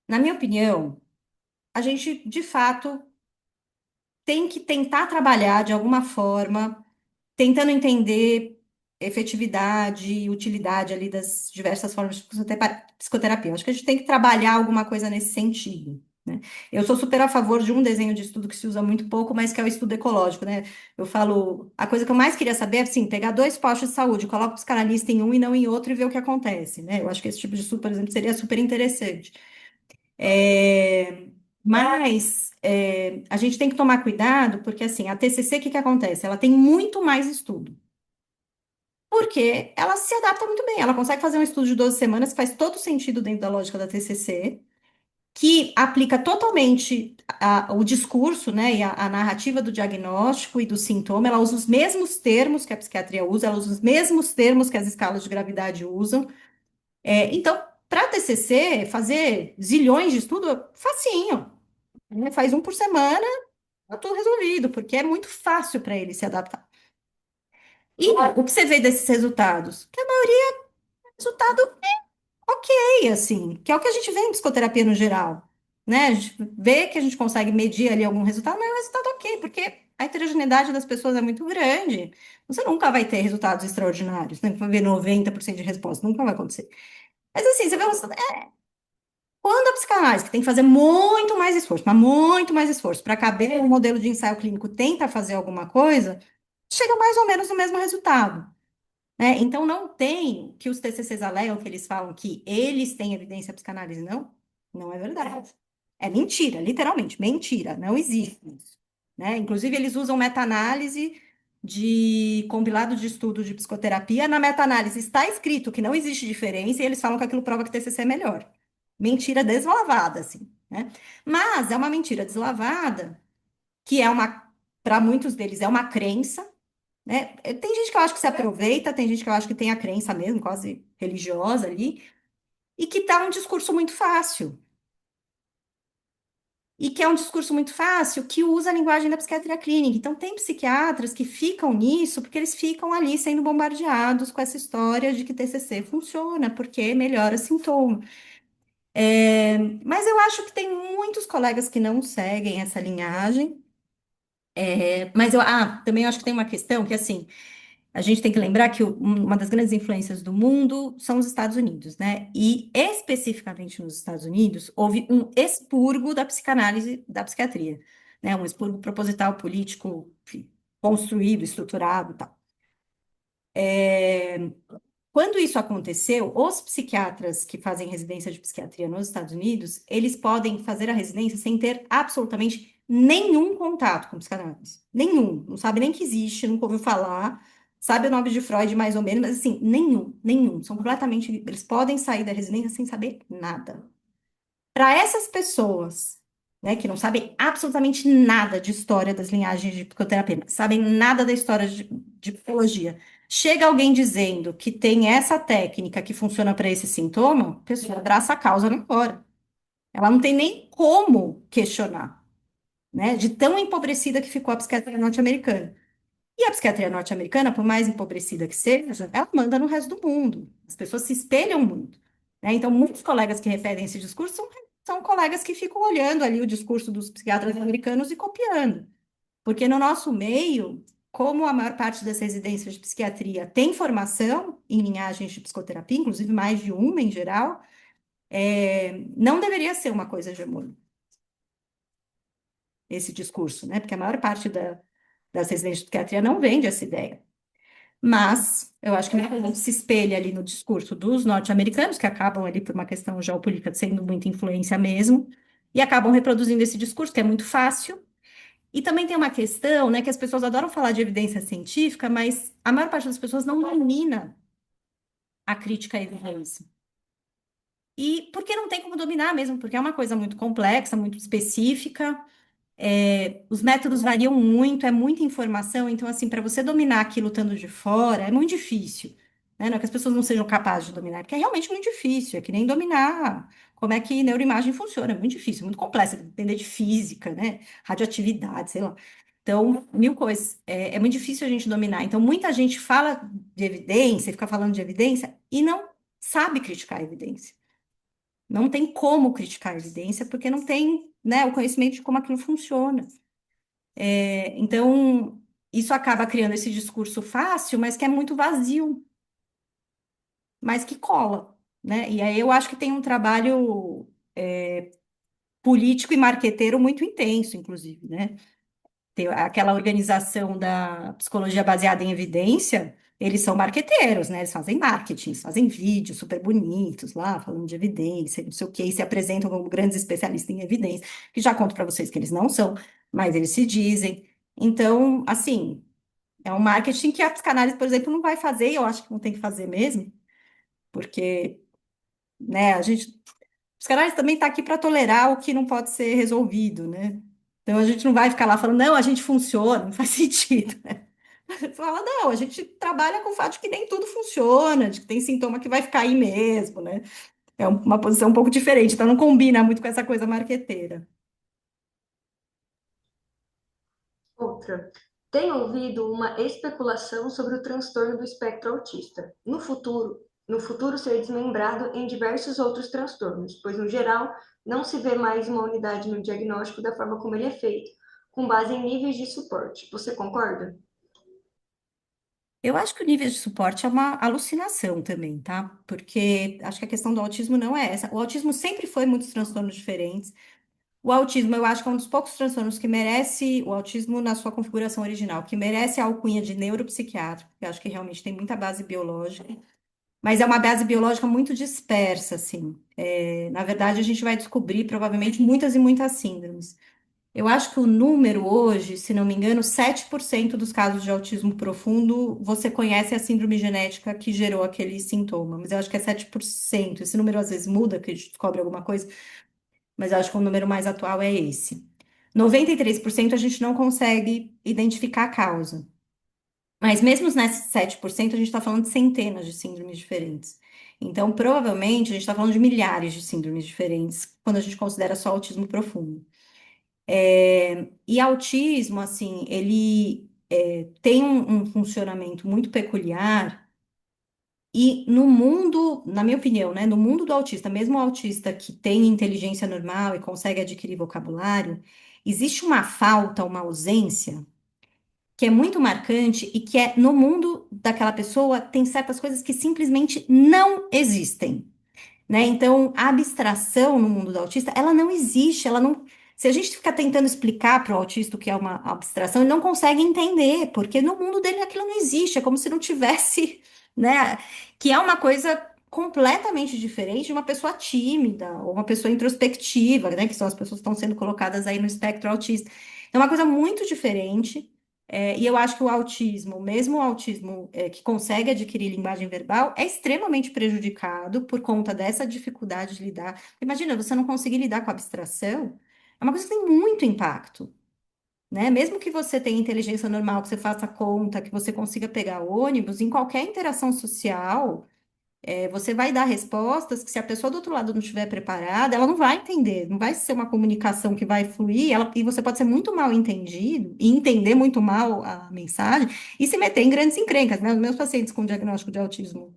na minha opinião, a gente de fato tem que tentar trabalhar de alguma forma, tentando entender efetividade e utilidade ali das diversas formas de psicoterapia. Eu acho que a gente tem que trabalhar alguma coisa nesse sentido, né? Eu sou super a favor de um desenho de estudo que se usa muito pouco, mas que é o estudo ecológico, né? Eu falo, a coisa que eu mais queria saber é, assim, pegar dois postos de saúde, coloca o psicanalista em um e não em outro e ver o que acontece, né? Eu acho que esse tipo de estudo, por exemplo, seria super interessante. Mas a gente tem que tomar cuidado, porque assim, a TCC, o que que acontece? Ela tem muito mais estudo. Porque ela se adapta muito bem. Ela consegue fazer um estudo de 12 semanas que faz todo sentido dentro da lógica da TCC, que aplica totalmente o discurso, né, e a narrativa do diagnóstico e do sintoma. Ela usa os mesmos termos que a psiquiatria usa, ela usa os mesmos termos que as escalas de gravidade usam. Então, para a TCC, fazer zilhões de estudo, facinho. Né? Faz um por semana, tá tudo resolvido, porque é muito fácil para ele se adaptar. E o que você vê desses resultados? Que a maioria é resultado ok, assim, que é o que a gente vê em psicoterapia no geral, né? A gente vê que a gente consegue medir ali algum resultado, mas é um resultado ok, porque a heterogeneidade das pessoas é muito grande. Você nunca vai ter resultados extraordinários, né? Vai ver 90% de resposta, nunca vai acontecer. Mas assim, você vê um resultado. Quando a psicanálise, que tem que fazer muito mais esforço, mas muito mais esforço, para caber um modelo de ensaio clínico, tenta fazer alguma coisa, chega mais ou menos no mesmo resultado. Né? Então, não tem que os TCCs alegam que eles falam que eles têm evidência psicanálise, não. Não é verdade. É mentira, literalmente, mentira, não existe isso. Né? Inclusive, eles usam meta-análise de compilado de estudo de psicoterapia. Na meta-análise está escrito que não existe diferença e eles falam que aquilo prova que TCC é melhor. mentira deslavada, assim, né? Mas é uma mentira deslavada que é uma, para muitos deles, é uma crença, né? Tem gente que eu acho que se aproveita, tem gente que eu acho que tem a crença mesmo, quase religiosa ali, e que tá um discurso muito fácil. E que é um discurso muito fácil, que usa a linguagem da psiquiatria clínica. Então, tem psiquiatras que ficam nisso, porque eles ficam ali sendo bombardeados com essa história de que TCC funciona, porque melhora sintoma. Mas eu acho que tem muitos colegas que não seguem essa linhagem. Mas também acho que tem uma questão que, assim, a gente tem que lembrar que uma das grandes influências do mundo são os Estados Unidos, né? E especificamente nos Estados Unidos, houve um expurgo da psicanálise, da psiquiatria, né? Um expurgo proposital, político, enfim, construído, estruturado e tal. Quando isso aconteceu, os psiquiatras que fazem residência de psiquiatria nos Estados Unidos, eles podem fazer a residência sem ter absolutamente nenhum contato com psicanálise. Nenhum. Não sabe nem que existe, nunca ouviu falar. Sabe o nome de Freud mais ou menos, mas assim, nenhum. São completamente. Eles podem sair da residência sem saber nada. Para essas pessoas, né, que não sabem absolutamente nada de história das linhagens de psicoterapia, não sabem nada da história de psicologia, chega alguém dizendo que tem essa técnica que funciona para esse sintoma, a pessoa abraça a causa na hora. Ela não tem nem como questionar, né, de tão empobrecida que ficou a psiquiatria norte-americana. E a psiquiatria norte-americana, por mais empobrecida que seja, ela manda no resto do mundo. As pessoas se espelham muito, né? Então, muitos colegas que referem esse discurso são colegas que ficam olhando ali o discurso dos psiquiatras americanos e copiando. Porque no nosso meio, como a maior parte das residências de psiquiatria tem formação em linhagens de psicoterapia, inclusive mais de uma em geral, não deveria ser uma coisa hegemônica, esse discurso, né? Porque a maior parte das residências de psiquiatria não vende essa ideia. Mas eu acho que muita gente se espelha ali no discurso dos norte-americanos, que acabam ali por uma questão geopolítica sendo muita influência mesmo, e acabam reproduzindo esse discurso, que é muito fácil. E também tem uma questão, né, que as pessoas adoram falar de evidência científica, mas a maior parte das pessoas não domina a crítica à evidência. E porque não tem como dominar mesmo, porque é uma coisa muito complexa, muito específica. Os métodos variam muito, é muita informação, então, assim, para você dominar aquilo estando de fora, é muito difícil, né? Não é que as pessoas não sejam capazes de dominar, porque é realmente muito difícil, é que nem dominar como é que neuroimagem funciona, é muito difícil, é muito complexo, tem que depender de física, né? Radioatividade, sei lá. Então, mil coisas. É muito difícil a gente dominar. Então, muita gente fala de evidência, fica falando de evidência, e não sabe criticar a evidência. Não tem como criticar a evidência, porque não tem, né, o conhecimento de como aquilo funciona. Então, isso acaba criando esse discurso fácil, mas que é muito vazio, mas que cola, né? E aí eu acho que tem um trabalho político e marqueteiro muito intenso, inclusive, né? Tem aquela organização da psicologia baseada em evidência, eles são marqueteiros, né? Eles fazem marketing, eles fazem vídeos super bonitos lá, falando de evidência, não sei o quê, e se apresentam como grandes especialistas em evidência, que já conto para vocês que eles não são, mas eles se dizem. Então, assim, é um marketing que a psicanálise, por exemplo, não vai fazer, e eu acho que não tem que fazer mesmo, porque, né, a psicanálise também está aqui para tolerar o que não pode ser resolvido, né? Então a gente não vai ficar lá falando, não, a gente funciona, não faz sentido, né? Fala, não, a gente trabalha com o fato de que nem tudo funciona, de que tem sintoma que vai ficar aí mesmo, né? É uma posição um pouco diferente, então não combina muito com essa coisa marqueteira. Outra. Tenho ouvido uma especulação sobre o transtorno do espectro autista. No futuro ser desmembrado em diversos outros transtornos, pois, no geral, não se vê mais uma unidade no diagnóstico da forma como ele é feito, com base em níveis de suporte. Você concorda? Eu acho que o nível de suporte é uma alucinação também, tá? Porque acho que a questão do autismo não é essa. O autismo sempre foi muitos transtornos diferentes. O autismo, eu acho que é um dos poucos transtornos que merece, o autismo na sua configuração original, que merece a alcunha de neuropsiquiátrico, que eu acho que realmente tem muita base biológica, mas é uma base biológica muito dispersa, assim. Na verdade, a gente vai descobrir provavelmente muitas e muitas síndromes. Eu acho que o número hoje, se não me engano, 7% dos casos de autismo profundo, você conhece a síndrome genética que gerou aquele sintoma, mas eu acho que é 7%. Esse número às vezes muda, porque a gente descobre alguma coisa, mas eu acho que o número mais atual é esse. 93% a gente não consegue identificar a causa. Mas mesmo nesses 7%, a gente está falando de centenas de síndromes diferentes. Então, provavelmente, a gente está falando de milhares de síndromes diferentes quando a gente considera só autismo profundo. E autismo, assim, ele tem um funcionamento muito peculiar. E no mundo, na minha opinião, né, no mundo do autista, mesmo o autista que tem inteligência normal e consegue adquirir vocabulário, existe uma falta, uma ausência que é muito marcante e que é no mundo daquela pessoa tem certas coisas que simplesmente não existem, né? Então, a abstração no mundo do autista, ela não existe, ela não. Se a gente ficar tentando explicar para o autista o que é uma abstração, ele não consegue entender, porque no mundo dele aquilo não existe, é como se não tivesse, né? Que é uma coisa completamente diferente de uma pessoa tímida ou uma pessoa introspectiva, né? Que são as pessoas que estão sendo colocadas aí no espectro autista. É uma coisa muito diferente. E eu acho que o autismo, mesmo o autismo que consegue adquirir linguagem verbal, é extremamente prejudicado por conta dessa dificuldade de lidar. Imagina, você não conseguir lidar com a abstração, é uma coisa que tem muito impacto, né? Mesmo que você tenha inteligência normal, que você faça conta, que você consiga pegar ônibus, em qualquer interação social, você vai dar respostas que, se a pessoa do outro lado não estiver preparada, ela não vai entender, não vai ser uma comunicação que vai fluir, e você pode ser muito mal entendido e entender muito mal a mensagem e se meter em grandes encrencas, né? Os meus pacientes com diagnóstico de autismo,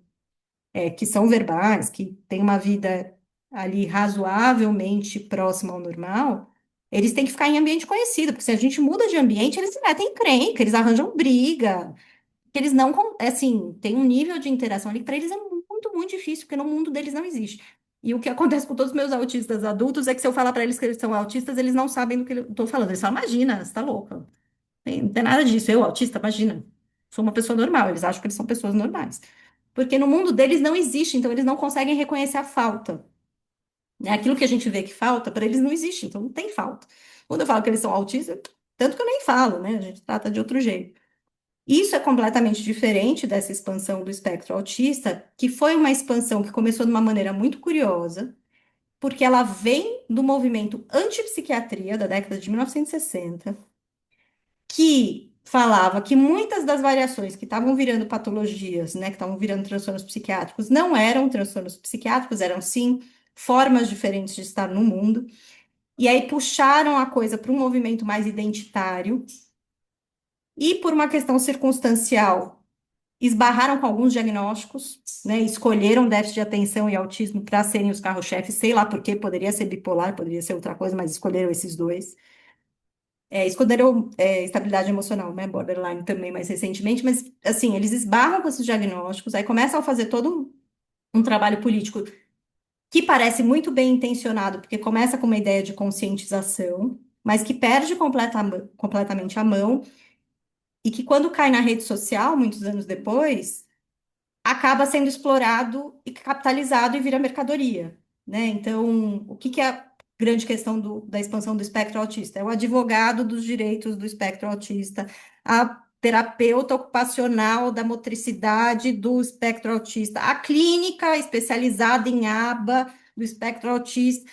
que são verbais, que têm uma vida ali razoavelmente próxima ao normal, eles têm que ficar em ambiente conhecido, porque se a gente muda de ambiente, eles se metem em encrenca, eles arranjam briga, que eles não, assim, tem um nível de interação ali que para eles é muito, muito difícil, porque no mundo deles não existe. E o que acontece com todos os meus autistas adultos é que se eu falar para eles que eles são autistas, eles não sabem do que eu estou falando. Eles falam, imagina, você tá louca. Não tem nada disso. Eu, autista, imagina. Sou uma pessoa normal. Eles acham que eles são pessoas normais. Porque no mundo deles não existe, então eles não conseguem reconhecer a falta. Né? Aquilo que a gente vê que falta, para eles não existe, então não tem falta. Quando eu falo que eles são autistas, tanto que eu nem falo, né? A gente trata de outro jeito. Isso é completamente diferente dessa expansão do espectro autista, que foi uma expansão que começou de uma maneira muito curiosa, porque ela vem do movimento antipsiquiatria da década de 1960, que falava que muitas das variações que estavam virando patologias, né, que estavam virando transtornos psiquiátricos, não eram transtornos psiquiátricos, eram sim formas diferentes de estar no mundo. E aí puxaram a coisa para um movimento mais identitário, e por uma questão circunstancial esbarraram com alguns diagnósticos, né? Escolheram déficit de atenção e autismo para serem os carro-chefes, sei lá por quê, poderia ser bipolar, poderia ser outra coisa, mas escolheram esses dois. Escolheram estabilidade emocional, né? Borderline também mais recentemente, mas assim, eles esbarram com esses diagnósticos, aí começam a fazer todo um trabalho político que parece muito bem intencionado, porque começa com uma ideia de conscientização, mas que perde completamente a mão, e que quando cai na rede social, muitos anos depois, acaba sendo explorado e capitalizado e vira mercadoria, né? Então, o que que é a grande questão da expansão do espectro autista? É o advogado dos direitos do espectro autista, a terapeuta ocupacional da motricidade do espectro autista, a clínica especializada em aba do espectro autista.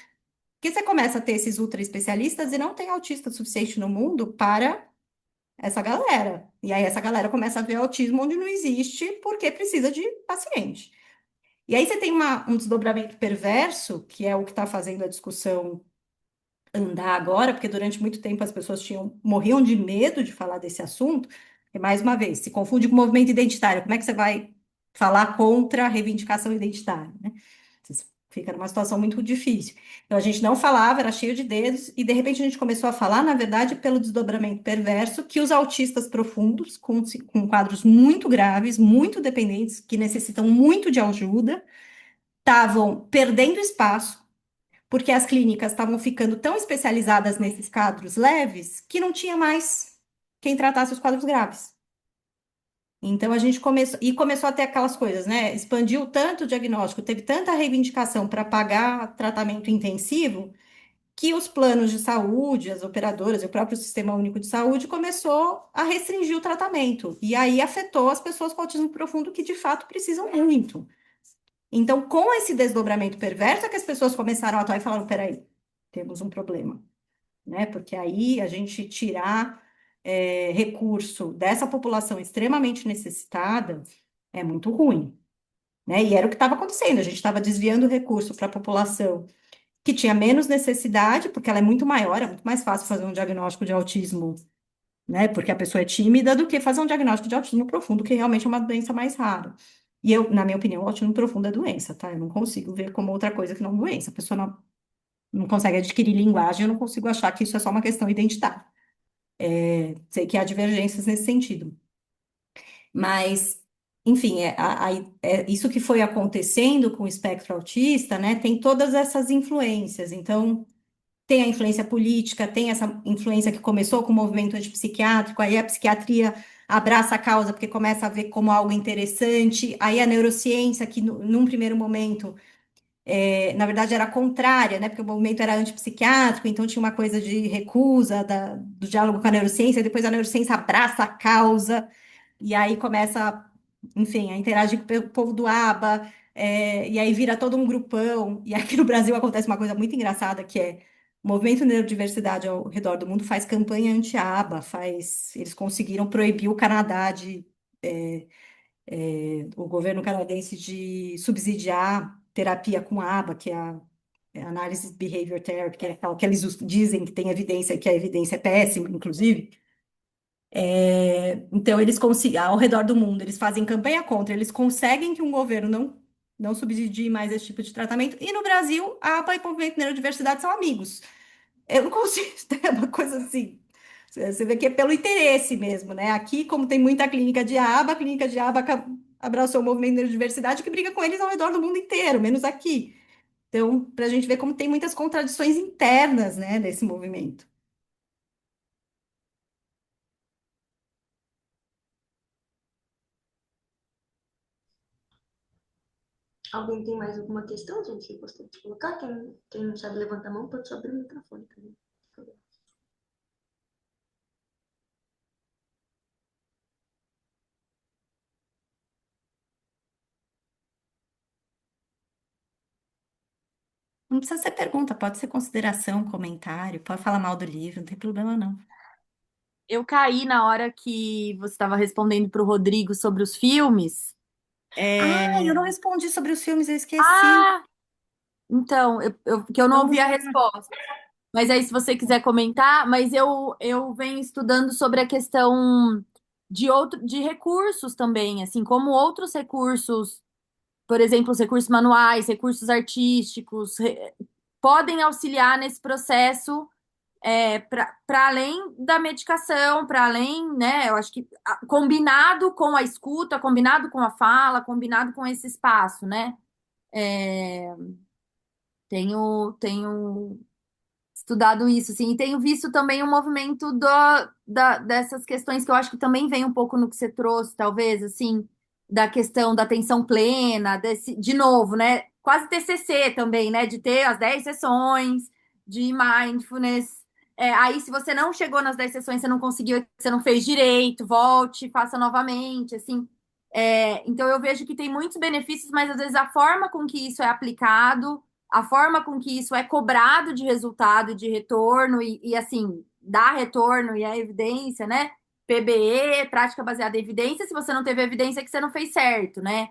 Porque você começa a ter esses ultra especialistas e não tem autista suficiente no mundo para essa galera. E aí essa galera começa a ver autismo onde não existe, porque precisa de paciente. E aí você tem um desdobramento perverso, que é o que está fazendo a discussão andar agora, porque durante muito tempo as pessoas morriam de medo de falar desse assunto. E mais uma vez, se confunde com o movimento identitário. Como é que você vai falar contra a reivindicação identitária, né? Você fica numa situação muito difícil. Então a gente não falava, era cheio de dedos, e de repente a gente começou a falar, na verdade, pelo desdobramento perverso, que os autistas profundos, com quadros muito graves, muito dependentes, que necessitam muito de ajuda, estavam perdendo espaço, porque as clínicas estavam ficando tão especializadas nesses quadros leves que não tinha mais quem tratasse os quadros graves. Então a gente começou a ter aquelas coisas, né? Expandiu tanto o diagnóstico, teve tanta reivindicação para pagar tratamento intensivo, que os planos de saúde, as operadoras e o próprio Sistema Único de Saúde começou a restringir o tratamento. E aí afetou as pessoas com autismo profundo que de fato precisam muito. Então, com esse desdobramento perverso, é que as pessoas começaram a atuar e falaram: peraí, temos um problema, né? Porque aí a gente tirar recurso dessa população extremamente necessitada é muito ruim, né? E era o que estava acontecendo, a gente estava desviando recurso para a população que tinha menos necessidade, porque ela é muito maior, é muito mais fácil fazer um diagnóstico de autismo, né? Porque a pessoa é tímida do que fazer um diagnóstico de autismo profundo, que realmente é uma doença mais rara. E eu, na minha opinião, o autismo profundo é doença, tá? Eu não consigo ver como outra coisa que não doença. A pessoa não consegue adquirir linguagem, eu não consigo achar que isso é só uma questão identitária. Sei que há divergências nesse sentido. Mas, enfim, isso que foi acontecendo com o espectro autista, né? Tem todas essas influências. Então, tem a influência política, tem essa influência que começou com o movimento antipsiquiátrico, aí a psiquiatria abraça a causa porque começa a ver como algo interessante, aí a neurociência, que num primeiro momento, na verdade, era contrária, né? Porque o movimento era antipsiquiátrico, então tinha uma coisa de recusa do diálogo com a neurociência, e depois a neurociência abraça a causa, e aí começa, enfim, a interagir com o povo do ABA, e aí vira todo um grupão. E aqui no Brasil acontece uma coisa muito engraçada, que é o movimento Neurodiversidade ao redor do mundo faz campanha anti-ABA, eles conseguiram proibir o Canadá o governo canadense de subsidiar terapia com ABA, que é a Analysis Behavior Therapy, que é aquela que eles dizem que tem evidência, que a evidência é péssima, inclusive. Então, eles conseguem, ao redor do mundo, eles fazem campanha contra, eles conseguem que um governo não subsidie mais esse tipo de tratamento, e no Brasil, a APA e o Movimento Neurodiversidade são amigos. Eu não consigo ter uma coisa assim. Você vê que é pelo interesse mesmo, né? Aqui, como tem muita clínica de aba, a clínica de aba abraçou o movimento de neurodiversidade que briga com eles ao redor do mundo inteiro, menos aqui. Então, para a gente ver como tem muitas contradições internas, né, nesse movimento. Alguém tem mais alguma questão, gente, que gostaria de colocar? Quem não sabe levantar a mão, pode só abrir o microfone também. Não precisa ser pergunta, pode ser consideração, comentário, pode falar mal do livro, não tem problema não. Eu caí na hora que você estava respondendo para o Rodrigo sobre os filmes. Ah, eu não respondi sobre os filmes, eu esqueci. Ah, então, que eu não ouvi Vamos a lá. resposta. Mas aí, se você quiser comentar, mas eu venho estudando sobre a questão de recursos também, assim, como outros recursos, por exemplo, os recursos manuais, recursos artísticos, podem auxiliar nesse processo para além da medicação, para além, né? Eu acho que combinado com a escuta, combinado com a fala, combinado com esse espaço, né? É, tenho estudado isso, assim, e tenho visto também o movimento dessas questões que eu acho que também vem um pouco no que você trouxe, talvez, assim, da questão da atenção plena, de novo, né? Quase TCC também, né? De ter as 10 sessões de mindfulness. Aí, se você não chegou nas 10 sessões, você não conseguiu, você não fez direito, volte, faça novamente, assim. Então, eu vejo que tem muitos benefícios, mas às vezes a forma com que isso é aplicado, a forma com que isso é cobrado de resultado, de retorno, e assim, dá retorno e a evidência, né? PBE, prática baseada em evidência, se você não teve evidência é que você não fez certo, né?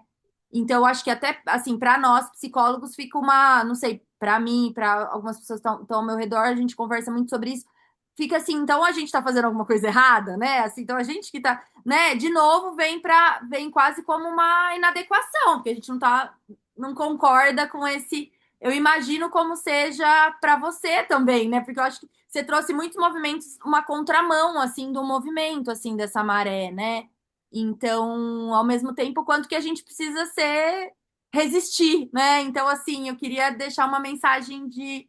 Então, eu acho que até, assim, para nós, psicólogos, fica não sei, para mim, para algumas pessoas que estão ao meu redor, a gente conversa muito sobre isso, fica assim, então a gente está fazendo alguma coisa errada, né? Assim, então a gente que está, né, de novo, vem quase como uma inadequação, porque a gente não concorda com esse. Eu imagino como seja para você também, né? Porque eu acho que você trouxe muitos movimentos, uma contramão, assim, do movimento, assim, dessa maré, né? Então, ao mesmo tempo, quanto que a gente precisa resistir, né? Então, assim, eu queria deixar uma mensagem de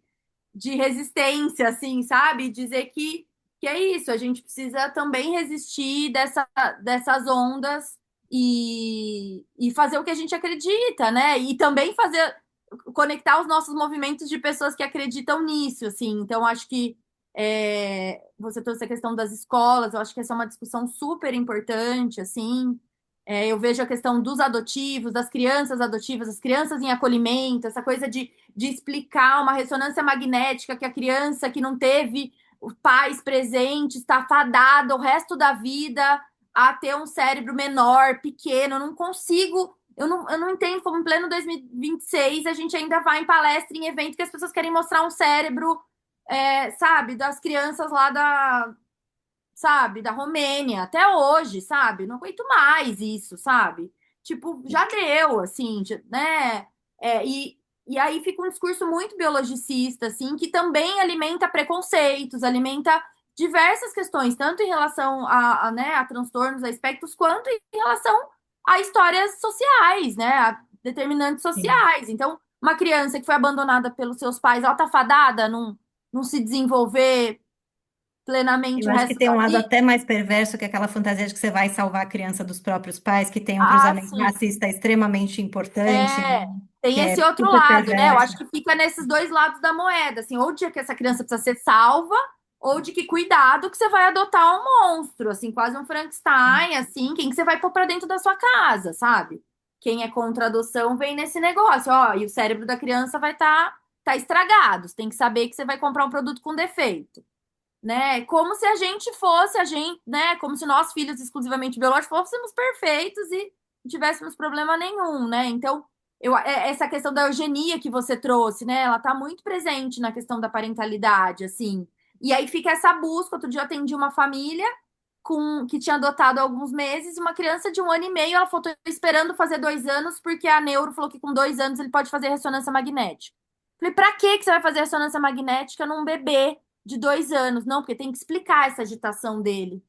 resistência, assim, sabe? Dizer que é isso, a gente precisa também resistir dessas ondas e fazer o que a gente acredita, né? E também fazer conectar os nossos movimentos de pessoas que acreditam nisso, assim. Então, acho que você trouxe a questão das escolas, eu acho que essa é uma discussão super importante, assim. Eu vejo a questão dos adotivos, das crianças adotivas, as crianças em acolhimento, essa coisa de explicar uma ressonância magnética que a criança que não teve os pais presentes está fadada o resto da vida a ter um cérebro menor, pequeno. Eu não consigo, eu não entendo como em pleno 2026 a gente ainda vai em palestra, em evento que as pessoas querem mostrar um cérebro, sabe, das crianças lá sabe, da Romênia, até hoje, sabe? Não aguento mais isso, sabe? Tipo, já deu, assim, né? E aí fica um discurso muito biologicista, assim, que também alimenta preconceitos, alimenta diversas questões, tanto em relação né, a transtornos, a aspectos, quanto em relação a histórias sociais, né? A determinantes Sim. sociais. Então, uma criança que foi abandonada pelos seus pais, ela tá fadada a não se desenvolver plenamente Eu o acho que resto tem um da lado vida. até mais perverso que aquela fantasia de que você vai salvar a criança dos próprios pais, que tem um Ah, cruzamento sim. racista extremamente importante, né? É, Que tem esse é outro super lado, né? Eu perverso. acho que fica nesses dois lados da moeda, assim, ou de que essa criança precisa ser salva, ou de que cuidado que você vai adotar um monstro, assim, quase um Frankenstein, assim, quem que você vai pôr pra dentro da sua casa, sabe? Quem é contra a adoção vem nesse negócio, ó, e o cérebro da criança vai tá estragado, você tem que saber que você vai comprar um produto com defeito, né? Como se a gente fosse, né? Como se nós, filhos exclusivamente biológicos, fôssemos perfeitos e não tivéssemos problema nenhum, né? Então, essa questão da eugenia que você trouxe, né? Ela tá muito presente na questão da parentalidade, assim. E aí fica essa busca. Outro dia eu atendi uma família que tinha adotado há alguns meses, uma criança de 1 ano e meio, ela falou, tô esperando fazer 2 anos, porque a neuro falou que com 2 anos ele pode fazer ressonância magnética. Falei, pra que você vai fazer ressonância magnética num bebê de 2 anos? Não, porque tem que explicar essa agitação dele.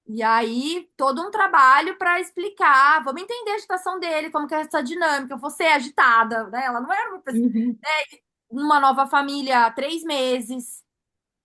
E aí, todo um trabalho para explicar, vamos entender a agitação dele, como que é essa dinâmica. Você é agitada, né? Ela não é Uhum. numa nova família há 3 meses.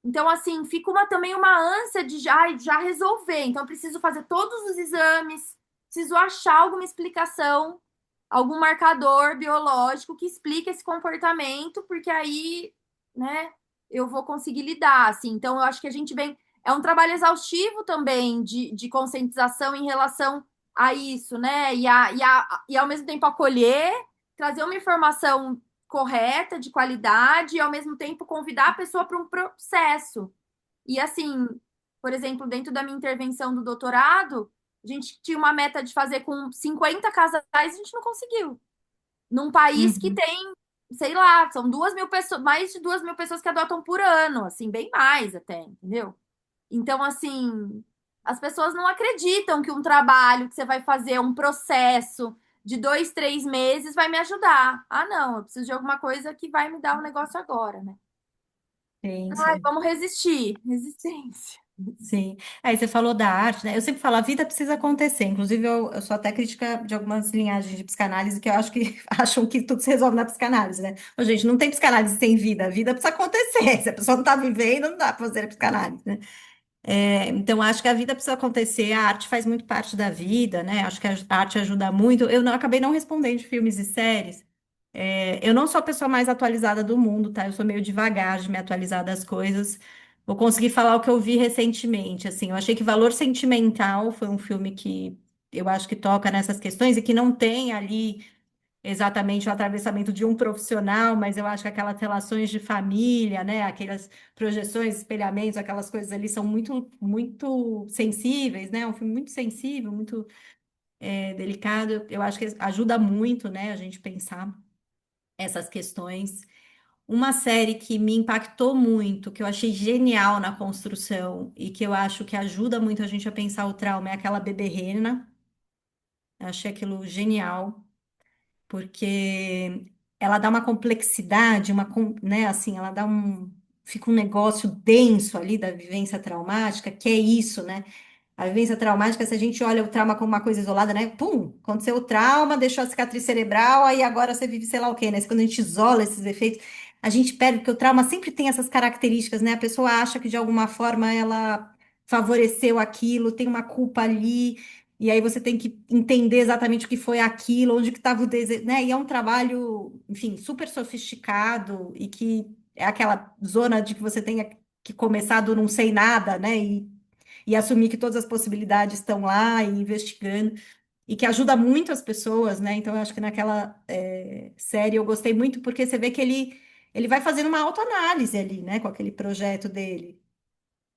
Então, assim, fica também uma ânsia de já resolver. Então, eu preciso fazer todos os exames, preciso achar alguma explicação, algum marcador biológico que explique esse comportamento, porque aí, né, eu vou conseguir lidar, assim. Então, eu acho que a gente vem. É um trabalho exaustivo também de conscientização em relação a isso, né? E ao mesmo tempo acolher, trazer uma informação correta, de qualidade, e ao mesmo tempo convidar a pessoa para um processo. E assim, por exemplo, dentro da minha intervenção do doutorado, a gente tinha uma meta de fazer com 50 casais, a gente não conseguiu. Num país que Uhum. tem, sei lá, são 2.000 pessoas, mais de 2.000 pessoas que adotam por ano, assim, bem mais até, entendeu? Então, assim, as pessoas não acreditam que um trabalho que você vai fazer, um processo de 2, 3 meses vai me ajudar. Ah, não, eu preciso de alguma coisa que vai me dar um negócio agora, né? Sim, Ai, sim. vamos resistir. Resistência. Sim. Aí você falou da arte, né? Eu sempre falo, a vida precisa acontecer. Inclusive, eu sou até crítica de algumas linhagens de psicanálise que eu acho que acham que tudo se resolve na psicanálise, né? Ô, gente, não tem psicanálise sem vida. A vida precisa acontecer. Se a pessoa não está vivendo, não dá para fazer a psicanálise, né? Então, acho que a vida precisa acontecer. A arte faz muito parte da vida, né? Acho que a arte ajuda muito. Eu não, acabei não respondendo de filmes e séries. Eu não sou a pessoa mais atualizada do mundo, tá? Eu sou meio devagar de me atualizar das coisas. Vou conseguir falar o que eu vi recentemente. Assim, eu achei que Valor Sentimental foi um filme que eu acho que toca nessas questões e que não tem ali exatamente o atravessamento de um profissional, mas eu acho que aquelas relações de família, né? Aquelas projeções, espelhamentos, aquelas coisas ali são muito, muito sensíveis, né? Um filme muito sensível, muito delicado. Eu acho que ajuda muito, né? A gente pensar essas questões. Uma série que me impactou muito, que eu achei genial na construção e que eu acho que ajuda muito a gente a pensar o trauma é aquela Bebê Rena. Eu achei aquilo genial, porque ela dá uma complexidade, né, assim, ela dá fica um negócio denso ali da vivência traumática, que é isso, né? A vivência traumática, se a gente olha o trauma como uma coisa isolada, né? Pum, aconteceu o trauma, deixou a cicatriz cerebral, aí agora você vive sei lá o quê, né? Quando a gente isola esses efeitos, a gente perde, porque o trauma sempre tem essas características, né? A pessoa acha que de alguma forma ela favoreceu aquilo, tem uma culpa ali, e aí você tem que entender exatamente o que foi aquilo, onde que estava o desejo, né? E é um trabalho, enfim, super sofisticado e que é aquela zona de que você tenha que começar do não sei nada, né? E assumir que todas as possibilidades estão lá e investigando, e que ajuda muito as pessoas, né? Então, eu acho que naquela série eu gostei muito porque você vê que ele vai fazendo uma autoanálise ali, né? Com aquele projeto dele.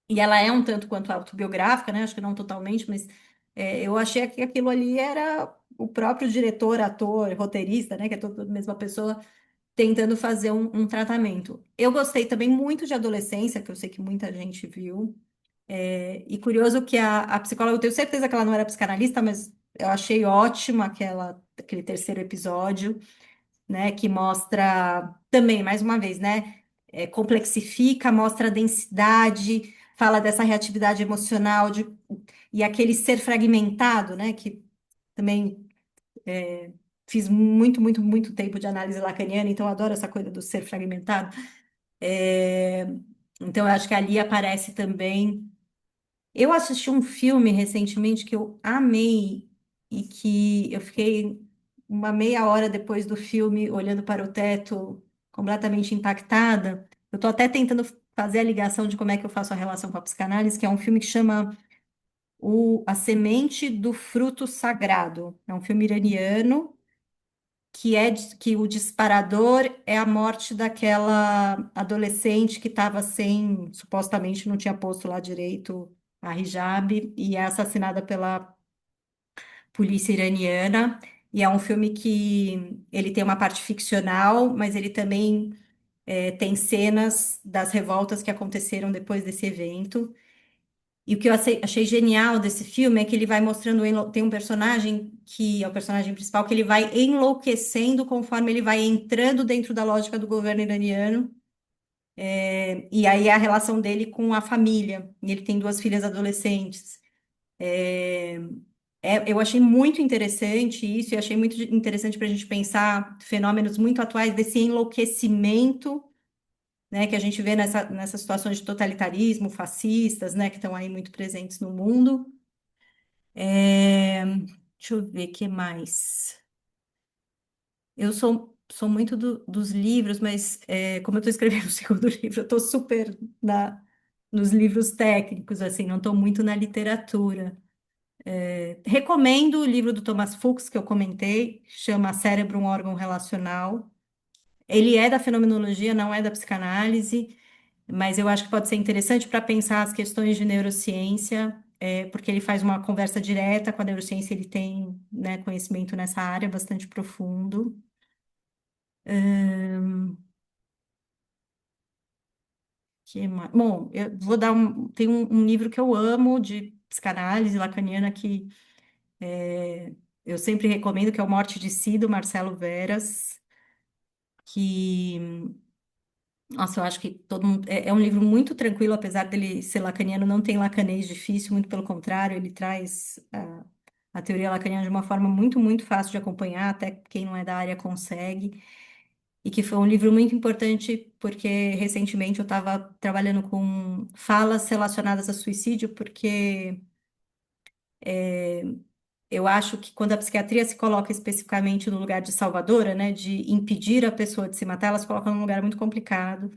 E ela é um tanto quanto autobiográfica, né? Acho que não totalmente, mas eu achei que aquilo ali era o próprio diretor, ator, roteirista, né? Que é toda a mesma pessoa tentando fazer um tratamento. Eu gostei também muito de Adolescência, que eu sei que muita gente viu. E curioso que a psicóloga, eu tenho certeza que ela não era psicanalista, mas eu achei ótima aquele terceiro episódio, né? Que mostra também, mais uma vez, né? Complexifica, mostra a densidade, fala dessa reatividade emocional e aquele ser fragmentado, né? Que também fiz muito, muito, muito tempo de análise lacaniana, então eu adoro essa coisa do ser fragmentado. É, então, eu acho que ali aparece também. Eu assisti um filme recentemente que eu amei e que eu fiquei uma meia hora depois do filme olhando para o teto, completamente impactada. Eu estou até tentando fazer a ligação de como é que eu faço a relação com a psicanálise, que é um filme que chama A Semente do Fruto Sagrado. É um filme iraniano que o disparador é a morte daquela adolescente que estava sem, supostamente não tinha posto lá direito a hijab e é assassinada pela polícia iraniana. E é um filme que ele tem uma parte ficcional, mas ele também tem cenas das revoltas que aconteceram depois desse evento. E o que eu achei genial desse filme é que ele vai mostrando, tem um personagem que é o personagem principal, que ele vai enlouquecendo conforme ele vai entrando dentro da lógica do governo iraniano. E aí a relação dele com a família. E ele tem duas filhas adolescentes. Eu achei muito interessante isso, e achei muito interessante para a gente pensar fenômenos muito atuais desse enlouquecimento, né, que a gente vê nessas situações de totalitarismo, fascistas, né, que estão aí muito presentes no mundo. Deixa eu ver o que mais. Eu sou muito dos livros, mas como eu estou escrevendo o segundo livro, eu estou super nos livros técnicos, assim, não estou muito na literatura. Recomendo o livro do Thomas Fuchs, que eu comentei, chama Cérebro, um órgão relacional. Ele é da fenomenologia, não é da psicanálise, mas eu acho que pode ser interessante para pensar as questões de neurociência, porque ele faz uma conversa direta com a neurociência, ele tem, né, conhecimento nessa área bastante profundo. Bom, eu vou dar tem um livro que eu amo de psicanálise lacaniana que eu sempre recomendo, que é o Morte de Si, do Marcelo Veras, que nossa, eu acho que todo mundo. É um livro muito tranquilo, apesar dele ser lacaniano, não tem lacanês difícil, muito pelo contrário, ele traz a teoria lacaniana de uma forma muito, muito fácil de acompanhar, até quem não é da área consegue. E que foi um livro muito importante, porque recentemente eu estava trabalhando com falas relacionadas a suicídio, porque eu acho que quando a psiquiatria se coloca especificamente no lugar de salvadora, né, de impedir a pessoa de se matar, ela se coloca num lugar muito complicado,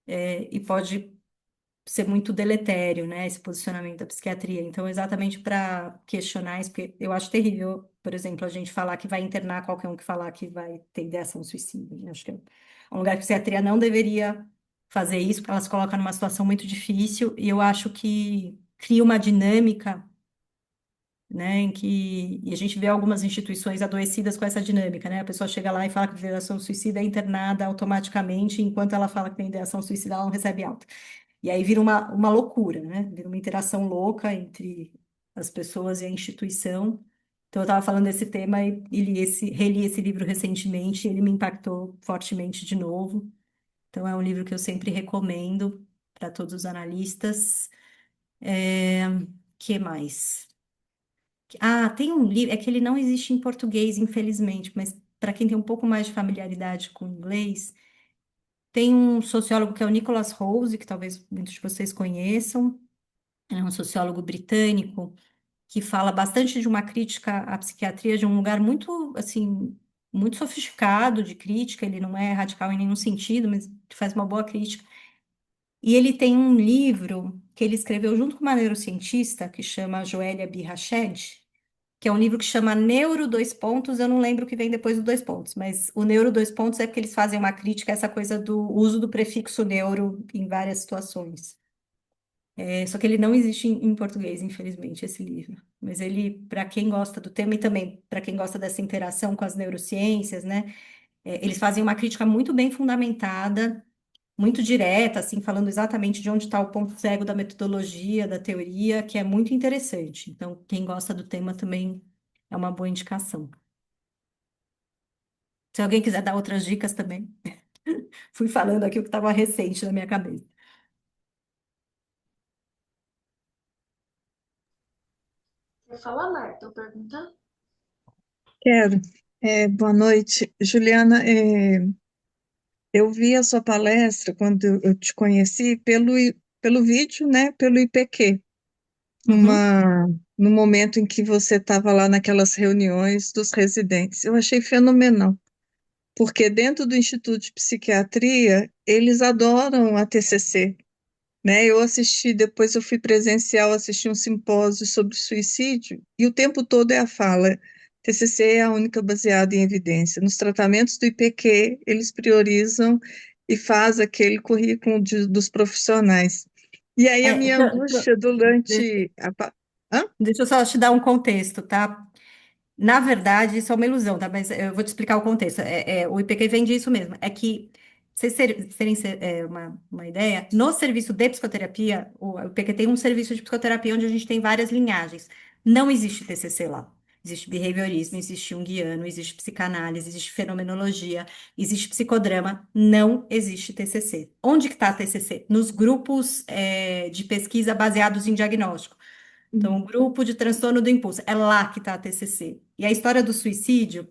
e pode ser muito deletério, né, esse posicionamento da psiquiatria. Então, exatamente para questionar isso, porque eu acho terrível, por exemplo, a gente falar que vai internar qualquer um que falar que vai ter ideação suicida, né? Acho que é um lugar que a psiquiatria não deveria fazer isso, porque ela se coloca numa situação muito difícil, e eu acho que cria uma dinâmica, né, em que e a gente vê algumas instituições adoecidas com essa dinâmica, né? A pessoa chega lá e fala que tem ideação suicida, é internada automaticamente, enquanto ela fala que tem ideação suicida, ela não recebe alta. E aí vira uma loucura, né? Vira uma interação louca entre as pessoas e a instituição. Então, eu estava falando desse tema e reli esse livro recentemente, e ele me impactou fortemente de novo. Então, é um livro que eu sempre recomendo para todos os analistas. Que mais? Tem um livro, é que ele não existe em português, infelizmente, mas para quem tem um pouco mais de familiaridade com o inglês, tem um sociólogo que é o Nicholas Rose, que talvez muitos de vocês conheçam. Ele é um sociólogo britânico que fala bastante de uma crítica à psiquiatria de um lugar muito, assim, muito sofisticado de crítica. Ele não é radical em nenhum sentido, mas faz uma boa crítica. E ele tem um livro que ele escreveu junto com uma neurocientista que chama Joélia Birrached, que é um livro que chama Neuro dois pontos, eu não lembro o que vem depois do dois pontos, mas o Neuro dois pontos é porque eles fazem uma crítica a essa coisa do uso do prefixo neuro em várias situações. Só que ele não existe em português, infelizmente, esse livro. Mas ele, para quem gosta do tema e também para quem gosta dessa interação com as neurociências, né, eles fazem uma crítica muito bem fundamentada, muito direta, assim, falando exatamente de onde está o ponto cego da metodologia, da teoria, que é muito interessante. Então, quem gosta do tema também é uma boa indicação. Se alguém quiser dar outras dicas também, fui falando aqui o que estava recente na minha cabeça. Quer falar, Marta, ou perguntar? Quero. Boa noite. Juliana, eu vi a sua palestra quando eu te conheci pelo vídeo, né, pelo IPQ, Uhum. no momento em que você estava lá naquelas reuniões dos residentes. Eu achei fenomenal, porque dentro do Instituto de Psiquiatria, eles adoram a TCC, né? Eu assisti, depois eu fui presencial, assisti um simpósio sobre suicídio, e o tempo todo é a fala. TCC é a única baseada em evidência. Nos tratamentos do IPQ, eles priorizam e faz aquele currículo dos profissionais. E aí a É, minha pro- pro- angústia de- durante Hã? deixa eu só te dar um contexto, tá? Na verdade, isso é uma ilusão, tá? Mas eu vou te explicar o contexto. O IPQ vem disso mesmo. É que, vocês terem uma ideia, no serviço de psicoterapia, o IPQ tem um serviço de psicoterapia onde a gente tem várias linhagens. Não existe TCC lá. Existe behaviorismo, existe junguiano, existe psicanálise, existe fenomenologia, existe psicodrama. Não existe TCC. Onde que está a TCC? Nos grupos, de pesquisa baseados em diagnóstico. Então, o grupo de transtorno do impulso, é lá que está a TCC. E a história do suicídio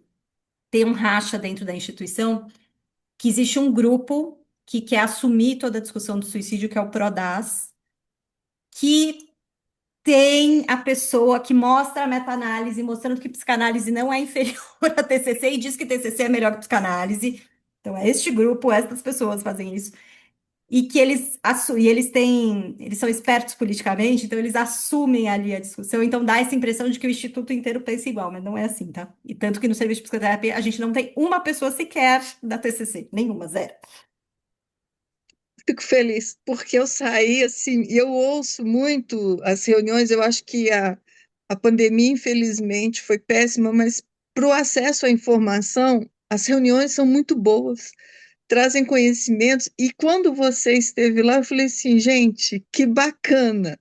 tem um racha dentro da instituição, que existe um grupo que quer assumir toda a discussão do suicídio, que é o PRODAS, que tem a pessoa que mostra a meta-análise, mostrando que psicanálise não é inferior a TCC e diz que TCC é melhor que psicanálise. Então, é este grupo, estas pessoas fazem isso. E que eles são espertos politicamente, então eles assumem ali a discussão, então dá essa impressão de que o instituto inteiro pensa igual, mas não é assim, tá? E tanto que no serviço de psicoterapia a gente não tem uma pessoa sequer da TCC, nenhuma, zero. Fico feliz, porque eu saí assim, e eu ouço muito as reuniões, eu acho que a pandemia, infelizmente, foi péssima, mas para o acesso à informação, as reuniões são muito boas, trazem conhecimentos, e quando você esteve lá, eu falei assim, gente, que bacana.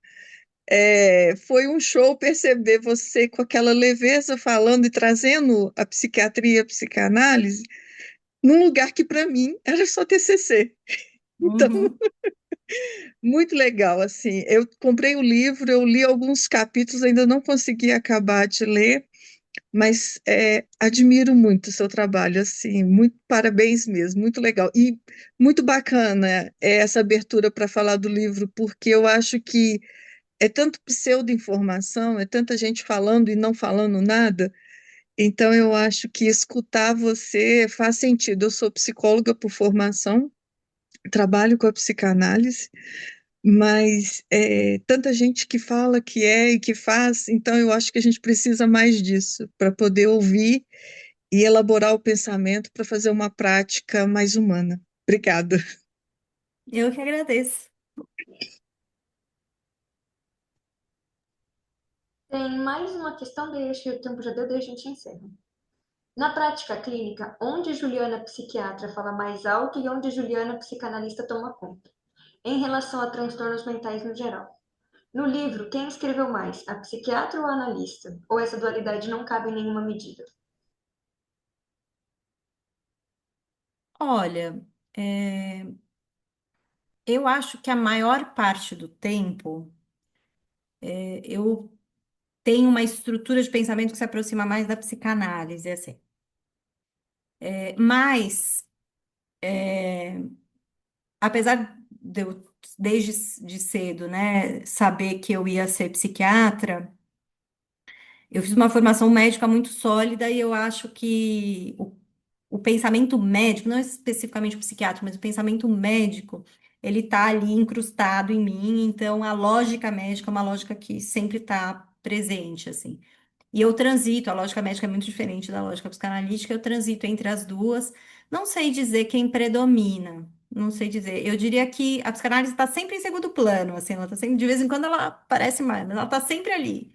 Foi um show perceber você com aquela leveza falando e trazendo a psiquiatria e a psicanálise num lugar que para mim era só TCC. Então, Uhum. muito legal, assim. Eu comprei o livro, eu li alguns capítulos, ainda não consegui acabar de ler, mas admiro muito o seu trabalho, assim, muito parabéns mesmo, muito legal. E muito bacana essa abertura para falar do livro, porque eu acho que é tanto pseudo-informação, é tanta gente falando e não falando nada, então eu acho que escutar você faz sentido. Eu sou psicóloga por formação, trabalho com a psicanálise, mas tanta gente que fala que é e que faz, então eu acho que a gente precisa mais disso para poder ouvir e elaborar o pensamento para fazer uma prática mais humana. Obrigada. Eu que agradeço. Tem mais uma questão, daí acho que o tempo já deu, daí a gente encerra. Na prática clínica, onde Juliana psiquiatra fala mais alto e onde Juliana psicanalista toma conta? Em relação a transtornos mentais no geral. No livro, quem escreveu mais, a psiquiatra ou a analista? Ou essa dualidade não cabe em nenhuma medida? Olha, eu acho que a maior parte do tempo eu tenho uma estrutura de pensamento que se aproxima mais da psicanálise, assim. Mas apesar de eu, desde de cedo, né, saber que eu ia ser psiquiatra, Eu fiz uma formação médica muito sólida e eu acho que o pensamento médico, não especificamente o psiquiatra, mas o pensamento médico, ele tá ali incrustado em mim, então a lógica médica é uma lógica que sempre está presente, assim. E eu transito, a lógica médica é muito diferente da lógica psicanalítica, eu transito entre as duas. Não sei dizer quem predomina, não sei dizer. Eu diria que a psicanálise está sempre em segundo plano, assim, ela tá sempre, de vez em quando ela aparece mais, mas ela está sempre ali.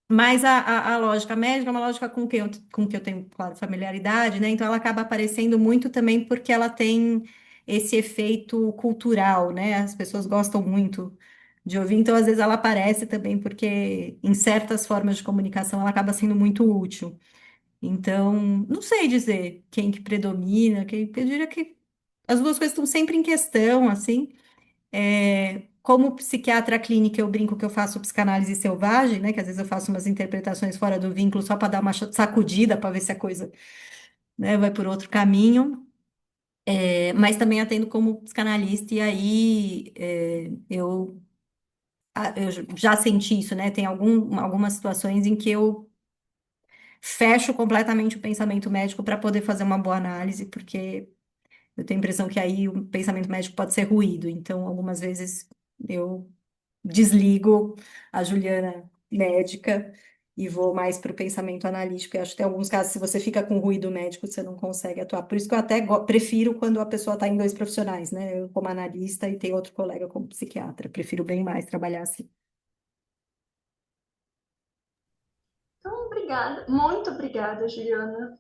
Mas a lógica médica é uma lógica com que eu tenho, claro, familiaridade, né? Então ela acaba aparecendo muito também porque ela tem esse efeito cultural, né? As pessoas gostam muito de ouvir, então às vezes ela aparece também porque em certas formas de comunicação ela acaba sendo muito útil. Então, não sei dizer quem que predomina, eu diria que as duas coisas estão sempre em questão, assim. Como psiquiatra clínica, eu brinco que eu faço psicanálise selvagem, né? Que às vezes eu faço umas interpretações fora do vínculo só para dar uma sacudida, para ver se a coisa, né, vai por outro caminho. Mas também atendo como psicanalista, e aí eu já senti isso, né? Tem algumas situações em que eu fecho completamente o pensamento médico para poder fazer uma boa análise, porque eu tenho a impressão que aí o pensamento médico pode ser ruído. Então, algumas vezes eu desligo a Juliana médica e vou mais para o pensamento analítico. Eu acho que tem alguns casos, se você fica com ruído médico, você não consegue atuar. Por isso que eu até prefiro quando a pessoa está em dois profissionais, né? Eu como analista e tem outro colega como psiquiatra. Prefiro bem mais trabalhar assim. Então, obrigada, muito obrigada, Juliana,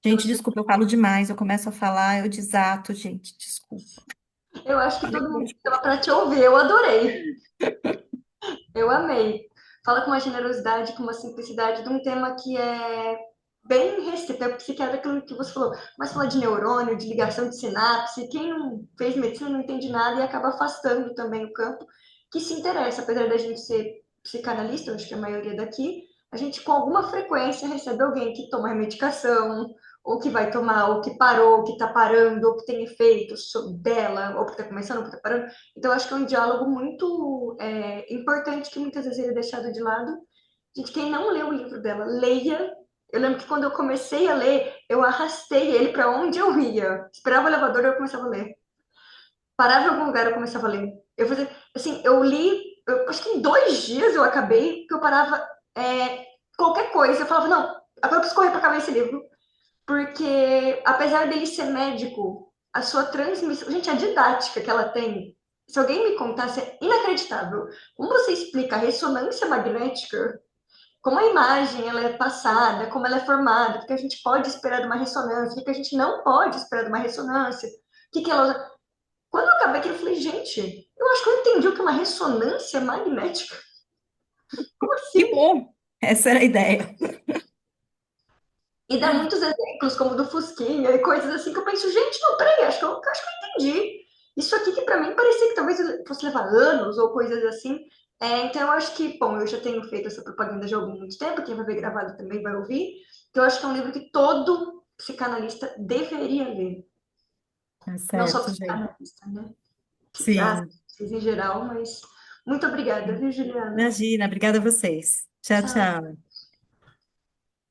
pelo Gente, seu... desculpa, eu falo demais. Eu começo a falar, eu desato, gente. Desculpa. Eu acho que todo mundo estava para te ouvir, eu adorei, eu amei. Fala com uma generosidade, com uma simplicidade de um tema que é bem restrito, é o psiquiatra, aquilo que você falou, mas fala de neurônio, de ligação de sinapse, quem não fez medicina não entende nada e acaba afastando também o campo que se interessa, apesar da gente ser psicanalista, eu acho que a maioria daqui, a gente com alguma frequência recebe alguém que toma medicação, ou que vai tomar, ou que parou, ou que está parando, ou que tem efeitos dela, ou que está começando, ou que está parando. Então, acho que é um diálogo muito importante que muitas vezes ele é deixado de lado. Gente, quem não leu o livro dela, leia. Eu lembro que quando eu comecei a ler, eu arrastei ele para onde eu ia. Esperava o elevador, eu começava a ler. Parava em algum lugar, eu começava a ler. Eu fazia, assim, eu li, eu acho que em 2 dias eu acabei, que eu parava qualquer coisa, eu falava, não, agora eu preciso correr para acabar esse livro, porque apesar dele ser médico, a sua transmissão, gente, a didática que ela tem, se alguém me contasse, é inacreditável. Como você explica a ressonância magnética, como a imagem ela é passada, como ela é formada, o que a gente pode esperar de uma ressonância, o que a gente não pode esperar de uma ressonância, o que ela usa. Quando eu acabei aqui, eu falei, gente, eu acho que eu entendi o que é uma ressonância magnética. Como Que assim? bom! Essa era a ideia. E dá muitos exemplos, como do Fusquinha e coisas assim, que eu penso, gente, não, peraí, acho que eu entendi. Isso aqui que para mim parecia que talvez fosse levar anos ou coisas assim. Então eu acho que, bom, eu já tenho feito essa propaganda já há algum muito tempo, quem vai ver gravado também vai ouvir. Então eu acho que é um livro que todo psicanalista deveria ler. Tá Não só certo, gente. psicanalista, né? Sim. Psiquiatras em geral, mas muito obrigada, viu, Juliana? Imagina, obrigada a vocês. Tchau, Tchau. tchau.